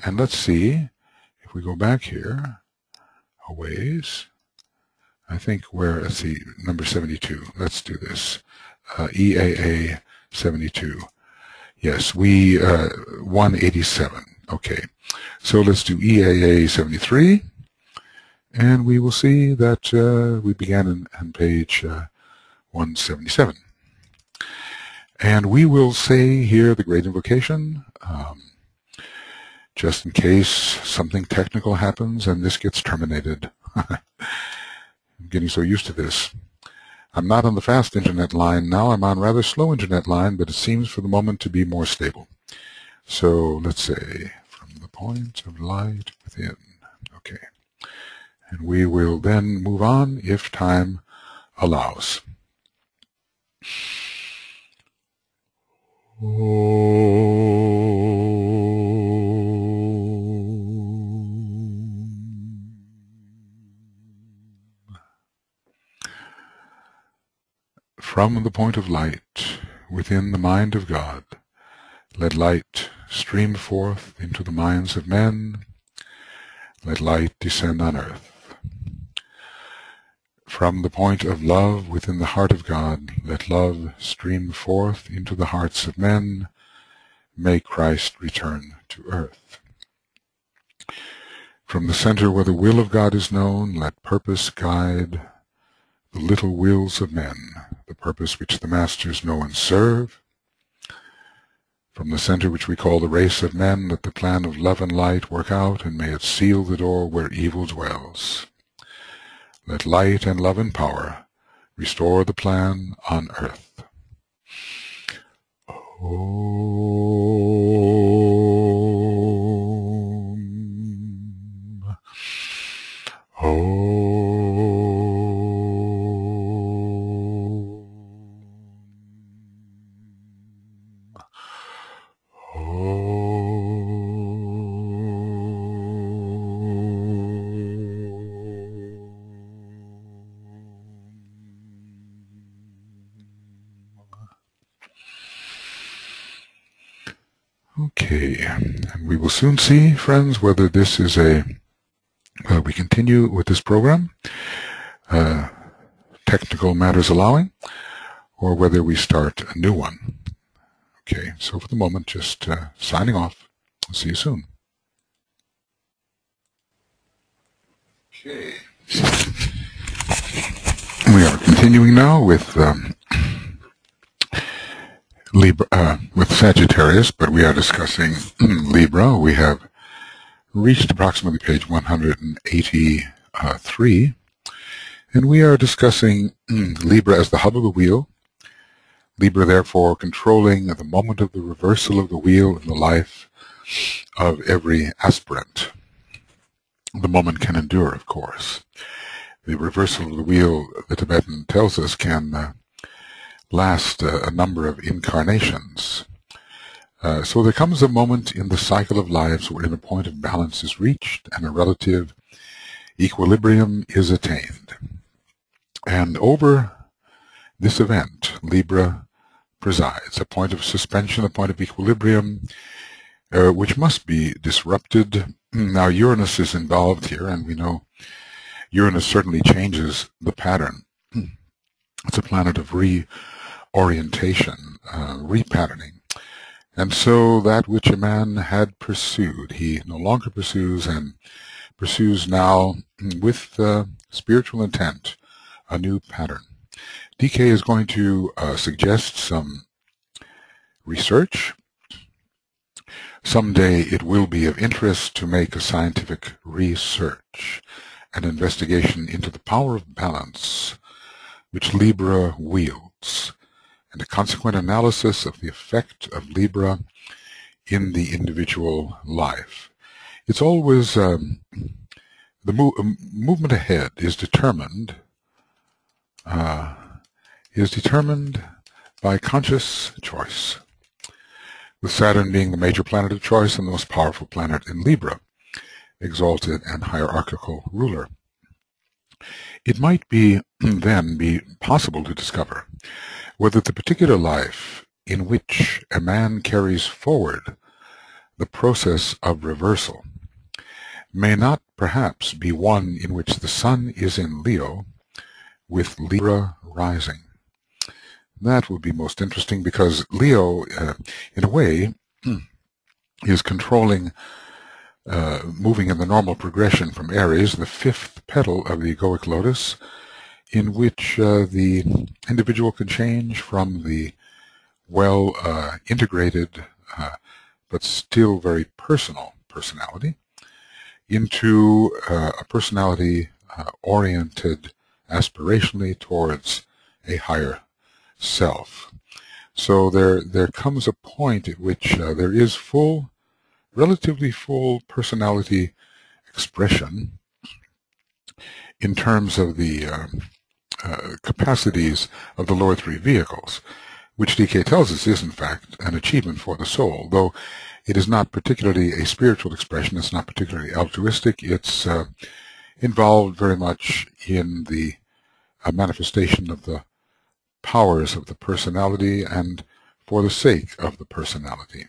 And let's see, if we go back here a ways, I think we're, let's see, number 72. Let's do this. EAA 72. Yes, 187. Okay, so let's do EAA 73. And we will see that we began on page 177. And we will say here the great invocation, just in case something technical happens and this gets terminated. I'm getting so used to this. I'm not on the fast internet line now. I'm on rather slow internet line, but it seems for the moment to be more stable. So let's say, from the point of light within. Okay. And we will then move on if time allows. From the point of light within the mind of God, let light stream forth into the minds of men. Let light descend on earth. From the point of love within the heart of God, let love stream forth into the hearts of men. May Christ return to earth. From the center where the will of God is known, let purpose guide the little wills of men, the purpose which the masters know and serve. From the center which we call the race of men, let the plan of love and light work out, and may it seal the door where evil dwells. Let light and love and power restore the plan on earth. Om. Om. Okay, and we will soon see, friends, whether this is we continue with this program, technical matters allowing, or whether we start a new one. Okay, so for the moment, just signing off. I'll see you soon. Okay. We are continuing now with Libra, with Sagittarius, but we are discussing Libra. We have reached approximately page 183, and we are discussing Libra as the hub of the wheel. Libra, therefore, controlling the moment of the reversal of the wheel in the life of every aspirant. The moment can endure, of course. The reversal of the wheel, the Tibetan tells us, can last a number of incarnations. So there comes a moment in the cycle of lives wherein a point of balance is reached and a relative equilibrium is attained. And over this event, Libra presides, a point of suspension, a point of equilibrium, which must be disrupted. Now Uranus is involved here, and we know Uranus certainly changes the pattern. It's a planet of reorientation, repatterning. And so that which a man had pursued, he no longer pursues, and pursues now, with spiritual intent, a new pattern. DK is going to suggest some research. Someday it will be of interest to make a scientific research, an investigation into the power of balance which Libra wields, and a consequent analysis of the effect of Libra in the individual life. It's always the movement ahead is determined by conscious choice, with Saturn being the major planet of choice and the most powerful planet in Libra, exalted and hierarchical ruler. It might then be possible to discover whether the particular life in which a man carries forward the process of reversal may not perhaps be one in which the Sun is in Leo with Libra rising. That would be most interesting, because Leo, in a way, is controlling, moving in the normal progression from Aries, the fifth petal of the egoic lotus, in which the individual can change from the well-integrated but still very personal personality into a personality oriented aspirationally towards a higher self. So there comes a point at which there is relatively full personality expression in terms of the capacities of the lower three vehicles, which DK tells us is in fact an achievement for the soul, though it is not particularly a spiritual expression. It's not particularly altruistic. It's involved very much in the manifestation of the powers of the personality and for the sake of the personality.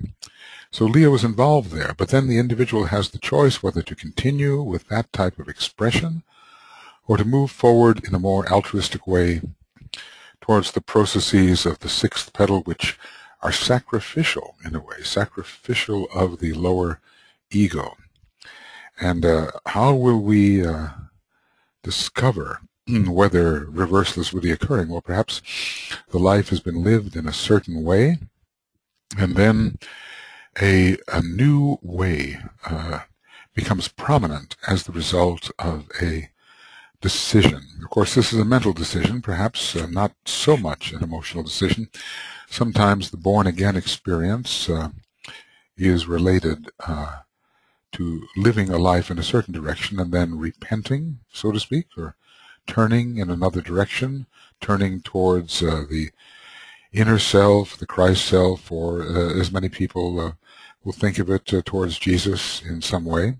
So Leo is involved there, but then the individual has the choice whether to continue with that type of expression or to move forward in a more altruistic way towards the processes of the sixth petal, which are sacrificial in a way, sacrificial of the lower ego. And how will we discover whether reversal is really occurring? Well, perhaps the life has been lived in a certain way, and then a new way becomes prominent as the result of a decision. Of course, this is a mental decision, perhaps not so much an emotional decision. Sometimes the born-again experience is related to living a life in a certain direction and then repenting, so to speak, or turning in another direction, turning towards the inner self, the Christ self, or as many people will think of it, towards Jesus in some way,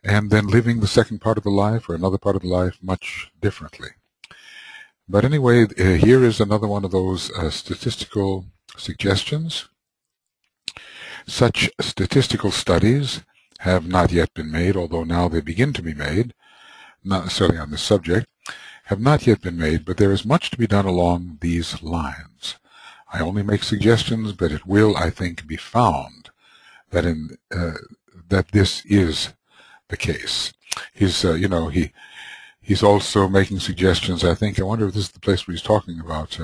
and then living the second part of the life or another part of the life much differently. But anyway, here is another one of those statistical suggestions. Such statistical studies have not yet been made, although now they begin to be made, not necessarily on this subject, have not yet been made, but there is much to be done along these lines. I only make suggestions, but it will, I think, be found that that this is the case. He's, he's also making suggestions, I think. I wonder if this is the place where he's talking about,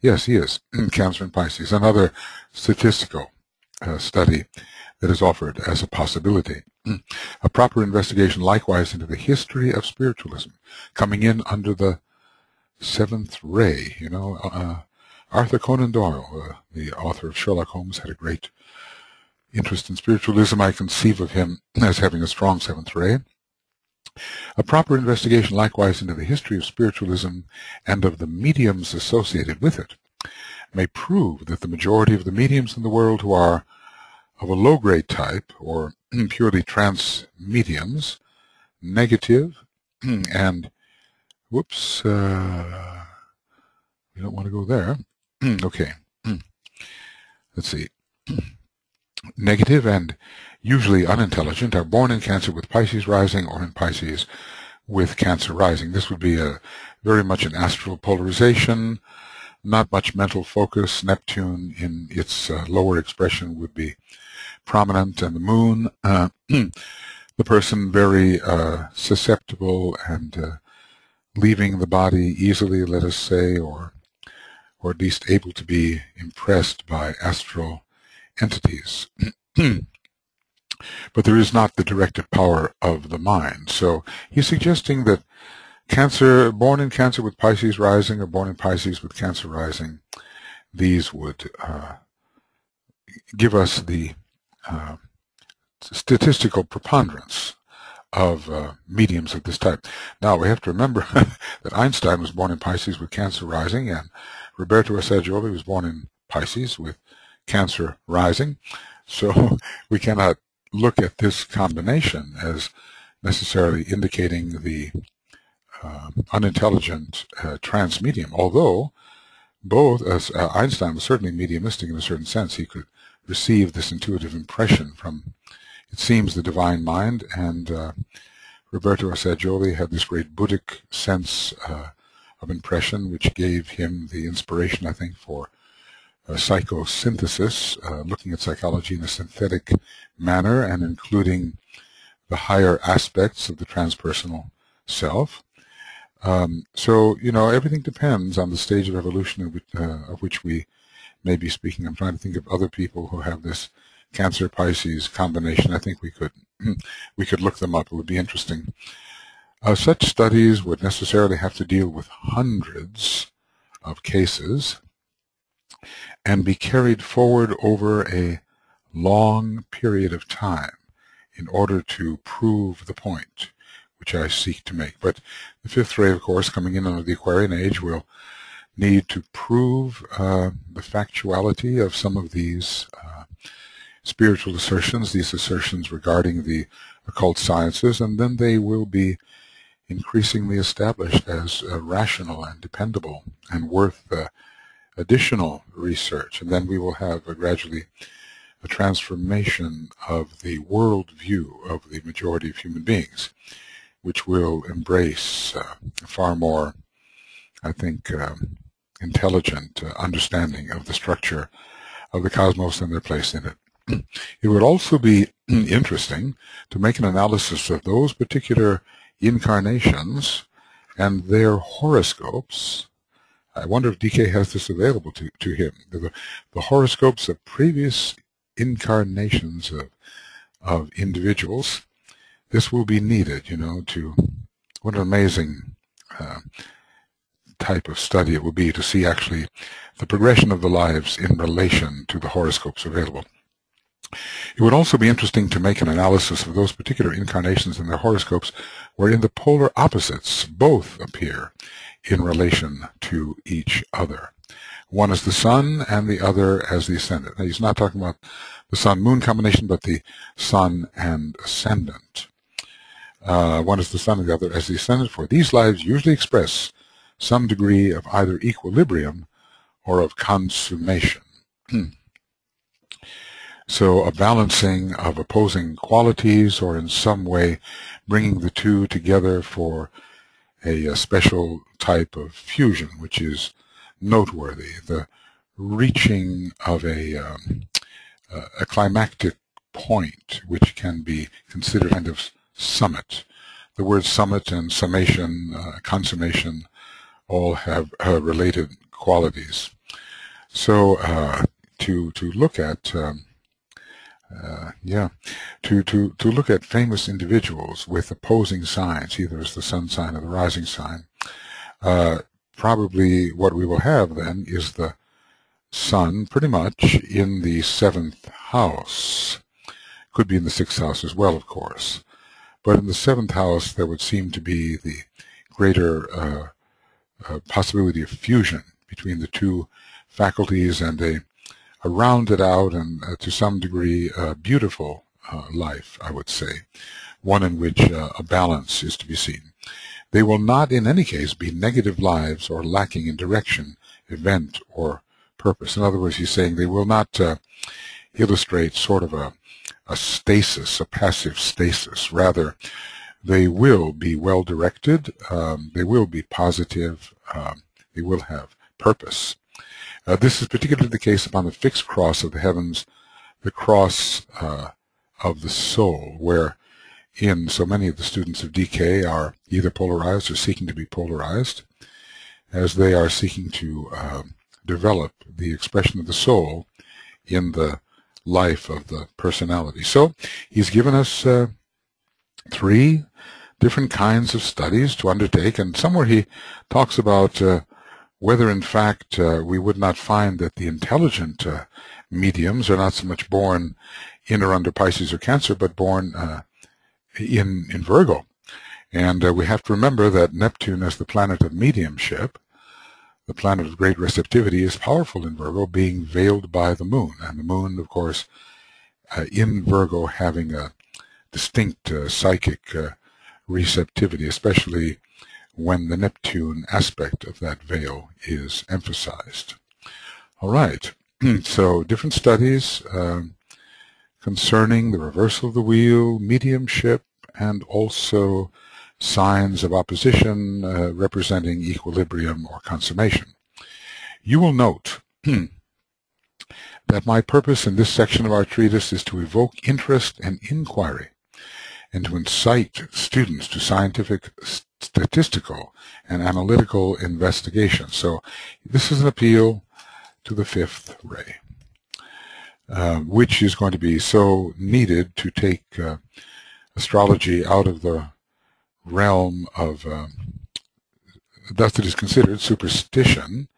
yes, he is, Cancer and Pisces, another statistical study that is offered as a possibility. A proper investigation likewise into the history of spiritualism, coming in under the seventh ray. Arthur Conan Doyle, the author of Sherlock Holmes, had a great interest in spiritualism. I conceive of him as having a strong seventh ray. A proper investigation likewise into the history of spiritualism and of the mediums associated with it may prove that the majority of the mediums in the world who are of a low-grade type, or purely trance mediums, negative, and, whoops, we don't want to go there. Okay, let's see. Negative and usually unintelligent are born in Cancer with Pisces rising or in Pisces with Cancer rising. This would be very much an astral polarization, not much mental focus. Neptune in its lower expression would be prominent, and the moon, the the person very susceptible and leaving the body easily, let us say, or at least able to be impressed by astral entities. But there is not the directive power of the mind. So he's suggesting that Cancer, born in Cancer with Pisces rising or born in Pisces with Cancer rising, these would give us the statistical preponderance of mediums of this type. Now, we have to remember that Einstein was born in Pisces with Cancer rising, and Roberto Assagioli was born in Pisces with Cancer rising. So we cannot look at this combination as necessarily indicating the unintelligent trance medium, although both, as Einstein was certainly mediumistic in a certain sense, he could receive this intuitive impression from, it seems, the divine mind, and Roberto Assagioli had this great Buddhic sense of impression, which gave him the inspiration, I think, for psychosynthesis, looking at psychology in a synthetic manner and including the higher aspects of the transpersonal self. So, you know, everything depends on the stage of evolution of which we may be speaking. I'm trying to think of other people who have this Cancer-Pisces combination. I think we could look them up. It would be interesting. Such studies would necessarily have to deal with hundreds of cases and be carried forward over a long period of time in order to prove the point which I seek to make. But the fifth ray, of course, coming in under the Aquarian age, will need to prove the factuality of some of these spiritual assertions, these assertions regarding the occult sciences, and then they will be increasingly established as rational and dependable and worth additional research. And then we will have gradually a transformation of the world view of the majority of human beings, which will embrace far more, I think, intelligent understanding of the structure of the cosmos and their place in it. It would also be interesting to make an analysis of those particular incarnations and their horoscopes. I wonder if DK has this available to him. The horoscopes of previous incarnations of individuals. This will be needed, you know, what an amazing type of study it will be to see actually the progression of the lives in relation to the horoscopes available. It would also be interesting to make an analysis of those particular incarnations in their horoscopes wherein the polar opposites both appear in relation to each other. One is the Sun and the other as the Ascendant. Now, he's not talking about the Sun-Moon combination, but the Sun and Ascendant. One is the Sun and the other as the Ascendant, for these lives usually express some degree of either equilibrium or of consummation. So a balancing of opposing qualities, or in some way bringing the two together for a special type of fusion, which is noteworthy. The reaching of a climactic point, which can be considered kind of summit. The words summit and summation, consummation, all have related qualities. So to look at to look at famous individuals with opposing signs, either as the sun sign or the rising sign, probably what we will have then is the Sun pretty much in the 7th house. Could be in the 6th house as well, of course. But in the 7th house, there would seem to be the greater possibility of fusion between the two faculties and a rounded out and to some degree beautiful life, I would say, one in which a balance is to be seen. They will not in any case be negative lives or lacking in direction, event, or purpose. In other words, he's saying they will not illustrate sort of a stasis, a passive stasis. Rather, they will be well directed, they will be positive, they will have purpose. This is particularly the case upon the fixed cross of the heavens, the cross of the soul, where in so many of the students of DK are either polarized or seeking to be polarized, as they are seeking to develop the expression of the soul in the life of the personality. So he's given us 3 different kinds of studies to undertake, and somewhere he talks about whether in fact we would not find that the intelligent mediums are not so much born in or under Pisces or Cancer, but born in Virgo. And we have to remember that Neptune, as the planet of mediumship, the planet of great receptivity, is powerful in Virgo, being veiled by the moon. And the moon, of course, in Virgo having a distinct psychic receptivity, especially when the Neptune aspect of that veil is emphasized. All right, so different studies concerning the reversal of the wheel, mediumship, and also signs of opposition representing equilibrium or consummation. You will note that my purpose in this section of our treatise is to evoke interest and inquiry, and to incite students to scientific, statistical, and analytical investigation. So this is an appeal to the 5th ray, which is going to be so needed to take astrology out of the realm of, thus it is considered superstition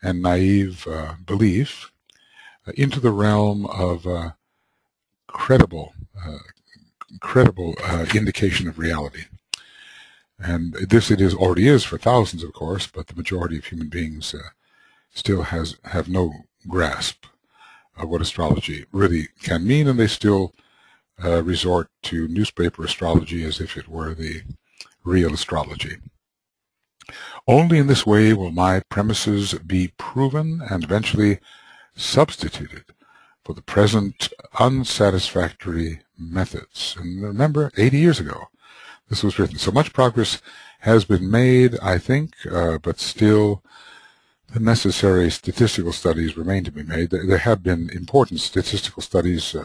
and naive belief, into the realm of credible indication of reality. And this it already is for thousands, of course, but the majority of human beings still have no grasp of what astrology really can mean, and they still resort to newspaper astrology as if it were the real astrology. Only in this way will my premises be proven and eventually substituted for the present unsatisfactory methods. And remember, 80 years ago this was written. So much progress has been made, I think, but still the necessary statistical studies remain to be made. There have been important statistical studies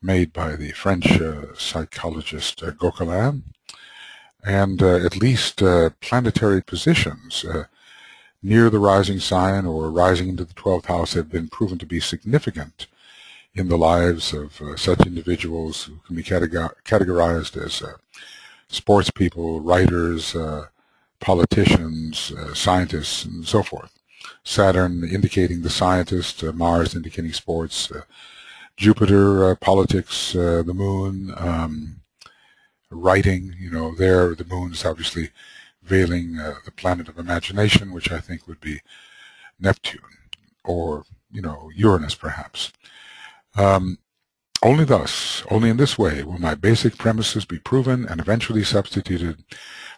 made by the French psychologist Gauquelin, and at least planetary positions near the rising sign or rising into the 12th house have been proven to be significant in the lives of such individuals who can be categorized as sports people, writers, politicians, scientists, and so forth. Saturn indicating the scientist, Mars indicating sports, Jupiter, politics, the moon, writing, there the moon is obviously veiling the planet of imagination, which I think would be Neptune, or, Uranus perhaps. Only thus, only in this way, will my basic premises be proven and eventually substituted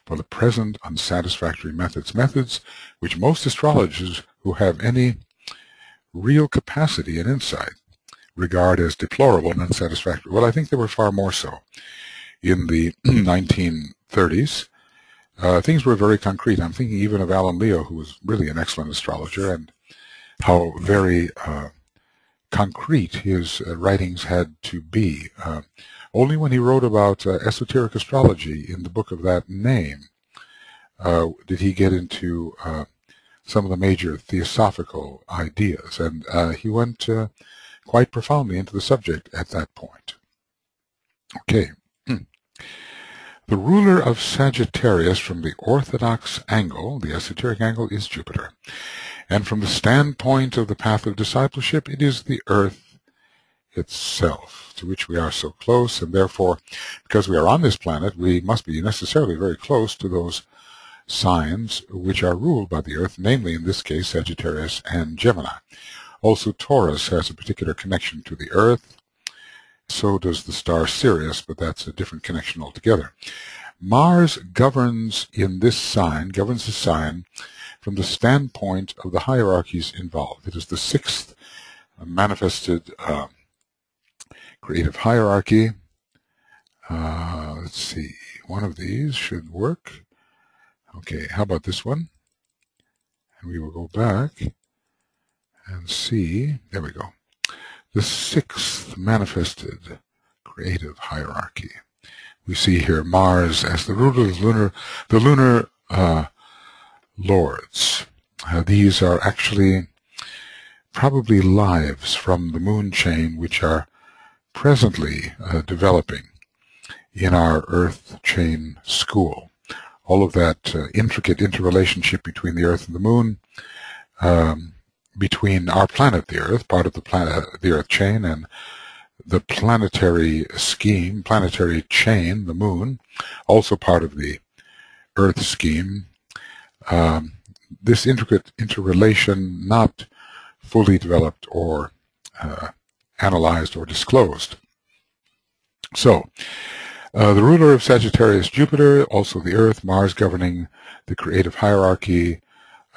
for the present unsatisfactory methods which most astrologers who have any real capacity and insight regard as deplorable and unsatisfactory. Well, I think they were far more so. In the 1930s, things were very concrete. I'm thinking even of Alan Leo, who was really an excellent astrologer, and how very concrete his writings had to be. Only when he wrote about esoteric astrology in the book of that name did he get into some of the major theosophical ideas, and he went quite profoundly into the subject at that point. Okay. The ruler of Sagittarius from the orthodox angle, the esoteric angle, is Jupiter. And from the standpoint of the path of discipleship, it is the earth itself, to which we are so close, and therefore, because we are on this planet, we must be necessarily very close to those signs which are ruled by the earth, namely, in this case, Sagittarius and Gemini. Also, Taurus has a particular connection to the earth. So does the star Sirius, but that's a different connection altogether. Mars governs the sign from the standpoint of the hierarchies involved. It is the 6th manifested creative hierarchy. Let's see, one of these should work. Okay, how about this one? And we will go back and see, there we go. The 6th manifested creative hierarchy. We see here Mars as the ruler of the lunar lords. These are actually probably lives from the moon chain which are presently developing in our Earth chain school. All of that intricate interrelationship between the Earth and the moon, between our planet, the Earth, part of the Earth chain, and the planetary scheme, planetary chain, the moon, also part of the Earth scheme. This intricate interrelation not fully developed or analyzed or disclosed. So, the ruler of Sagittarius, Jupiter, also the Earth, Mars governing the creative hierarchy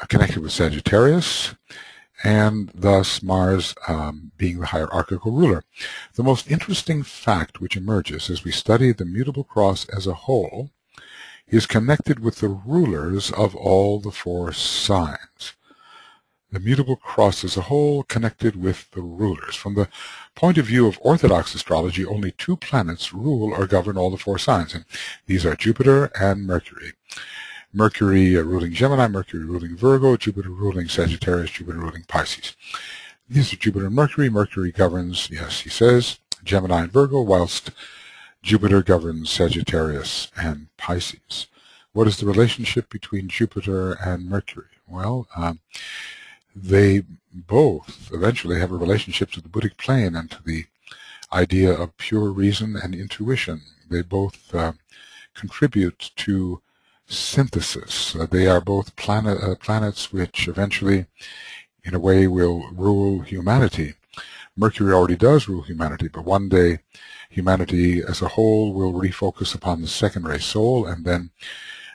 connected with Sagittarius, and thus Mars being the hierarchical ruler. The most interesting fact which emerges as we study the mutable cross as a whole is connected with the rulers of all the 4 signs. The mutable cross as a whole connected with the rulers. From the point of view of Orthodox astrology, only 2 planets rule or govern all the 4 signs, and these are Jupiter and Mercury. Mercury ruling Gemini, Mercury ruling Virgo, Jupiter ruling Sagittarius, Jupiter ruling Pisces. These are Jupiter and Mercury. Mercury governs, yes, he says, Gemini and Virgo, whilst Jupiter governs Sagittarius and Pisces. What is the relationship between Jupiter and Mercury? Well, they both eventually have a relationship to the Buddhic plane and to the idea of pure reason and intuition. They both contribute to synthesis. They are both planets which eventually, in a way, will rule humanity. Mercury already does rule humanity, but one day humanity as a whole will refocus upon the second-ray soul, and then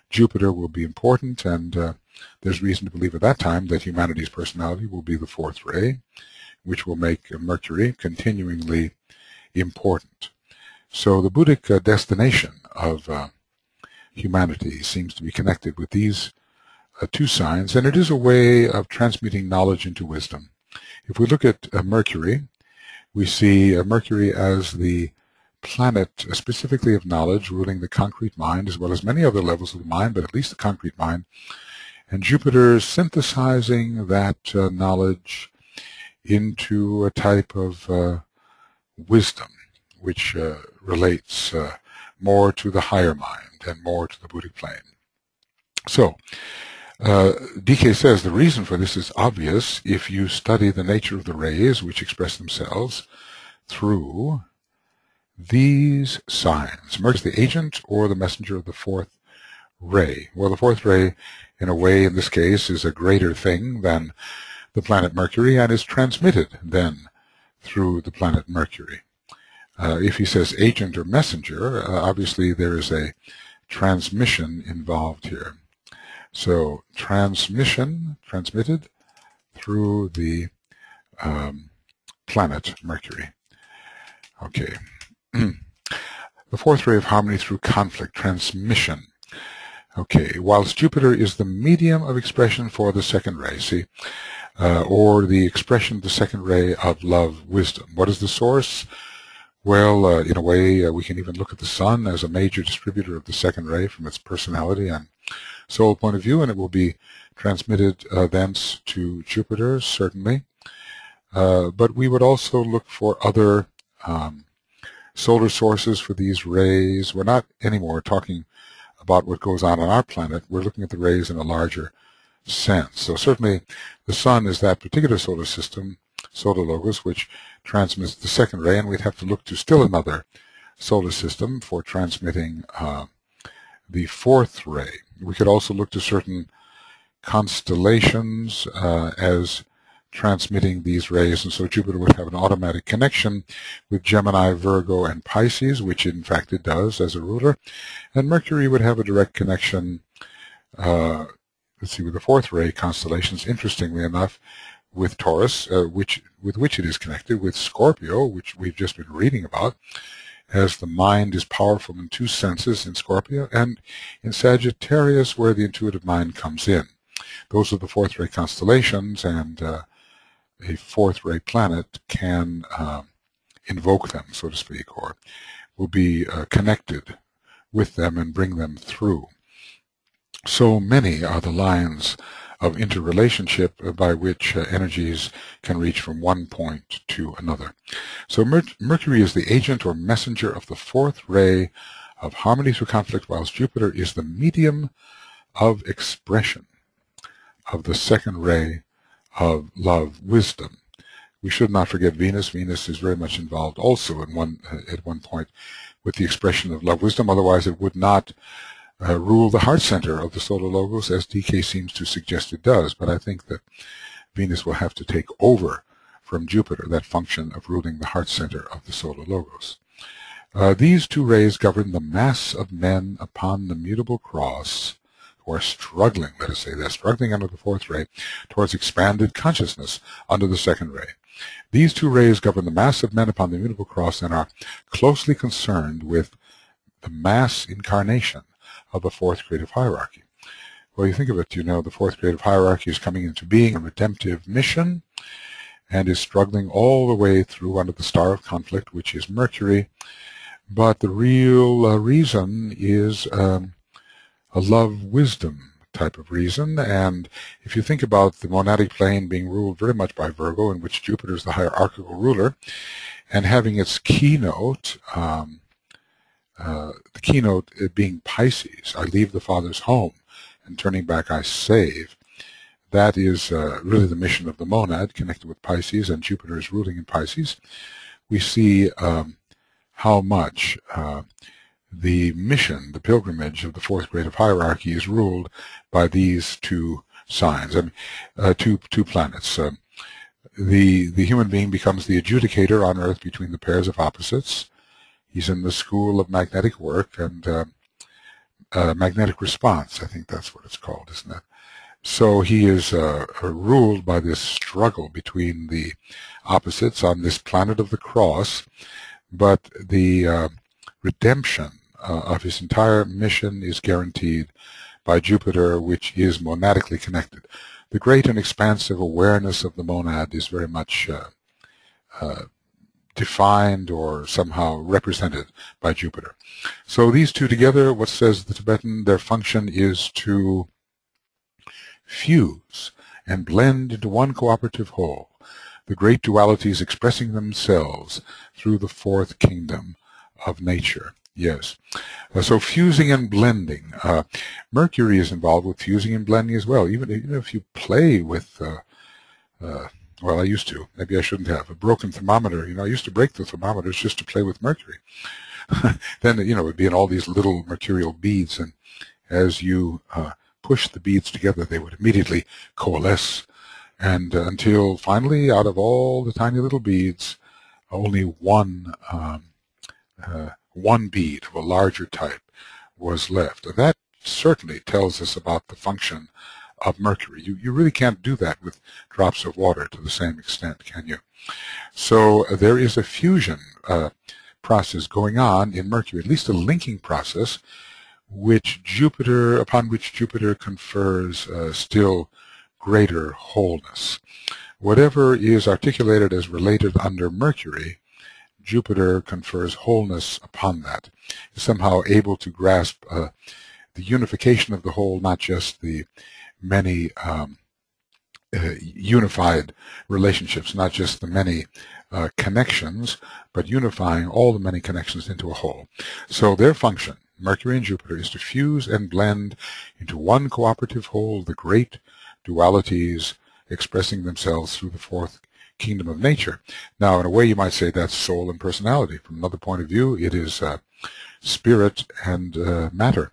Jupiter will be important, and there's reason to believe at that time that humanity's personality will be the 4th ray, which will make Mercury continuingly important. So the Buddhic destination of humanity seems to be connected with these 2 signs, and it is a way of transmuting knowledge into wisdom. If we look at Mercury, we see Mercury as the planet specifically of knowledge, ruling the concrete mind as well as many other levels of the mind, but at least the concrete mind, and Jupiter synthesizing that knowledge into a type of wisdom which relates more to the higher mind and more to the Buddhic plane. So, DK says the reason for this is obvious if you study the nature of the rays which express themselves through these signs. Mercury is the agent or the messenger of the 4th ray. Well, the 4th ray, in a way, in this case, is a greater thing than the planet Mercury and is transmitted then through the planet Mercury. If he says agent or messenger, obviously there is a transmission involved here. So transmission, transmitted through the planet Mercury. Okay. The 4th ray of harmony through conflict, transmission. Okay, whilst Jupiter is the medium of expression for the 2nd ray, see, or the expression of the 2nd ray of love, wisdom. What is the source? Well, in a way, we can even look at the sun as a major distributor of the 2nd ray from its personality and soul point of view, and it will be transmitted thence to Jupiter, certainly. But we would also look for other solar sources for these rays. We're not anymore talking about what goes on our planet. We're looking at the rays in a larger sense. So certainly the sun is that particular solar system, solar logos, which transmits the 2nd ray, and we'd have to look to still another solar system for transmitting the 4th ray. We could also look to certain constellations as transmitting these rays, and so Jupiter would have an automatic connection with Gemini, Virgo, and Pisces, which in fact it does as a ruler, and Mercury would have a direct connection, let's see, with the 4th ray constellations, interestingly enough, with Taurus, with which it is connected, with Scorpio, which we've just been reading about, as the mind is powerful in 2 senses in Scorpio, and in Sagittarius, where the intuitive mind comes in. Those are the 4th ray constellations, and a 4th ray planet can invoke them, so to speak, or will be connected with them and bring them through. So many are the lines of interrelationship by which energies can reach from one point to another. So Mercury is the agent or messenger of the fourth ray of harmony through conflict, whilst Jupiter is the medium of expression of the second ray of love, wisdom. We should not forget Venus. Venus is very much involved also in at one point with the expression of love, wisdom. Otherwise, it would not rule the heart center of the solar logos, as DK seems to suggest it does. But I think that Venus will have to take over from Jupiter that function of ruling the heart center of the solar logos. These two rays govern the mass of men upon the mutable cross who are struggling, let us say, they're struggling under the fourth ray towards expanded consciousness under the second ray. These two rays govern the mass of men upon the mutable cross and are closely concerned with the mass incarnation of the fourth creative hierarchy. Well, you think of it, you know, the fourth creative hierarchy is coming into being, a redemptive mission, and is struggling all the way through under the star of conflict, which is Mercury. But the real reason is a love-wisdom type of reason. And if you think about the monadic plane being ruled very much by Virgo, in which Jupiter is the hierarchical ruler, and having its keynote, the keynote being Pisces, I leave the Father's home, and turning back I save. That is really the mission of the monad, connected with Pisces, and Jupiter is ruling in Pisces. We see how much the mission, the pilgrimage of the fourth grade of hierarchy is ruled by these two signs, two planets. The human being becomes the adjudicator on Earth between the pairs of opposites. He's in the school of magnetic work and magnetic response. I think that's what it's called, isn't it? So he is ruled by this struggle between the opposites on this planet of the cross, but the redemption of his entire mission is guaranteed by Jupiter, which is monadically connected. The great and expansive awareness of the monad is very much defined or somehow represented by Jupiter. So these two together, what says the Tibetan, their function is to fuse and blend into one cooperative whole, the great dualities expressing themselves through the fourth kingdom of nature. Yes. So fusing and blending. Mercury is involved with fusing and blending as well. Even if you play with, well, I used to. Maybe I shouldn't have. A broken thermometer. I used to break the thermometers just to play with mercury. Then, it would be in all these little mercurial beads, and as you push the beads together, they would immediately coalesce, and until finally, out of all the tiny little beads, only one bead of a larger type was left. And that certainly tells us about the function of mercury. You really can't do that with drops of water to the same extent, can you? So there is a fusion process going on in Mercury, at least a linking process, upon which Jupiter confers still greater wholeness. Whatever is articulated as related under Mercury, Jupiter confers wholeness upon that. Is somehow able to grasp the unification of the whole, not just the many unified relationships, not just the many connections, but unifying all the many connections into a whole. So their function, Mercury and Jupiter, is to fuse and blend into one cooperative whole, the great dualities expressing themselves through the fourth kingdom of nature. Now, in a way, you might say that's soul and personality. From another point of view, it is spirit and matter.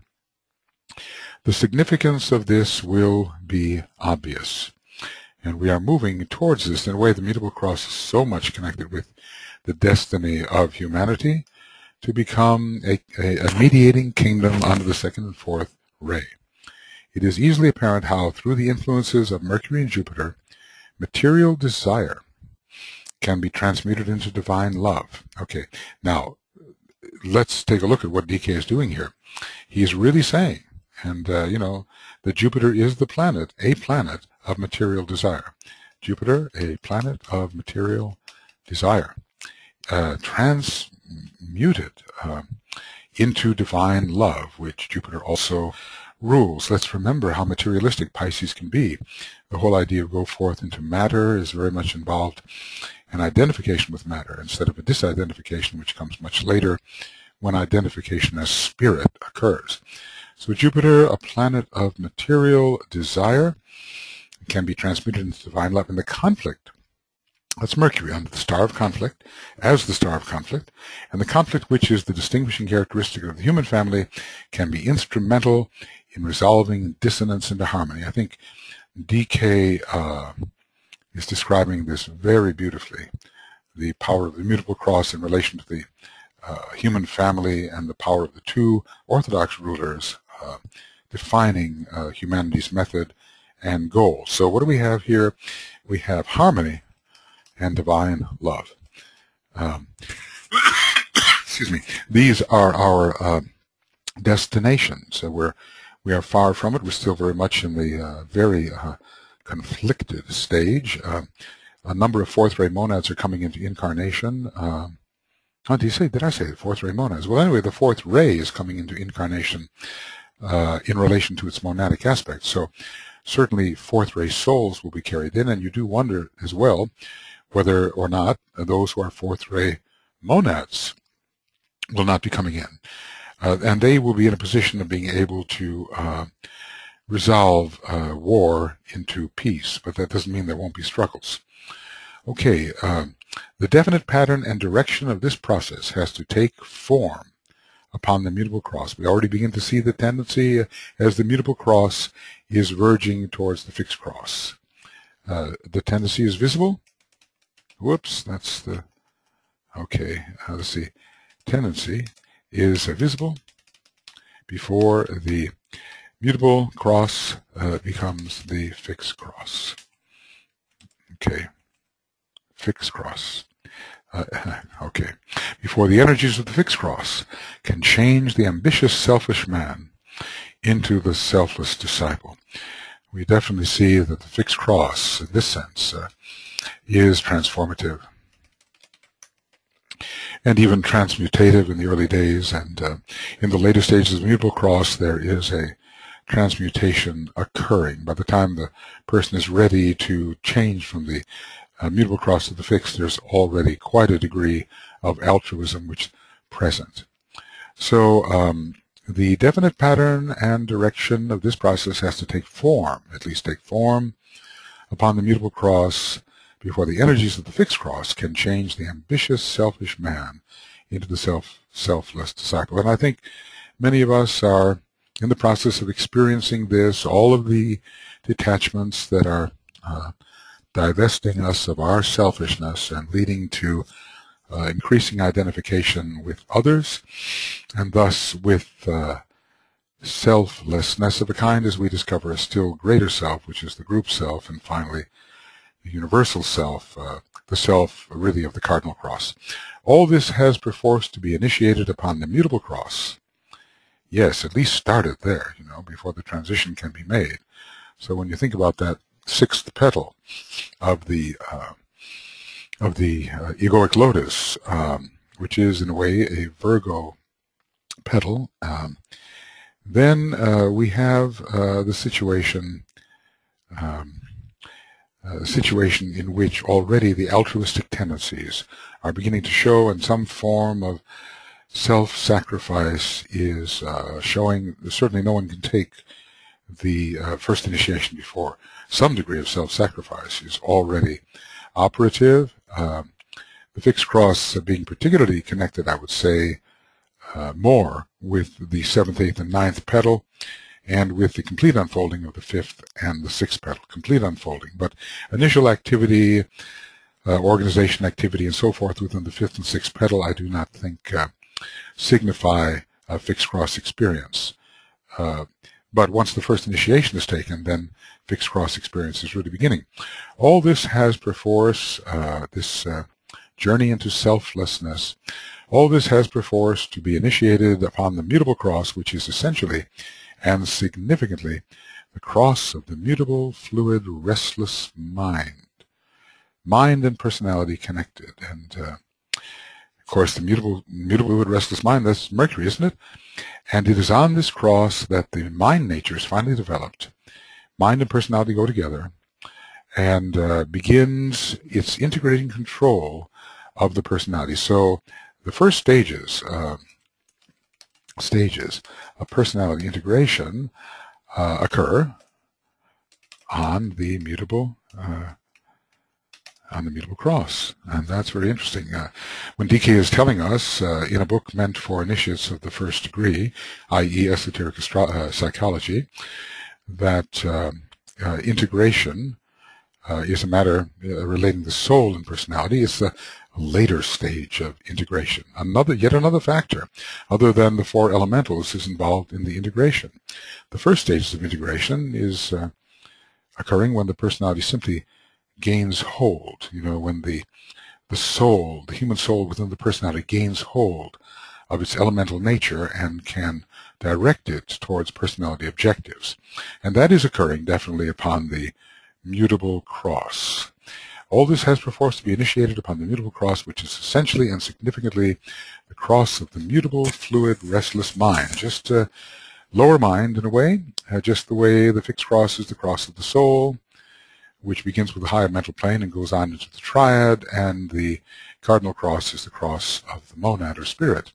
The significance of this will be obvious, and we are moving towards this. In a way, the mutable cross is so much connected with the destiny of humanity to become a mediating kingdom under the second and fourth ray. It is easily apparent how, through the influences of Mercury and Jupiter, material desire can be transmuted into divine love. Okay, now let's take a look at what DK is doing here. He's really saying, and that Jupiter is the planet, a planet of material desire. Jupiter, a planet of material desire, transmuted into divine love, which Jupiter also rules. Let's remember how materialistic Pisces can be. The whole idea of go forth into matter is very much involved in identification with matter instead of a disidentification, which comes much later when identification as spirit occurs. So Jupiter, a planet of material desire, can be transmuted into divine love. And the conflict, that's Mercury under the star of conflict, as the star of conflict, and the conflict, which is the distinguishing characteristic of the human family, can be instrumental in resolving dissonance into harmony. I think DK is describing this very beautifully, the power of the mutable cross in relation to the human family and the power of the two orthodox rulers defining humanity's method and goal. So what do we have here? We have harmony and divine love. Excuse me. These are our destinations. We are far from it. We're still very much in the very conflicted stage. A number of fourth-ray monads are coming into incarnation. Did I say fourth-ray monads? Well, anyway, the fourth ray is coming into incarnation in relation to its monadic aspect. So certainly fourth-ray souls will be carried in, and you do wonder as well whether or not those who are fourth-ray monads will not be coming in. And they will be in a position of being able to resolve war into peace, but that doesn't mean there won't be struggles. Okay, the definite pattern and direction of this process has to take form upon the mutable cross. We already begin to see the tendency as the mutable cross is verging towards the fixed cross. The tendency is visible. Whoops, that's the, okay, let's see. Tendency is visible before the mutable cross becomes the fixed cross. Okay, fixed cross. Okay, before the energies of the fixed cross can change the ambitious, selfish man into the selfless disciple. We definitely see that the fixed cross, in this sense, is transformative and even transmutative in the early days, and in the later stages of the mutable cross there is a transmutation occurring. By the time the person is ready to change from the mutable cross to the fixed, there's already quite a degree of altruism which is present. So the definite pattern and direction of this process has to take form, at least take form, upon the mutable cross before the energies of the fixed cross can change the ambitious, selfish man into the selfless disciple. And I think many of us are in the process of experiencing this, all of the detachments that are divesting us of our selfishness and leading to increasing identification with others, and thus with selflessness of a kind as we discover a still greater self, which is the group self, and finally the universal self, the self really of the cardinal cross. All this has perforce to be initiated upon the mutable cross. Yes, at least started there, you know, before the transition can be made. So when you think about that sixth petal of the egoic lotus, which is in a way a Virgo petal, then we have the situation in which already the altruistic tendencies are beginning to show, and some form of self-sacrifice is showing. Certainly no one can take the first initiation before some degree of self-sacrifice is already operative. The fixed cross being particularly connected, I would say, more with the 7th, 8th, and 9th petal, and with the complete unfolding of the 5th and the 6th petal, complete unfolding. But initial activity, organization activity, and so forth within the 5th and 6th petal, I do not think signify a fixed cross experience. But once the first initiation is taken, then fixed cross experience is really beginning. All this has perforce, this journey into selflessness, all this has perforce to be initiated upon the mutable cross, which is essentially and significantly the cross of the mutable, fluid, restless mind. Mind and personality connected. And course, the mutable fluid, restless mind, that's Mercury, isn't it? And it is on this cross that the mind nature is finally developed. Mind and personality go together and begins its integrating control of the personality. So the first stages of personality integration occur on the mutable cross, and that's very interesting. When DK is telling us in a book meant for initiates of the first degree, i.e. Esoteric Psychology, that integration is a matter relating to soul and personality. It's the later stage of integration. Yet another factor, other than the four elementals, is involved in the integration. The first stages of integration is occurring when the personality simply gains hold. When the soul, the human soul within the personality, gains hold of its elemental nature and can direct it towards personality objectives. And that is occurring definitely upon the mutable cross. All this has perforce to be initiated upon the mutable cross, which is essentially and significantly the cross of the mutable, fluid, restless mind. Just lower mind in a way, just the way the fixed cross is the cross of the soul, which begins with the higher mental plane and goes on into the triad, and the cardinal cross is the cross of the monad or spirit.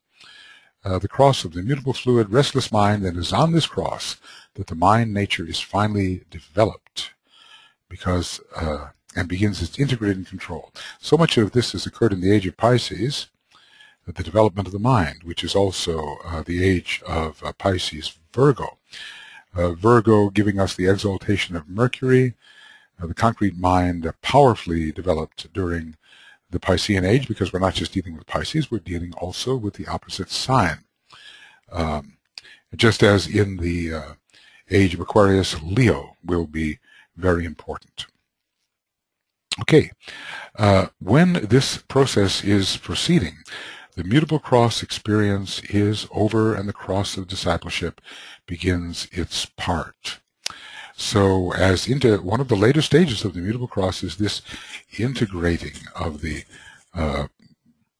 The cross of the mutable, fluid, restless mind, and it is on this cross that the mind nature is finally developed, because and begins its integrating control. So much of this has occurred in the age of Pisces, the development of the mind, which is also the age of Pisces Virgo. Virgo giving us the exaltation of Mercury, the concrete mind powerfully developed during the Piscean age, because we're not just dealing with Pisces, we're dealing also with the opposite sign. Just as in the age of Aquarius, Leo will be very important. Okay, when this process is proceeding, the mutable cross experience is over and the cross of discipleship begins its part. So as into one of the later stages of the mutable cross is this integrating of the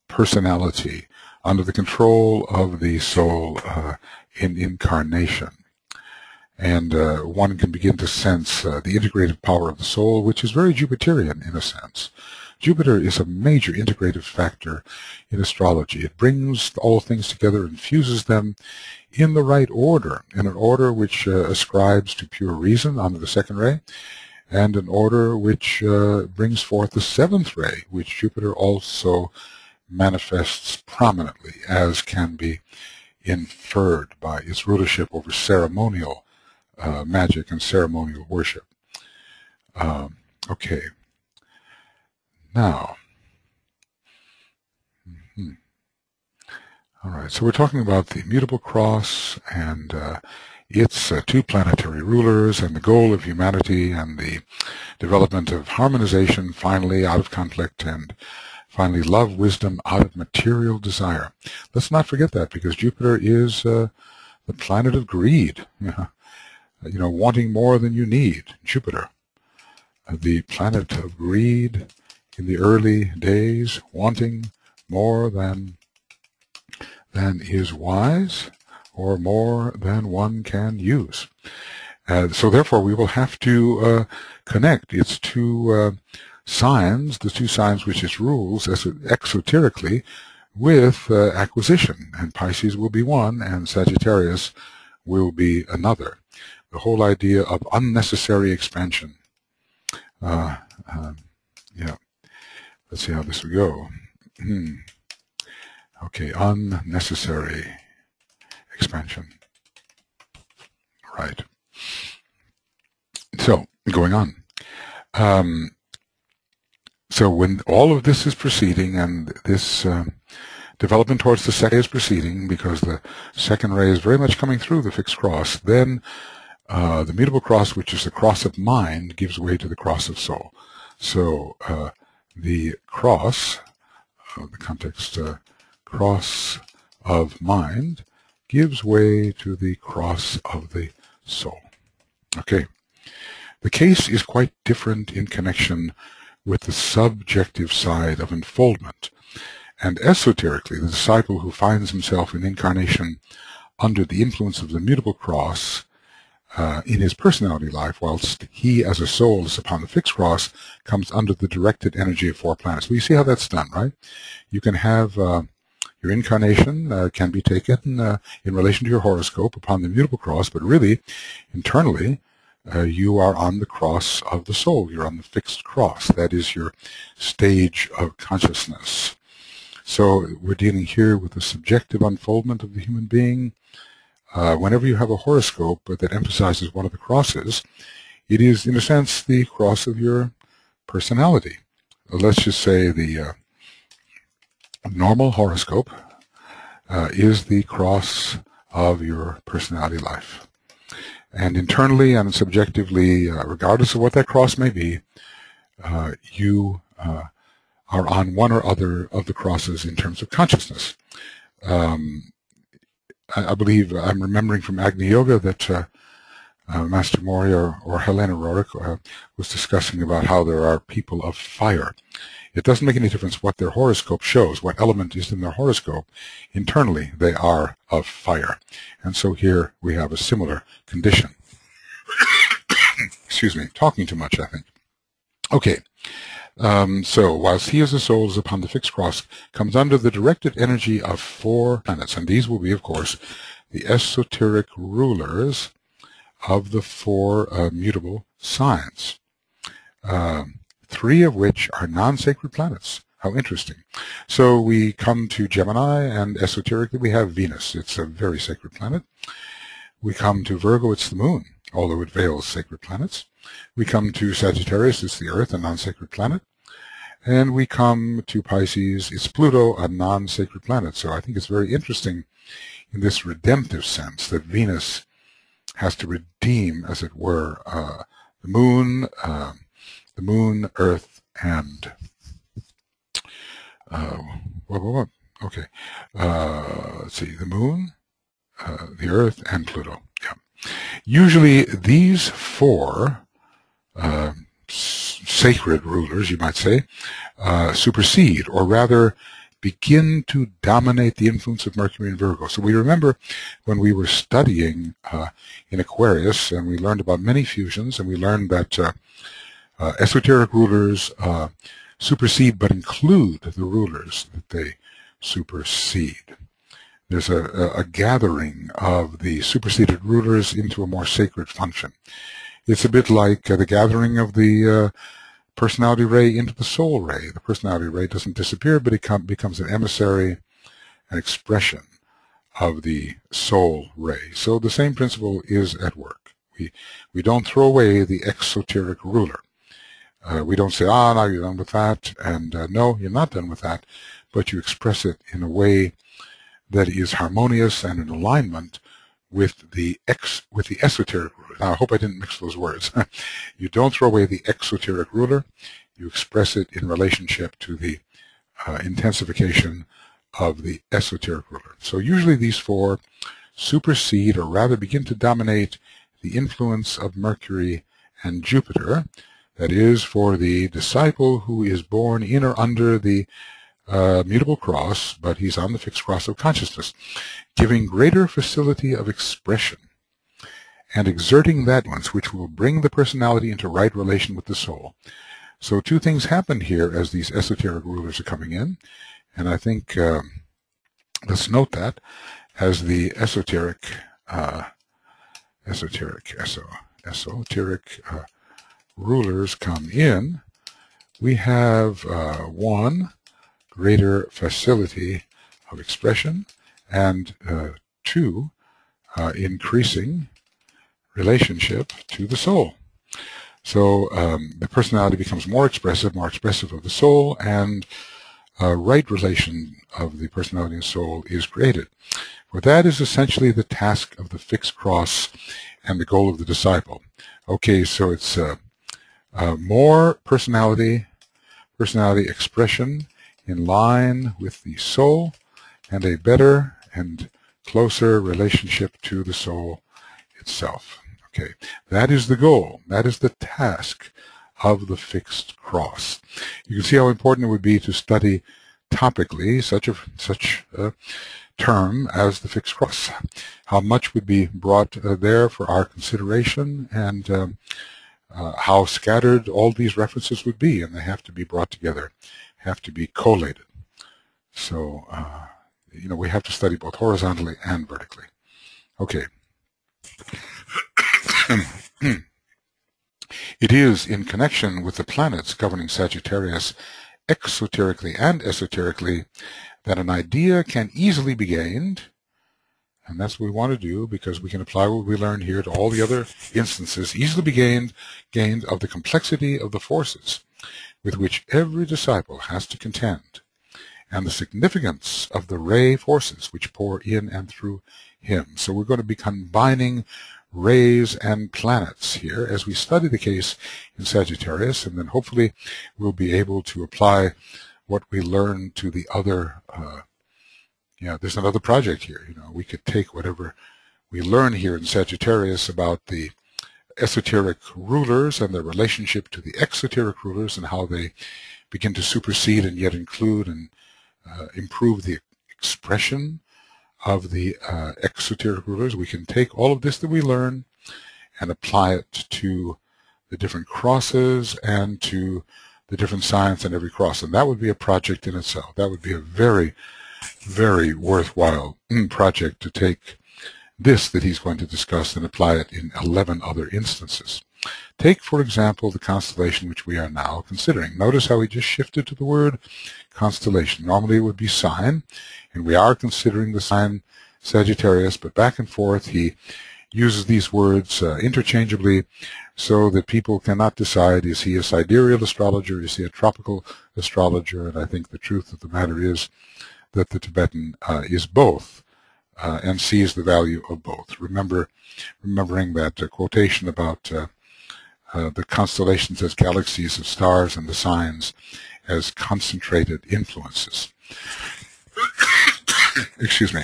personality under the control of the soul in incarnation. And one can begin to sense the integrative power of the soul, which is very Jupiterian in a sense. Jupiter is a major integrative factor in astrology. It brings all things together and fuses them in the right order, in an order which ascribes to pure reason under the second ray, and an order which brings forth the seventh ray, which Jupiter also manifests prominently, as can be inferred by its rulership over ceremonial magic and ceremonial worship. Okay. Now, all right, so we're talking about the mutable cross and its two planetary rulers and the goal of humanity and the development of harmonization finally out of conflict, and finally love, wisdom out of material desire. Let's not forget that, because Jupiter is the planet of greed. Wanting more than you need. Jupiter, the planet of greed in the early days, wanting more than is wise or more than one can use. So therefore we will have to connect its two signs, the two signs which it rules exoterically, with acquisition, and Pisces will be one and Sagittarius will be another. The whole idea of unnecessary expansion. Yeah. Let's see how this will go. Okay, unnecessary expansion. Right. So, going on. So when all of this is proceeding, and this development towards the second is proceeding, because the second ray is very much coming through the fixed cross, then the mutable cross, which is the cross of mind, gives way to the cross of soul. So the cross, the context, cross of mind, gives way to the cross of the soul. Okay. The case is quite different in connection with the subjective side of unfoldment. And esoterically, the disciple who finds himself in incarnation under the influence of the mutable cross in his personality life, whilst he as a soul is upon the fixed cross, comes under the directed energy of 4 planets. Well, you see how that's done, right? You can have your incarnation can be taken in relation to your horoscope upon the mutable cross, but really, internally, you are on the cross of the soul. You're on the fixed cross. That is your stage of consciousness. So we're dealing here with the subjective unfoldment of the human being. Whenever you have a horoscope that emphasizes one of the crosses, it is, in a sense, the cross of your personality. Let's just say the normal horoscope is the cross of your personality life. And internally and subjectively, regardless of what that cross may be, you are on one or other of the crosses in terms of consciousness. I believe I'm remembering from Agni Yoga that Master Morya or Helena Rorick was discussing about how there are people of fire. It doesn't make any difference what their horoscope shows, what element is in their horoscope. Internally, they are of fire. And so here we have a similar condition. Excuse me, talking too much, I think. Okay. So, whilst he as a soul is upon the fixed cross, comes under the directed energy of 4 planets, and these will be, of course, the esoteric rulers of the 4 mutable signs, 3 of which are non-sacred planets. How interesting. So we come to Gemini, and esoterically we have Venus. It's a very sacred planet. We come to Virgo, it's the moon, although it veils sacred planets. We come to Sagittarius, it's the Earth, a non-sacred planet. And we come to Pisces, it's Pluto, a non-sacred planet. So I think it's very interesting in this redemptive sense that Venus has to redeem, as it were, the moon, Earth, and okay. Let's see, the moon, the Earth, and Pluto. Yeah. Usually these 4 sacred rulers, you might say, supersede, or rather begin to dominate the influence of Mercury and Virgo. So we remember when we were studying in Aquarius, and we learned about many fusions, and we learned that esoteric rulers supersede but include the rulers that they supersede. There's a gathering of the superseded rulers into a more sacred function. It's a bit like the gathering of the personality ray into the soul ray. The personality ray doesn't disappear, but it becomes an emissary, an expression of the soul ray. So the same principle is at work. We don't throw away the exoteric ruler. We don't say, now you're done with that, and no, you're not done with that, but you express it in a way that is harmonious and in alignment with the esoteric ruler. Now, I hope I didn't mix those words. You don't throw away the exoteric ruler. You express it in relationship to the intensification of the esoteric ruler. So usually these 4 supersede, or rather begin to dominate, the influence of Mercury and Jupiter. That is, for the disciple who is born in or under the mutable cross, but he's on the fixed cross of consciousness, giving greater facility of expression and exerting that influence which will bring the personality into right relation with the soul. So 2 things happen here as these esoteric rulers are coming in, and I think let's note that as the esoteric rulers come in, we have 1, greater facility of expression, and 2, increasing relationship to the soul. So the personality becomes more expressive of the soul, and a right relation of the personality and soul is created. For that is essentially the task of the fixed cross and the goal of the disciple. Okay, so it's more personality expression in line with the soul, and a better and closer relationship to the soul itself. Okay, that is the goal. That is the task of the fixed cross. You can see how important it would be to study topically such a term as the fixed cross. How much would be brought there for our consideration, and how scattered all these references would be, and they have to be brought together, have to be collated. So, we have to study both horizontally and vertically. Okay. It is in connection with the planets governing Sagittarius exoterically and esoterically that an idea can easily be gained, and that's what we want to do, because we can apply what we learn here to all the other instances, easily be gained of the complexity of the forces with which every disciple has to contend, and the significance of the ray forces which pour in and through him. So we're going to be combining rays and planets here as we study the case in Sagittarius, and then hopefully we'll be able to apply what we learn to the other. There's another project here. We could take whatever we learn here in Sagittarius about the esoteric rulers and their relationship to the exoteric rulers, and how they begin to supersede and yet include and improve the expression of the exoteric rulers. We can take all of this that we learn and apply it to the different crosses and to the different signs and every cross. And that would be a project in itself. That would be a very, very worthwhile project to take this that he's going to discuss and apply it in 11 other instances. Take, for example, the constellation which we are now considering. Notice how he just shifted to the word constellation. Normally it would be sign, and we are considering the sign Sagittarius, but back and forth he uses these words interchangeably so that people cannot decide, is he a sidereal astrologer, is he a tropical astrologer? And I think the truth of the matter is that the Tibetan is both and sees the value of both. Remembering that quotation about the constellations as galaxies of stars and the signs as concentrated influences. Excuse me.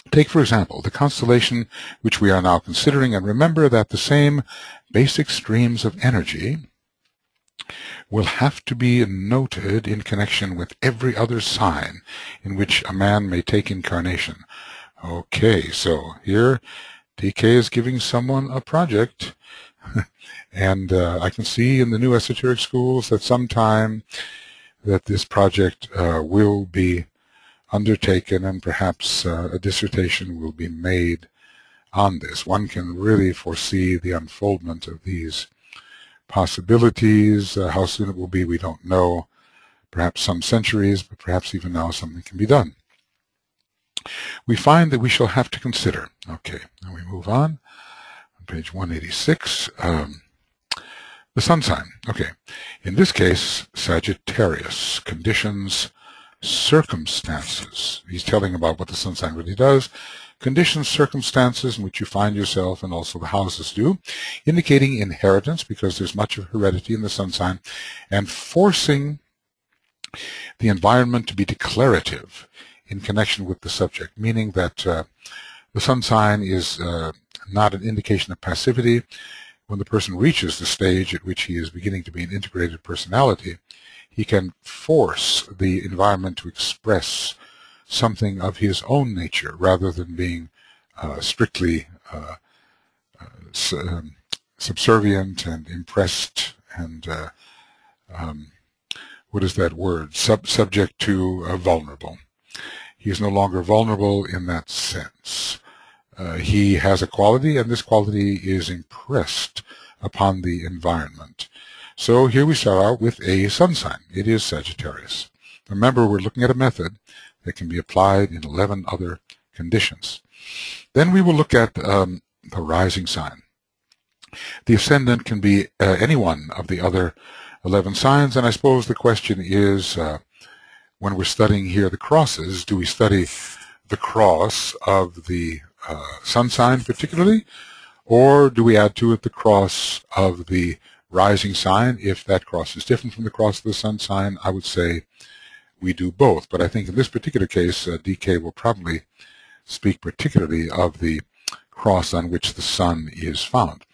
Take, for example, the constellation which we are now considering, and remember that the same basic streams of energy will have to be noted in connection with every other sign in which a man may take incarnation. Okay, so here DK is giving someone a project, and I can see in the new esoteric schools that sometime that this project will be undertaken, and perhaps a dissertation will be made on this. One can really foresee the unfoldment of these possibilities. How soon it will be, we don't know. Perhaps some centuries, but perhaps even now something can be done. We find that we shall have to consider. Okay, now we move on page 186. The sun sign. Okay, in this case, Sagittarius, conditions, circumstances. He's telling about what the sun sign really does. Conditions, circumstances in which you find yourself, and also the houses do, indicating inheritance, because there's much of heredity in the sun sign, and forcing the environment to be declarative in connection with the subject, meaning that the sun sign is not an indication of passivity. When the person reaches the stage at which he is beginning to be an integrated personality, he can force the environment to express something of his own nature rather than being strictly subservient and impressed and what is that word? Subject to vulnerable. He is no longer vulnerable in that sense. He has a quality, and this quality is impressed upon the environment. So here we start out with a sun sign. It is Sagittarius. Remember, we're looking at a method that can be applied in 11 other conditions. Then we will look at the rising sign. The ascendant can be any one of the other 11 signs, and I suppose the question is, when we're studying here the crosses, do we study the cross of the sun sign particularly, or do we add to it the cross of the rising sign? If that cross is different from the cross of the sun sign, I would say we do both. But I think in this particular case, DK will probably speak particularly of the cross on which the sun is found.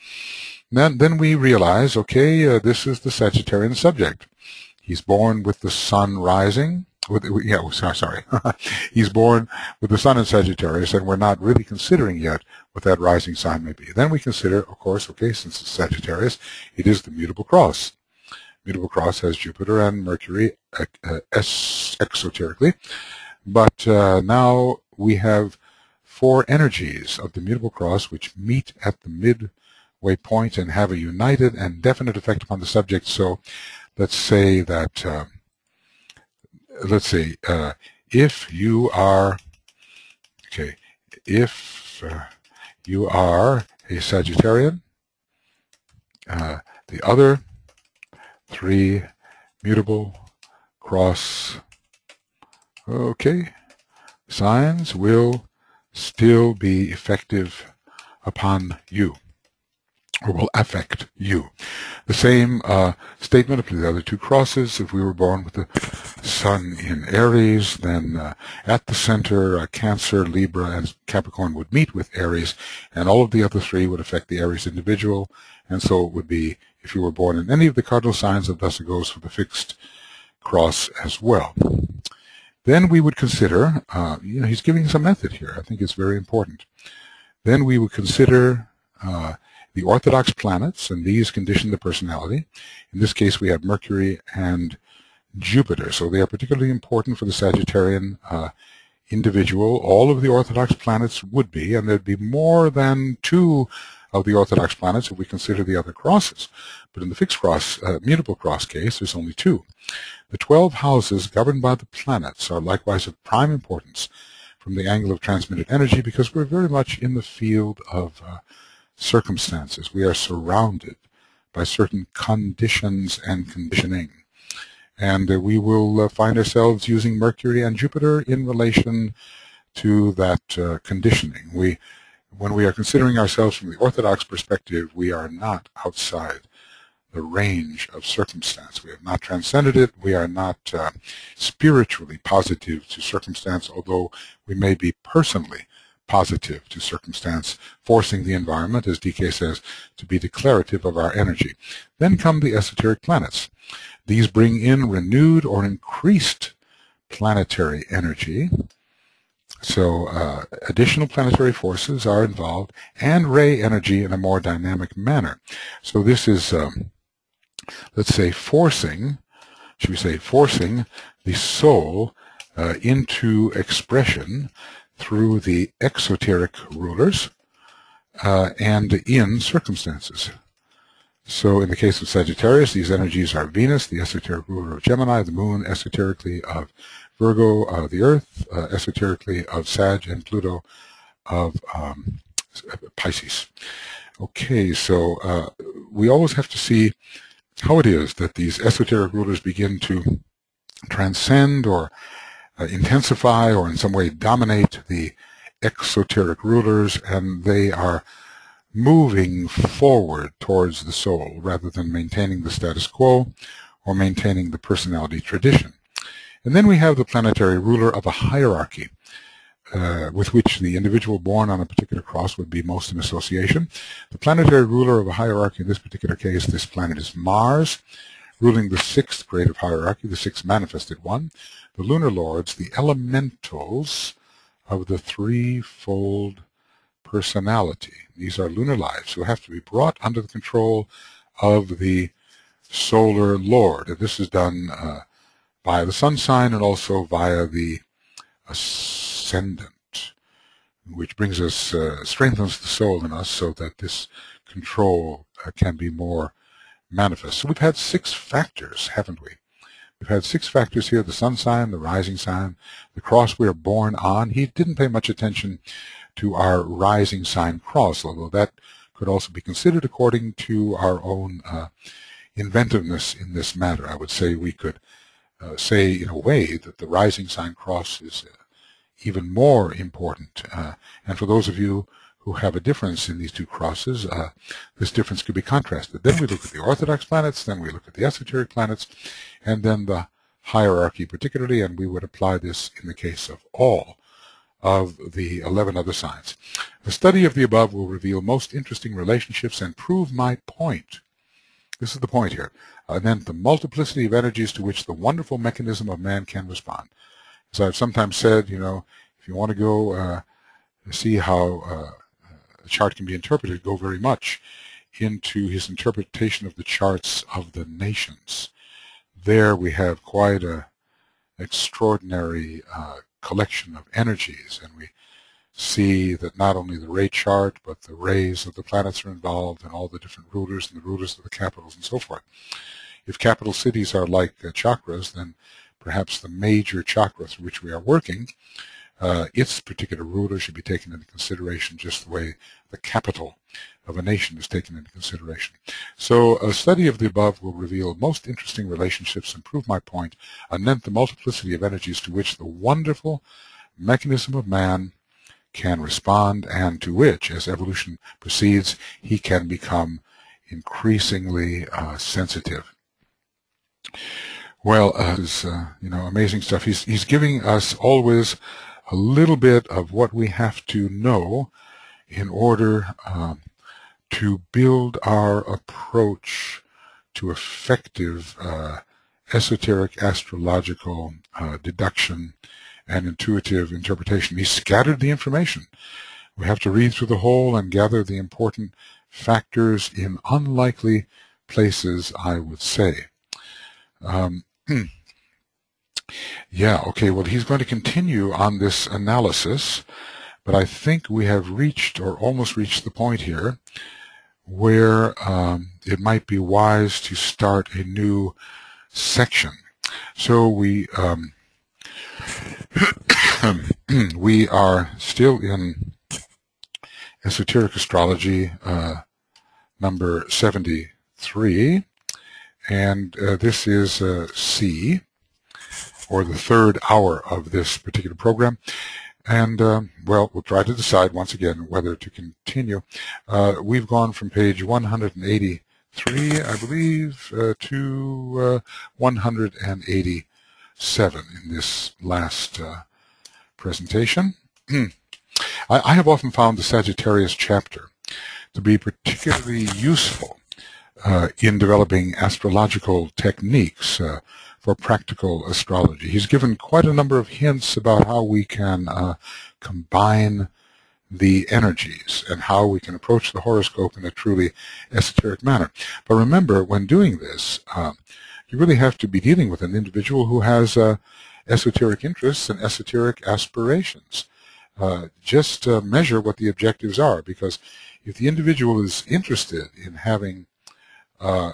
Then we realize, okay, this is the Sagittarian subject. He's born with the sun rising, sorry. He's born with the sun in Sagittarius, and we're not really considering yet what that rising sign may be. Then we consider, of course, okay, since it's Sagittarius, it is the mutable cross. Mutable cross has Jupiter and Mercury exoterically, but now we have 4 energies of the mutable cross which meet at the midway point and have a united and definite effect upon the subject. So let's say that if you are a Sagittarian, the other 3 mutable cross signs will still be effective upon you, or will affect you. The same statement applies to the other 2 crosses. If we were born with the sun in Aries, then at the center, Cancer, Libra, and Capricorn would meet with Aries, and all of the other 3 would affect the Aries individual, and so it would be if you were born in any of the cardinal signs, and thus it goes for the fixed cross as well. Then we would consider, he's giving us a method here. I think it's very important. Then we would consider the orthodox planets, and these condition the personality. In this case, we have Mercury and Jupiter, so they are particularly important for the Sagittarian individual. All of the orthodox planets would be, and there'd be more than 2 of the orthodox planets if we consider the other crosses. But in the fixed cross, mutable cross case, there's only 2. The 12 houses governed by the planets are likewise of prime importance from the angle of transmitted energy, because we're very much in the field of circumstances. We are surrounded by certain conditions and conditioning. And we will find ourselves using Mercury and Jupiter in relation to that conditioning. When we are considering ourselves from the orthodox perspective, we are not outside the range of circumstance. We have not transcended it. We are not spiritually positive to circumstance, although we may be personally positive to circumstance, forcing the environment, as DK says, to be declarative of our energy. Then come the esoteric planets. These bring in renewed or increased planetary energy. So additional planetary forces are involved, and ray energy in a more dynamic manner. So this is, let's say, forcing the soul into expression through the exoteric rulers and in circumstances. So in the case of Sagittarius, these energies are Venus, the esoteric ruler of Gemini, the moon esoterically of Virgo, the earth esoterically of Sag, and Pluto of Pisces. Okay, so we always have to see how it is that these esoteric rulers begin to transcend or intensify or in some way dominate the exoteric rulers, and they are moving forward towards the soul rather than maintaining the status quo or maintaining the personality tradition. And then we have the planetary ruler of a hierarchy with which the individual born on a particular cross would be most in association. The planetary ruler of a hierarchy, in this particular case, this planet is Mars, ruling the 6th grade of hierarchy, the 6th manifested one. The lunar lords, the elementals of the threefold personality. These are lunar lives who have to be brought under the control of the solar lord. And this is done via the sun sign and also via the Ascendant, which brings us, strengthens the soul in us so that this control can be more manifest. So we've had 6 factors, haven't we? We've had 6 factors here: the sun sign, the rising sign, the cross we are born on. He didn't pay much attention to our rising sign cross, although that could also be considered according to our own inventiveness in this matter. I would say we could say in a way that the rising sign cross is even more important. And for those of you who have a difference in these 2 crosses, this difference could be contrasted. Then we look at the orthodox planets, then we look at the esoteric planets, and then the hierarchy particularly, and we would apply this in the case of all of the 11 other signs. The study of the above will reveal most interesting relationships and prove my point. This is the point here. Anent the multiplicity of energies to which the wonderful mechanism of man can respond. As I've sometimes said, you know, if you want to go see how a chart can be interpreted, go very much into his interpretation of the charts of the nations. There we have quite an extraordinary collection of energies, and we see that not only the ray chart, but the rays of the planets are involved, and all the different rulers and the rulers of the capitals and so forth. If capital cities are like chakras, then perhaps the major chakra through which we are working, its particular ruler should be taken into consideration just the way the capital of a nation is taken into consideration. So a study of the above will reveal most interesting relationships and prove my point anent the multiplicity of energies to which the wonderful mechanism of man can respond, and to which, as evolution proceeds, he can become increasingly sensitive. Well, you know, amazing stuff. He's giving us always a little bit of what we have to know in order to build our approach to effective esoteric astrological deduction and intuitive interpretation. He scattered the information. We have to read through the whole and gather the important factors in unlikely places, I would say. Yeah, okay, well, he's going to continue on this analysis, but I think we have reached, or almost reached, the point here where it might be wise to start a new section. So we we are still in Esoteric Astrology number 73, and this is C, or the third hour of this particular program. And, well, we'll try to decide once again whether to continue. We've gone from page 183, I believe, to 187 in this last presentation. I have often found the Sagittarius chapter to be particularly useful in developing astrological techniques for practical astrology. He's given quite a number of hints about how we can combine the energies and how we can approach the horoscope in a truly esoteric manner. But remember, when doing this, you really have to be dealing with an individual who has esoteric interests and esoteric aspirations. Just measure what the objectives are, because if the individual is interested in having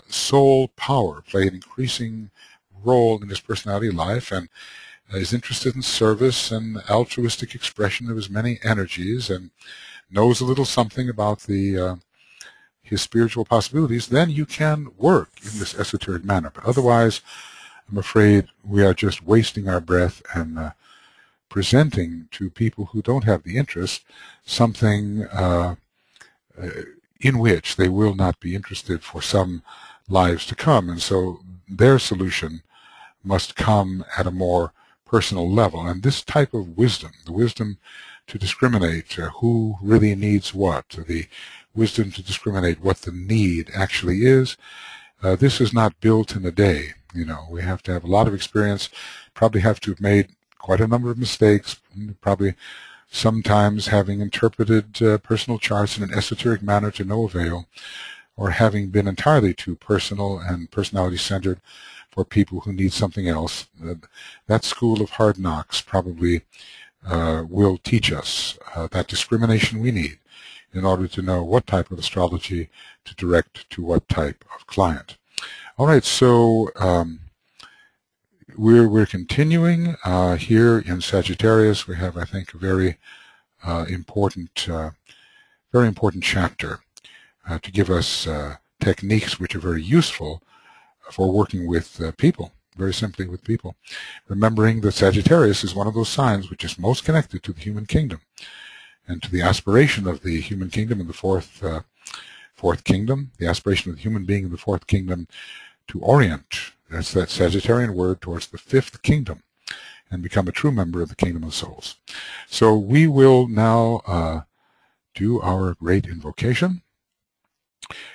soul power play an increasing role in his personality life, and is interested in service and altruistic expression of his many energies, and knows a little something about his spiritual possibilities, then you can work in this esoteric manner. But otherwise, I'm afraid we are just wasting our breath and presenting to people who don't have the interest something in which they will not be interested for some lives to come. And so their solution must come at a more personal level. And this type of wisdom, the wisdom to discriminate who really needs what, the wisdom to discriminate what the need actually is, this is not built in a day. You know, we have to have a lot of experience, probably have to have made quite a number of mistakes, probably sometimes having interpreted personal charts in an esoteric manner to no avail, or having been entirely too personal and personality-centered for people who need something else. That school of hard knocks probably will teach us that discrimination we need in order to know what type of astrology to direct to what type of client. All right, so we're continuing here in Sagittarius. We have, I think, a very important chapter to give us techniques which are very useful for working with people, very simply with people. Remembering that Sagittarius is one of those signs which is most connected to the human kingdom and to the aspiration of the human kingdom in the fourth kingdom, the aspiration of the human being in the fourth kingdom to orient, that's that Sagittarian word, towards the fifth kingdom and become a true member of the kingdom of souls. So we will now do our great invocation.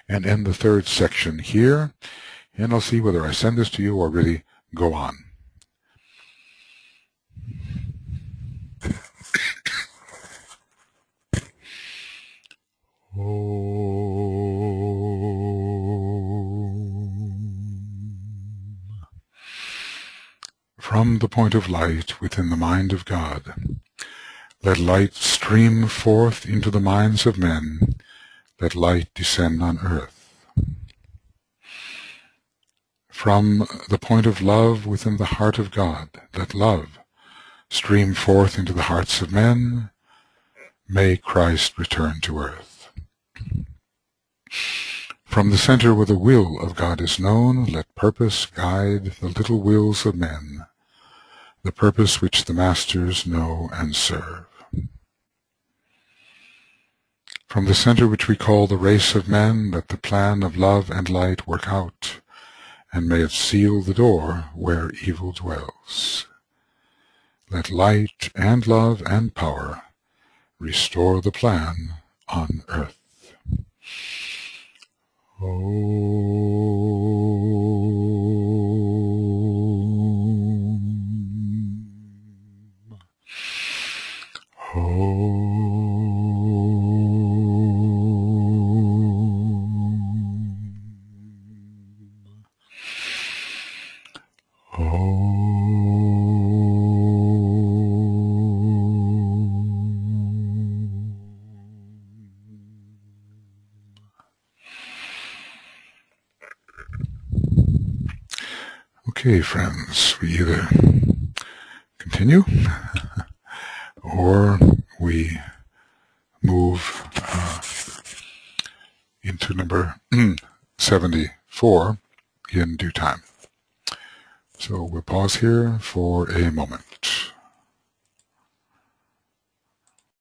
and end the third section here, and I'll see whether I send this to you or really go on. From the point of light within the mind of God, let light stream forth into the minds of men, let light descend on earth. From the point of love within the heart of God, let love stream forth into the hearts of men, may Christ return to earth. From the center where the will of God is known, let purpose guide the little wills of men, the purpose which the masters know and serve. From the center which we call the race of men, let the plan of love and light work out, and may it seal the door where evil dwells. Let light and love and power restore the plan on earth. Okay, friends, we either continue or we move into number 74 in due time. So we'll pause here for a moment.